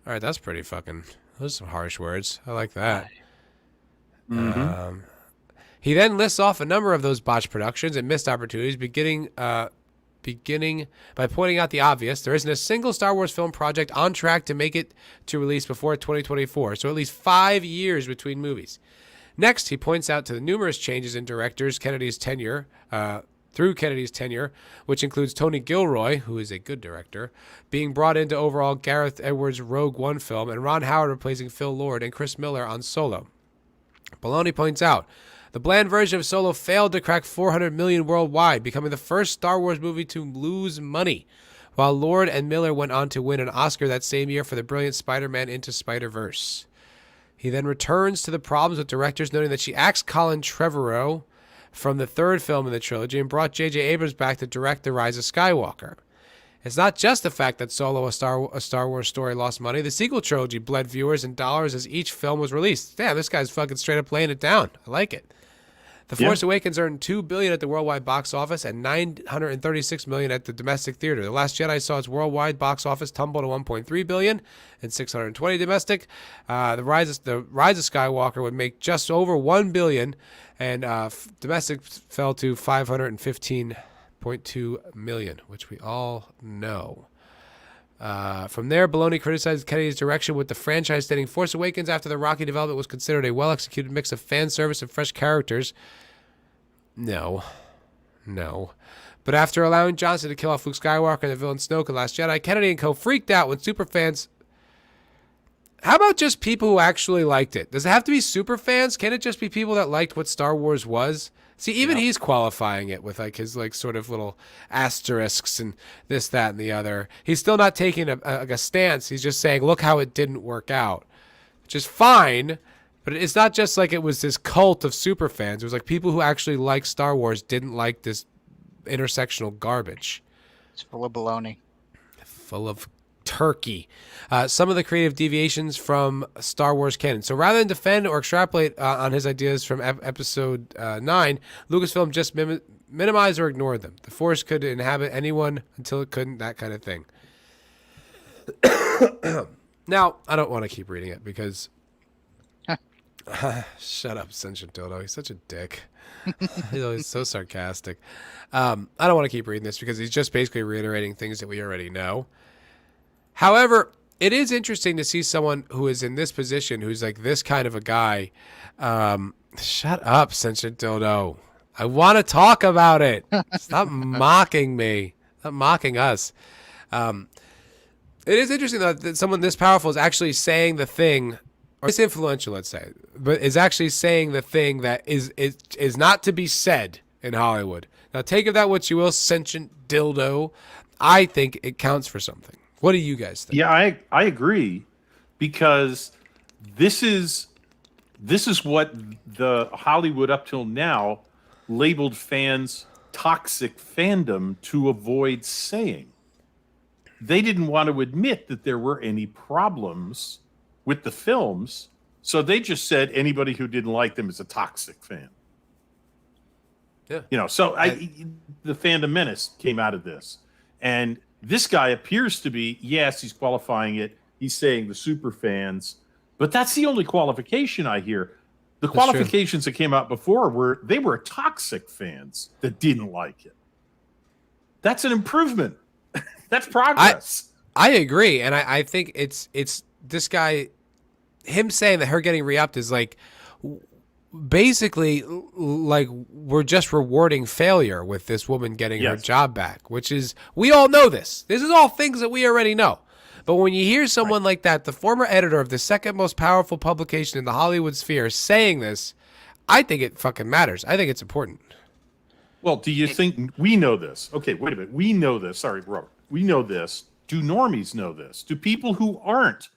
Speaker 1: All right, that's pretty fucking... Those are some harsh words. I like that.
Speaker 2: Mm-hmm.
Speaker 1: He then lists off a number of those botched productions and missed opportunities, beginning by pointing out the obvious. There isn't a single Star Wars film project on track to make it to release before 2024, so at least 5 years between movies. Next, he points out to the numerous changes in directors through Kennedy's tenure, which includes Tony Gilroy, who is a good director, being brought into overall Gareth Edwards' Rogue One film, and Ron Howard replacing Phil Lord and Chris Miller on Solo. Baloney points out, the bland version of Solo failed to crack $400 million worldwide, becoming the first Star Wars movie to lose money, while Lord and Miller went on to win an Oscar that same year for the brilliant Spider-Man Into Spider-Verse. He then returns to the problems with directors, noting that she axed Colin Trevorrow from the third film in the trilogy and brought J.J. Abrams back to direct The Rise of Skywalker. It's not just the fact that Solo, a Star Wars story, lost money. The sequel trilogy bled viewers and dollars as each film was released. Damn, this guy's fucking straight up laying it down. I like it. The Force Awakens earned $2 billion at the worldwide box office and $936 million at the domestic theater. The Last Jedi saw its worldwide box office tumble to $1.3 billion and $620 domestic. The Rise of Skywalker would make just over $1 billion, and domestic fell to $515.2 million, which we all know. From there, Baloney criticized Kennedy's direction with the franchise, stating Force Awakens after the rocky development was considered a well-executed mix of fan service and fresh characters. No. But after allowing Johnson to kill off Luke Skywalker and the villain Snoke in Last Jedi, Kennedy and co. freaked out when superfans... How about just people who actually liked it? Does it have to be super fans? Can it just be people that liked what Star Wars was? See, even he's qualifying it with like his like sort of little asterisks and this, that, and the other. He's still not taking a stance. He's just saying, look how it didn't work out, which is fine. But it's not just like it was this cult of super fans. It was like people who actually like Star Wars didn't like this intersectional garbage.
Speaker 8: It's full of baloney.
Speaker 1: Full of turkey. Some of the creative deviations from Star Wars canon. So rather than defend or extrapolate on his ideas from episode 9, Lucasfilm just minimized or ignored them. The Force could inhabit anyone until it couldn't, that kind of thing. Now, I don't want to keep reading it because... Shut up, Sentient Dodo. He's such a dick. He's always so sarcastic. I don't want to keep reading this because he's just basically reiterating things that we already know. However, it is interesting to see someone who is in this position, who's like this kind of a guy. Shut up, Sentient Dodo. I want to talk about it. Stop mocking me. Stop mocking us. It is interesting, though, that someone this powerful is actually saying the thing, or this influential, let's say, but is actually saying the thing that is not to be said in Hollywood. Now, take of that what you will, Sentient Dildo. I think it counts for something. What do you guys think?
Speaker 2: Yeah, I agree, because this is what the Hollywood up till now labeled fans toxic fandom to avoid saying. They didn't want to admit that there were any problems with the films, so they just said anybody who didn't like them is a toxic fan.
Speaker 1: Yeah.
Speaker 2: So the Fandom Menace came out of this, and this guy appears to be, yes, he's qualifying it. He's saying the super fans, but that's the only qualification I hear. The qualifications that came out before were they were toxic fans that didn't like it. That's an improvement. That's progress.
Speaker 1: I agree, and I think it's this guy, him saying that her getting re-upped is like basically like we're just rewarding failure with this woman getting her job back, which is, we all know this. This is all things that we already know. But when you hear someone like that, the former editor of the second most powerful publication in the Hollywood sphere, saying this, I think it fucking matters. I think it's important.
Speaker 2: Well, do you think we know this? Okay, wait a minute. We know this. Sorry, Robert. We know this. Do normies know this? Do people who aren't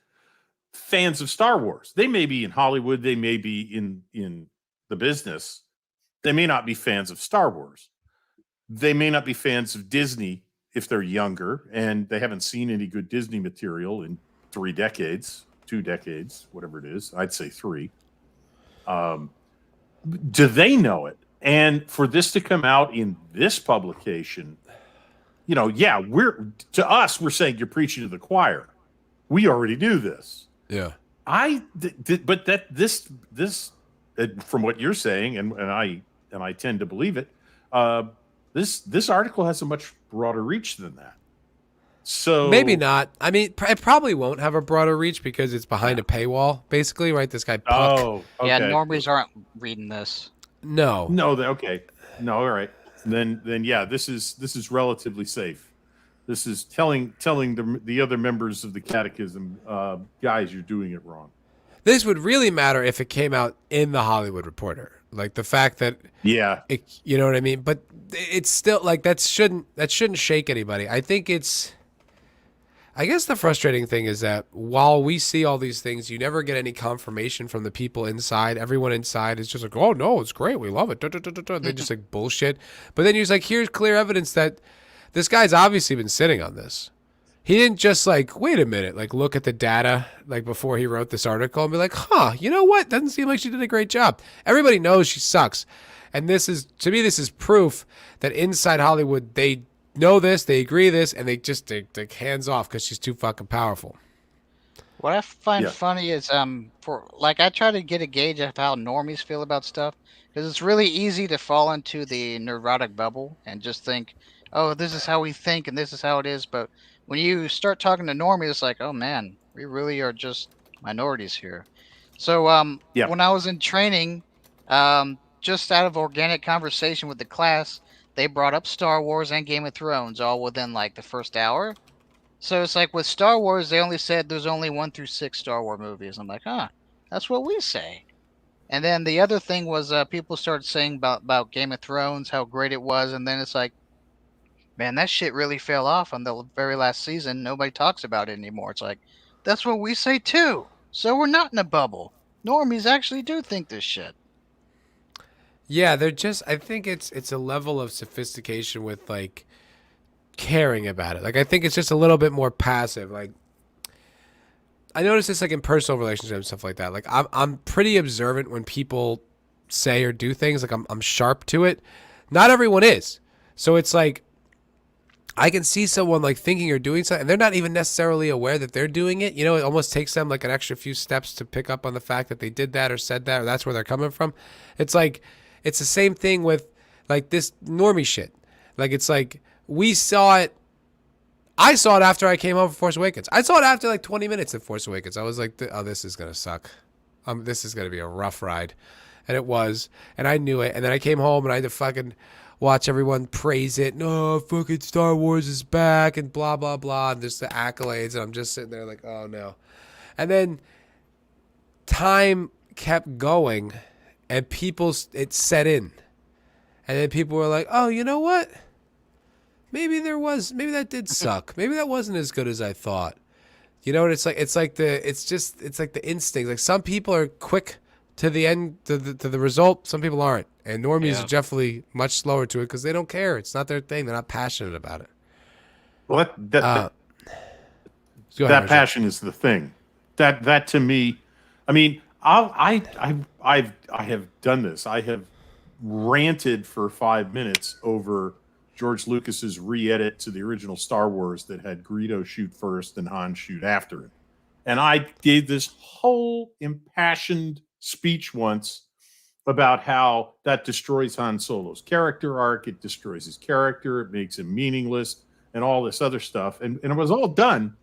Speaker 2: fans of Star Wars, they may be in Hollywood, they may be in the business, they may not be fans of Star Wars. They may not be fans of Disney if they're younger and they haven't seen any good Disney material in 3 decades, 2 decades, whatever it is. I'd say 3. Do they know it? And for this to come out in this publication, we're we're saying you're preaching to the choir. We already knew this.
Speaker 1: Yeah.
Speaker 2: But that this from what you're saying, and I tend to believe it. This article has a much broader reach than that. So
Speaker 1: Maybe not. I mean, it probably won't have a broader reach because it's behind a paywall, basically, right? This guy Puck.
Speaker 2: Oh, okay.
Speaker 8: Yeah, normies aren't reading this.
Speaker 1: No.
Speaker 2: Okay. No, all right. Then yeah, this is relatively safe. This is telling the other members of the catechism, guys, you're doing it wrong.
Speaker 1: This would really matter if it came out in the Hollywood Reporter. Like the fact that
Speaker 2: Yeah.
Speaker 1: you know what I mean? But it's still like that shouldn't shake anybody. I guess the frustrating thing is that while we see all these things, you never get any confirmation from the people inside. Everyone inside is just like, oh, no, it's great. We love it. They just like bullshit. But then you're just like, here's clear evidence that this guy's obviously been sitting on this. He didn't just like, wait a minute, like look at the data like before he wrote this article and be like, huh, you know what? Doesn't seem like she did a great job. Everybody knows she sucks. And this is, to me, this is proof that inside Hollywood, they know this, they agree this, and they just take hands off because she's too fucking powerful.
Speaker 8: What I find funny is for like I try to get a gauge of how normies feel about stuff because it's really easy to fall into the neurotic bubble and just think, oh, this is how we think and this is how it is. But when you start talking to normies, it's like, oh man, we really are just minorities here. So when I was in training, just out of organic conversation with the class, they brought up Star Wars and Game of Thrones all within like the first hour. So it's like with Star Wars, they only said there's only 1 through 6 Star Wars movies. I'm like, that's what we say. And then the other thing was people started saying about Game of Thrones, how great it was. And then it's like, man, that shit really fell off on the very last season. Nobody talks about it anymore. It's like, that's what we say too. So we're not in a bubble. Normies actually do think this shit.
Speaker 1: Yeah, they're just, I think it's a level of sophistication with like caring about it. Like I think it's just a little bit more passive. Like I notice this like in personal relationships and stuff like that. Like I'm pretty observant when people say or do things. Like I'm sharp to it. Not everyone is. So it's like I can see someone like thinking or doing something and they're not even necessarily aware that they're doing it. You know, it almost takes them like an extra few steps to pick up on the fact that they did that or said that or that's where they're coming from. It's like it's the same thing with like this normie shit. Like it's like we saw it. I saw it after I came home from Force Awakens. I saw it after like 20 minutes of Force Awakens. I was like, oh, this is going to suck. This is going to be a rough ride. And it was. And I knew it. And then I came home and I had to fucking watch everyone praise it. No, fucking Star Wars is back and blah, blah, blah. And just the accolades. And I'm just sitting there like, oh, no. And then time kept going and it set in. And then people were like, oh, you know what? Maybe that did suck. Maybe that wasn't as good as I thought. You know what it's like like the instinct. Like some people are quick to the end to the result, some people aren't. And normies are definitely much slower to it because they don't care. It's not their thing. They're not passionate about it.
Speaker 2: Well, that passion is the thing. That to me, I mean, I have done this. I have ranted for 5 minutes over George Lucas's re-edit to the original Star Wars that had Greedo shoot first and Han shoot after it. And I gave this whole impassioned speech once about how that destroys Han Solo's character arc. It destroys his character. It makes him meaningless and all this other stuff. And it was all done.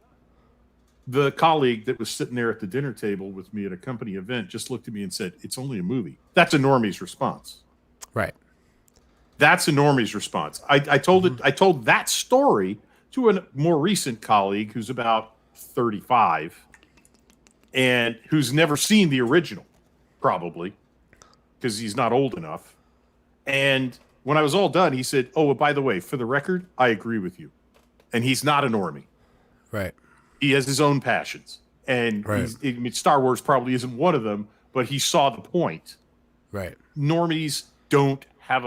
Speaker 2: The colleague that was sitting there at the dinner table with me at a company event just looked at me and said, it's only a movie. That's a normie's response.
Speaker 1: Right.
Speaker 2: That's a normie's response. I told that story to a more recent colleague who's about 35 and who's never seen the original, probably, because he's not old enough. And when I was all done, he said, oh, by the way, for the record, I agree with you. And he's not a normie.
Speaker 1: Right.
Speaker 2: He has his own passions. And Star Wars probably isn't one of them, but he saw the point.
Speaker 1: Right.
Speaker 2: Normies don't have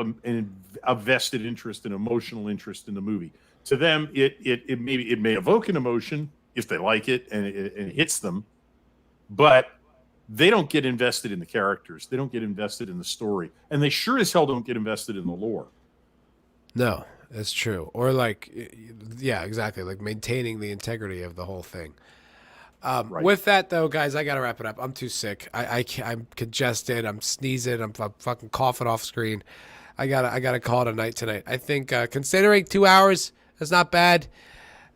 Speaker 2: a vested interest, an emotional interest in the movie. To them, it may evoke an emotion if they like it and it hits them, but they don't get invested in the characters. They don't get invested in the story, and they sure as hell don't get invested in the lore.
Speaker 1: No, that's true. Or like, yeah, exactly. Like maintaining the integrity of the whole thing.
Speaker 2: Right.
Speaker 1: With that though, guys, I gotta wrap it up. I'm too sick. I'm congested. I'm sneezing. I'm fucking coughing off screen. I gotta call it a night tonight. I think considering 2 hours is not bad.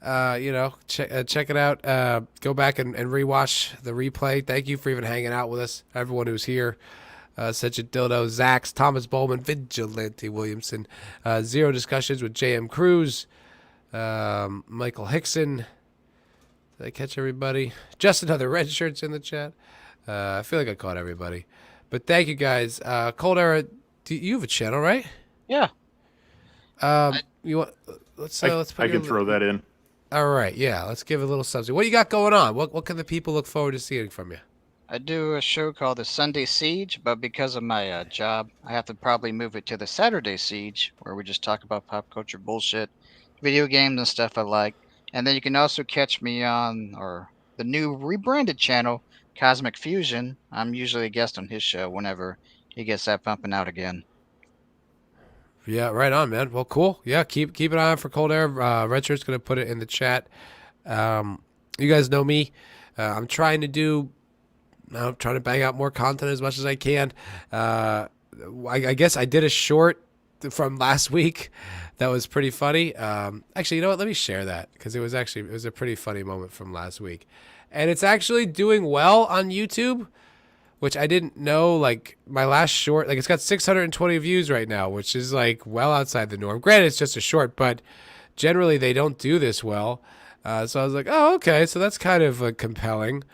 Speaker 1: Check it out. Go back and rewatch the replay. Thank you for even hanging out with us, everyone who's here. Such a dildo, Zax, Thomas Bowman, Vigilante Williamson, Zero Discussions with J.M. Cruz, Michael Hickson. Did I catch everybody? Just another red shirts in the chat. I feel like I caught everybody. But thank you guys. Cold Era, you have a channel, right?
Speaker 8: Yeah.
Speaker 1: You want? Let's put
Speaker 2: I can throw that in.
Speaker 1: All right, yeah. Let's give it a little something. What do you got going on? What can the people look forward to seeing from you?
Speaker 8: I do a show called the Sunday Siege, but because of my job, I have to probably move it to the Saturday Siege, where we just talk about pop culture bullshit, video games and stuff I like. And then you can also catch me on the new rebranded channel, Cosmic Fusion. I'm usually a guest on his show whenever he gets that pumping out again.
Speaker 1: Yeah, right on, man. Well, cool. Yeah, keep an eye out for Cold Air. Red Shirt's going to put it in the chat. You guys know me. I'm trying to bang out more content as much as I can. I guess I did a short from last week that was pretty funny. Actually, you know what? Let me share that because it was a pretty funny moment from last week. And it's actually doing well on YouTube, which I didn't know. Like my last short, like it's got 620 views right now, which is like well outside the norm. Granted, it's just a short, but generally they don't do this well. So I was like, oh, okay. So that's kind of compelling.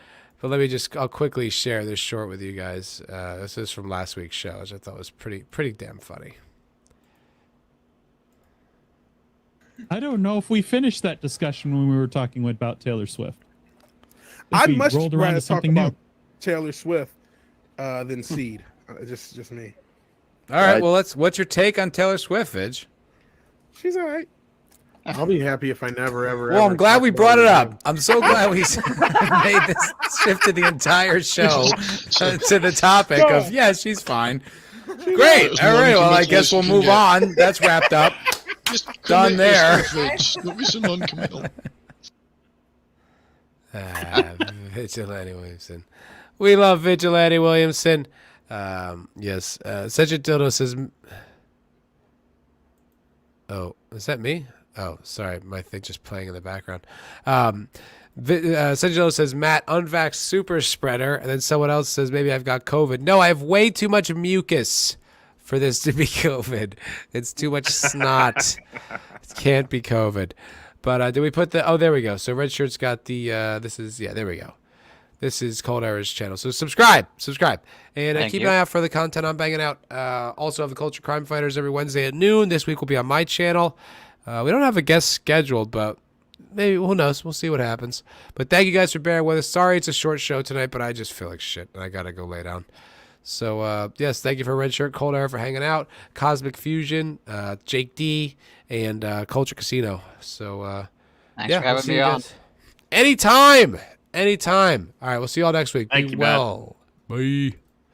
Speaker 1: But I'll quickly share this short with you guys. This is from last week's show, which I thought was pretty damn funny.
Speaker 9: I don't know if we finished that discussion when we were talking about Taylor Swift.
Speaker 6: I'd much
Speaker 9: rolled around
Speaker 6: rather
Speaker 9: to
Speaker 6: talk
Speaker 9: something new.
Speaker 6: about Taylor Swift than Seed. Just me.
Speaker 10: All right. Well, what's your take on Taylor Swift, Vidge?
Speaker 6: She's all right. I'll be happy if I never, ever.
Speaker 10: Well,
Speaker 6: ever
Speaker 10: I'm glad
Speaker 6: talk
Speaker 10: we
Speaker 6: about
Speaker 10: brought
Speaker 6: her
Speaker 10: it
Speaker 6: again.
Speaker 10: up. I'm so glad we made this shifted the entire show to the topic of she's fine. Great. All right. Well, I guess we'll move on. That's wrapped up. Done there.
Speaker 1: Vigilante Williamson. We love Vigilante Williamson. Yes. Such a dildo says. Oh, is that me? Oh, sorry. My thing just playing in the background. Senjilo says, Matt, unvaxxed super spreader. And then someone else says, maybe I've got COVID. No, I have way too much mucus for this to be COVID. It's too much snot. It can't be COVID. But did we put the... Oh, there we go. So Red Shirt's got the... there we go. This is Cold Era's channel. So subscribe. And keep an eye out for the content I'm banging out. Also have the Culture Crime Fighters every Wednesday at noon. This week will be on my channel. We don't have a guest scheduled, but maybe, who knows? We'll see what happens. But thank you guys for bearing with us. Sorry it's a short show tonight, but I just feel like shit, and I got to go lay down. So, yes, thank you for Red Shirt, Cold Era for hanging out, Cosmic Fusion, Jake D, and Culture Casino. So,
Speaker 8: Thanks for having me on.
Speaker 1: Anytime. All right, we'll see you all next week.
Speaker 2: Thank
Speaker 1: Be
Speaker 2: you, Matt.
Speaker 1: well. Bye.